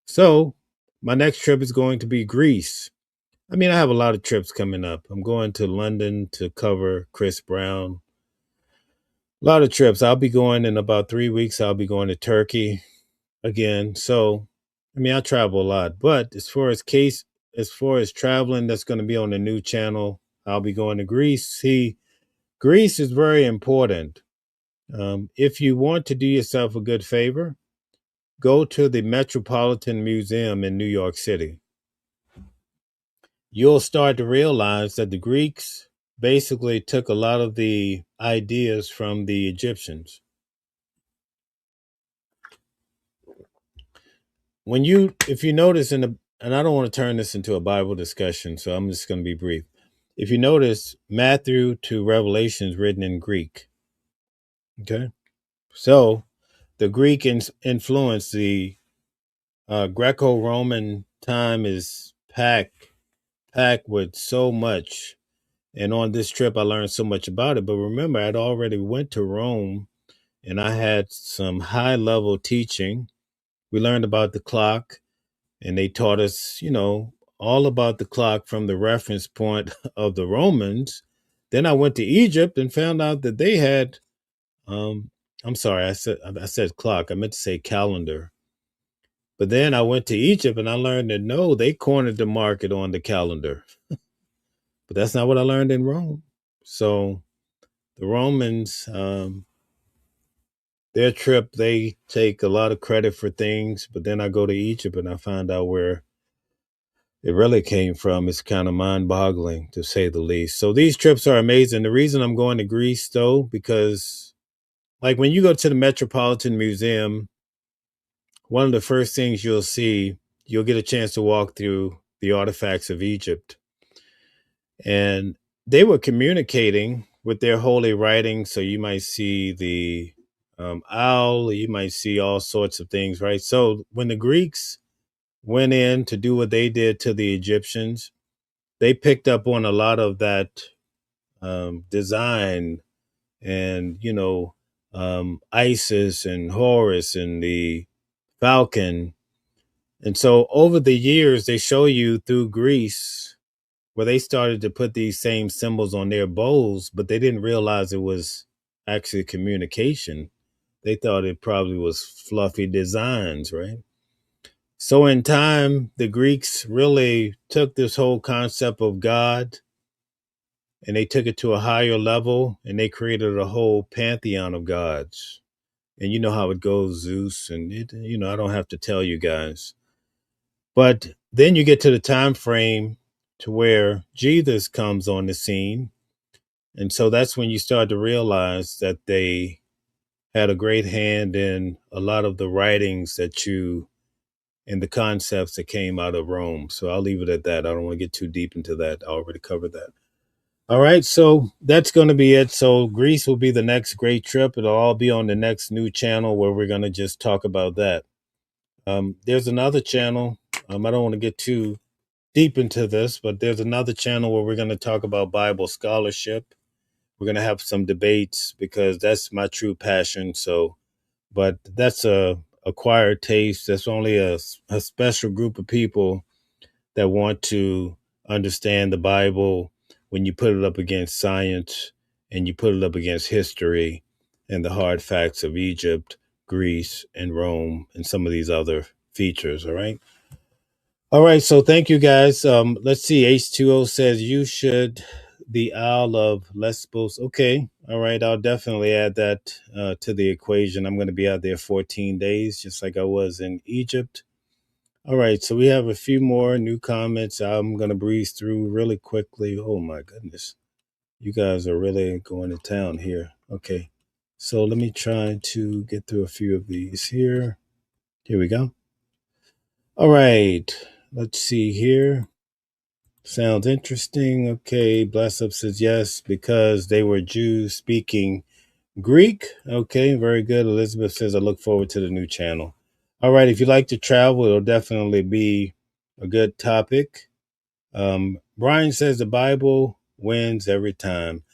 So my next trip is going to be Greece. I mean, I have a lot of trips coming up. I'm going to London to cover Chris Brown. A lot of trips. I'll be going in about 3 weeks. I'll be going to Turkey again. So, I mean, I travel a lot. But as far as traveling, that's going to be on the new channel. I'll be going to Greece. See, Greece is very important. If you want to do yourself a good favor, go to the Metropolitan Museum in New York City. You'll start to realize that the Greeks basically took a lot of the ideas from the Egyptians. If you notice and I don't want to turn this into a Bible discussion, so I'm just going to be brief. If you notice, Matthew to Revelation is written in Greek. Okay. So the Greek influence, the Greco-Roman time is packed with so much. And on this trip, I learned so much about it. But remember, I'd already went to Rome and I had some high level teaching. We learned about the clock and they taught us, all about the clock from the reference point of the Romans. Then I went to Egypt and found out that they had, I'm sorry, I said clock. I meant to say calendar. But then I went to Egypt and I learned that no, they cornered the market on the calendar. But that's not what I learned in Rome. So the Romans, their trip, they take a lot of credit for things, but then I go to Egypt and I find out where it really came from. It's kind of mind-boggling, to say the least. So these trips are amazing. The reason I'm going to Greece, though, because like when you go to the Metropolitan Museum, one of the first things you'll see, you'll get a chance to walk through the artifacts of Egypt. And they were communicating with their holy writings. So you might see the owl, you might see all sorts of things, right? So when the Greeks went in to do what they did to the Egyptians, they picked up on a lot of that design and, Isis and Horus and the falcon. And so over the years, they show you through Greece where they started to put these same symbols on their bowls, but they didn't realize it was actually communication. They thought it probably was fluffy designs, right? So in time, the Greeks really took this whole concept of God and they took it to a higher level and they created a whole pantheon of gods. And you know how it goes, Zeus, and I don't have to tell you guys. But then you get to the time frame to where Jesus comes on the scene. And so that's when you start to realize that they had a great hand in a lot of the writings and the concepts that came out of Rome. So I'll leave it at that. I don't want to get too deep into that. I already covered that. All right, so that's going to be it. So Greece will be the next great trip. It'll all be on the next new channel where we're going to just talk about that. There's another channel. I don't want to get too deep into this, but there's another channel where we're going to talk about Bible scholarship. We're going to have some debates because that's my true passion. So, but that's a acquired taste. That's only a special group of people that want to understand the Bible when you put it up against science and you put it up against history and the hard facts of Egypt, Greece, and Rome, and some of these other features. All right. All right. So thank you guys. Let's see. H2O says you should the Isle of Lesbos. Okay. All right. I'll definitely add that to the equation. I'm going to be out there 14 days, just like I was in Egypt. All right, so we have a few more new comments. I'm going to breeze through really quickly. Oh, my goodness. You guys are really going to town here. Okay, so let me try to get through a few of these here. Here we go. All right, let's see here. Sounds interesting. Okay, Bless Up says yes, because they were Jews speaking Greek. Okay, very good. Elizabeth says I look forward to the new channel. All right, if you like to travel, it'll definitely be a good topic. Brian says the Bible wins every time.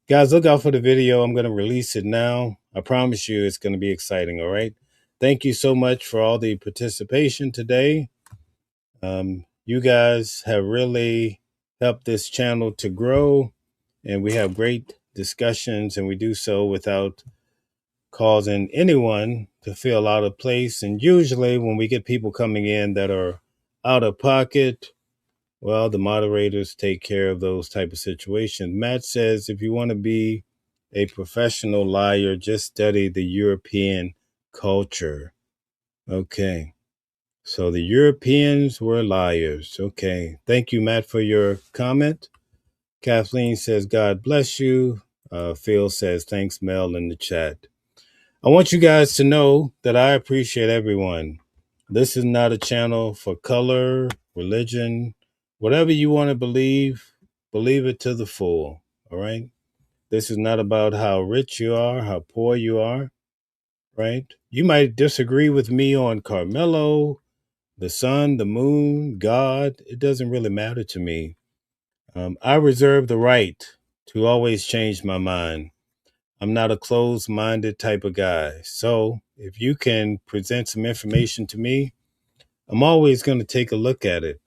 Guys, look out for the video. I'm going to release it now. I promise you it's going to be exciting, all right? Thank you so much for all the participation today. You guys have really helped this channel to grow, and we have great discussions, and we do so without causing anyone to feel out of place. And usually when we get people coming in that are out of pocket, well, the moderators take care of those type of situations. Matt says, if you want to be a professional liar, just study the European culture. Okay. So the Europeans were liars. Okay. Thank you, Matt, for your comment. Kathleen says, God bless you. Phil says, thanks, Mel, in the chat. I want you guys to know that I appreciate everyone. This is not a channel for color, religion, whatever you want to believe it to the full. All right. This is not about how rich you are, how poor you are. Right. You might disagree with me on Carmelo, the sun, the moon, God. It doesn't really matter to me. I reserve the right to always change my mind. I'm not a closed-minded type of guy. So if you can present some information to me, I'm always going to take a look at it.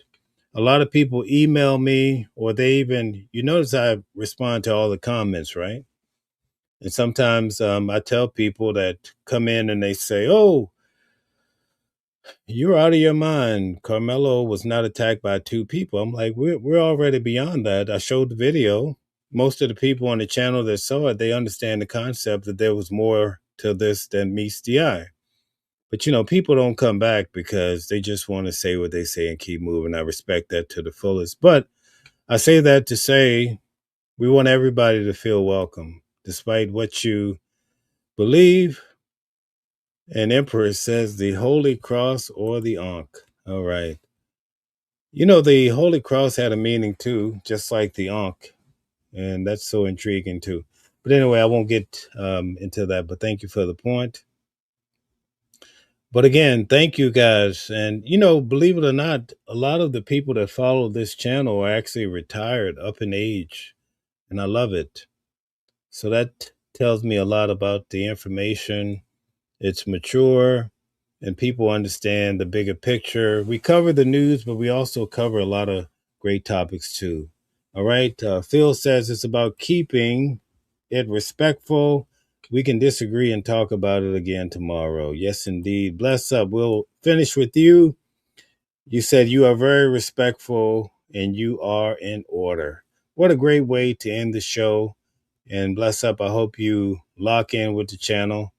A lot of people email me, or they even, you notice I respond to all the comments, right? And sometimes I tell people that come in and they say, oh, you're out of your mind. Carmelo was not attacked by two people. I'm like, we're already beyond that. I showed the video. Most of the people on the channel that saw it, they understand the concept that there was more to this than meets the eye. But, people don't come back because they just want to say what they say and keep moving. I respect that to the fullest. But I say that to say we want everybody to feel welcome, despite what you believe. And Emperor says the Holy Cross or the Ankh. All right. The Holy Cross had a meaning too, just like the Ankh. And that's so intriguing too. But anyway, I won't get into that. But thank you for the point. But again, thank you guys. And, believe it or not, a lot of the people that follow this channel are actually retired up in age. And I love it. So that tells me a lot about the information. It's mature and people understand the bigger picture. We cover the news, but we also cover a lot of great topics too. All right. Phil says it's about keeping it respectful. We can disagree and talk about it again tomorrow. Yes, indeed. Bless up. We'll finish with you. You said you are very respectful and you are in order. What a great way to end the show. And bless up. I hope you lock in with the channel.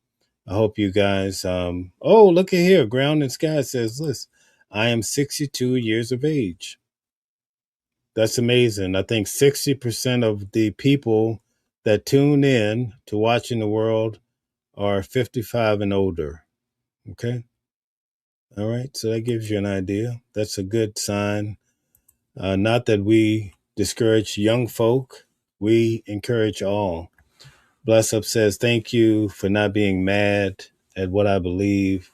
I hope you guys, look at here. Ground and Sky says, listen, I am 62 years of age. That's amazing. I think 60% of the people that tune in to Watching the World are 55 and older. Okay. All right. So that gives you an idea. That's a good sign. Not that we discourage young folk. We encourage all. Bless Up says, thank you for not being mad at what I believe.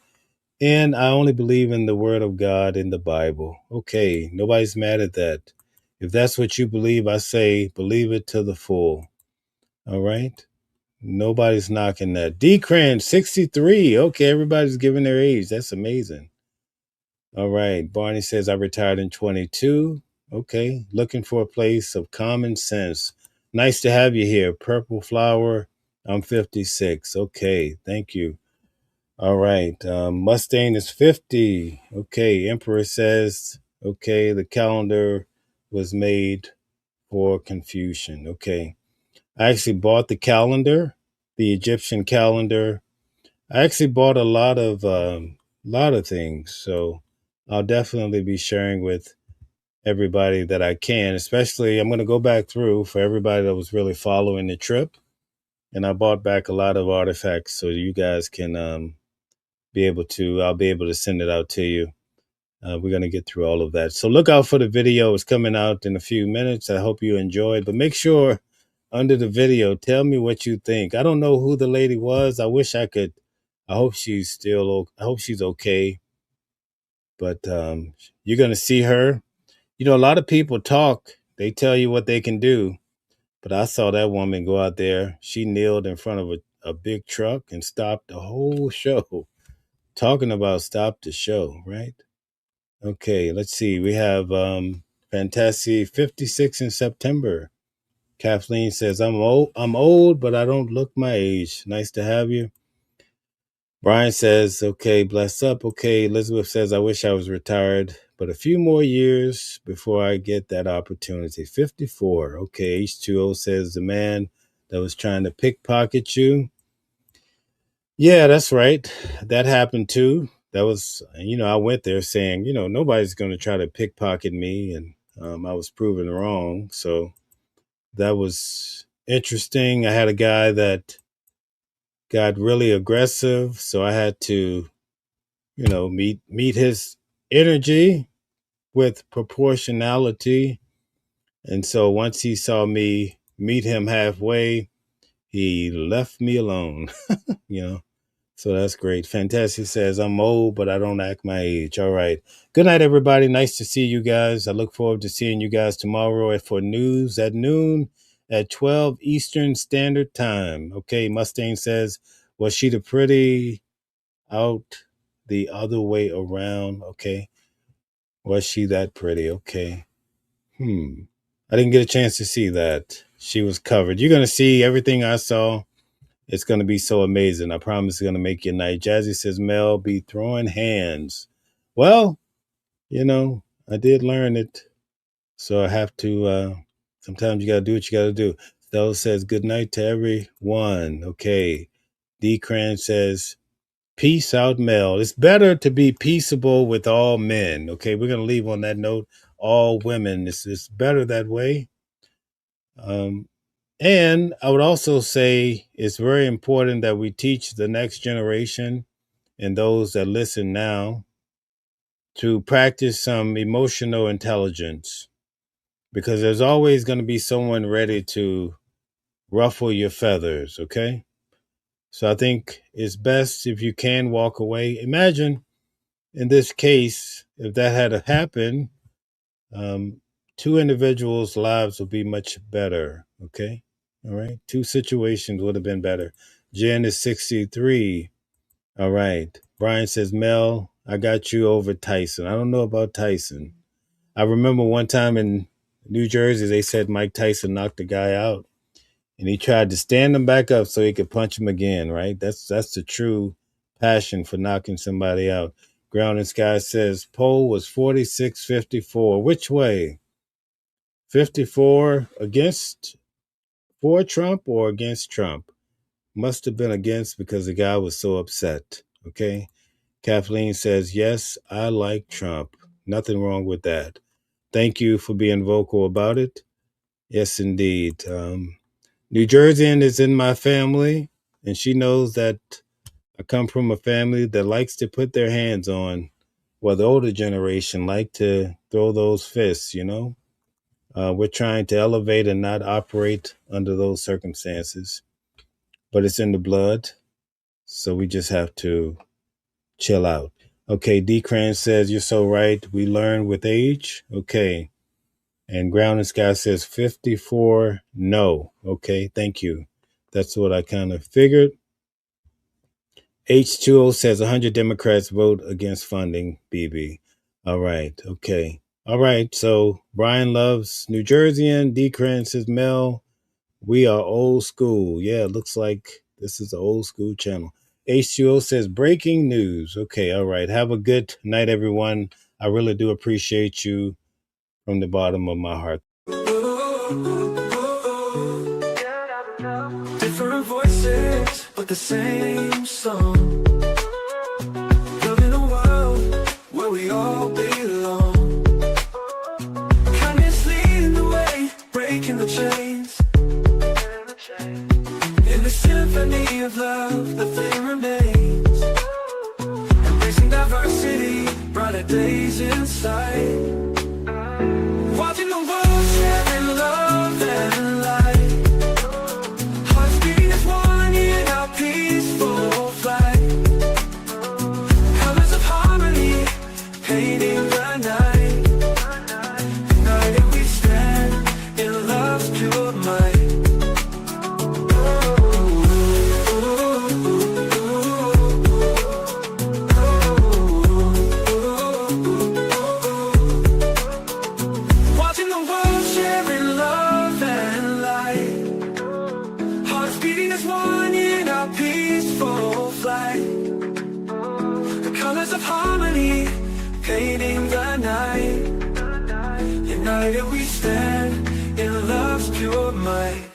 And I only believe in the word of God in the Bible. Okay, nobody's mad at that. If that's what you believe, I say believe it to the full. All right? Nobody's knocking that. D-Cran, 63. Okay, everybody's giving their age. That's amazing. All right. Barney says, I retired in 22. Okay, looking for a place of common sense. Nice to have you here. Purple Flower, I'm 56. Okay, thank you. All right. Mustang is 50. Okay. Emperor says, okay, the calendar was made for confusion. Okay. I actually bought the calendar, the Egyptian calendar. I actually bought a lot of things. So I'll definitely be sharing with everybody that I can, especially I'm going to go back through for everybody that was really following the trip. And I bought back a lot of artifacts so you guys can, I'll be able to send it out to you. We're going to get through all of that. So look out for the video. It's coming out in a few minutes. I hope you enjoy it. But make sure under the video, tell me what you think. I don't know who the lady was. I wish I could. I hope she's okay. But you're going to see her. A lot of people talk. They tell you what they can do. But I saw that woman go out there. She kneeled in front of a big truck and stopped the whole show. Talking about stop the show, right? Okay, let's see. We have Fantasy 56 in September. Kathleen says, I'm old, but I don't look my age. Nice to have you. Brian says, okay, bless up. Okay, Elizabeth says, I wish I was retired, but a few more years before I get that opportunity. 54. Okay, H2O says, the man that was trying to pickpocket you. Yeah, that's right. That happened too. That was, I went there saying, nobody's going to try to pickpocket me. And I was proven wrong. So that was interesting. I had a guy that got really aggressive. So I had to, meet his energy with proportionality. And so once he saw me meet him halfway, he left me alone, So that's great. Fantastic says, I'm old, but I don't act my age. All right. Good night, everybody. Nice to see you guys. I look forward to seeing you guys tomorrow for news at noon at 12 Eastern Standard Time. Okay. Mustang says, was she the pretty out the other way around? Okay. Was she that pretty? Okay. I didn't get a chance to see that. She was covered. You're going to see everything I saw. It's going to be so amazing. I promise it's going to make your night. Jazzy says, Mel, be throwing hands. Well, I did learn it. So I have to, sometimes you got to do what you got to do. Stella says, good night to everyone. Okay. D. Cran says, peace out, Mel. It's better to be peaceable with all men. Okay, we're going to leave on that note. All women. It's better that way. And I would also say it's very important that we teach the next generation and those that listen now to practice some emotional intelligence, because there's always going to be someone ready to ruffle your feathers, okay? So I think it's best if you can walk away. Imagine in this case, if that had happened, two individuals' lives would be much better, okay? All right, two situations would have been better. Jen is 63. All right. Brian says, Mel, I got you over Tyson. I don't know about Tyson. I remember one time in New Jersey, they said Mike Tyson knocked a guy out, and he tried to stand him back up so he could punch him again, right? That's the true passion for knocking somebody out. Ground and Sky says, poll was 46-54. Which way? 54 against, for Trump or against Trump? Must have been against because the guy was so upset, okay? Kathleen says, yes, I like Trump. Nothing wrong with that. Thank you for being vocal about it. Yes, indeed. New Jerseyan is in my family, and she knows that I come from a family that likes to put their hands on, well, the older generation like to throw those fists, you know? We're trying to elevate and not operate under those circumstances, but it's in the blood, so we just have to chill out. Okay, D. Cran says, you're so right. We learn with age. Okay. And Ground and Sky says 54, no. Okay, thank you. That's what I kind of figured. H2O says 100 Democrats vote against funding BB. All right, okay. All right, so Brian loves New Jerseyan. D. Cran says, Mel, we are old school. Yeah, it looks like this is an old school channel. H2O says, breaking news. Okay, all right. Have a good night, everyone. I really do appreciate you from the bottom of my heart. Different voices, but the same song. Living a world where we all belong. Kindness leading the way, breaking the chains. In the symphony of love, the thing remains. Embracing diversity, brighter days in sight. Watching the world sharing love and light. Hearts beating as one in our peaceful flight. Colors of harmony, painting the night. United we stand in love's pure might. Of harmony, painting the night. United we stand in love's pure might.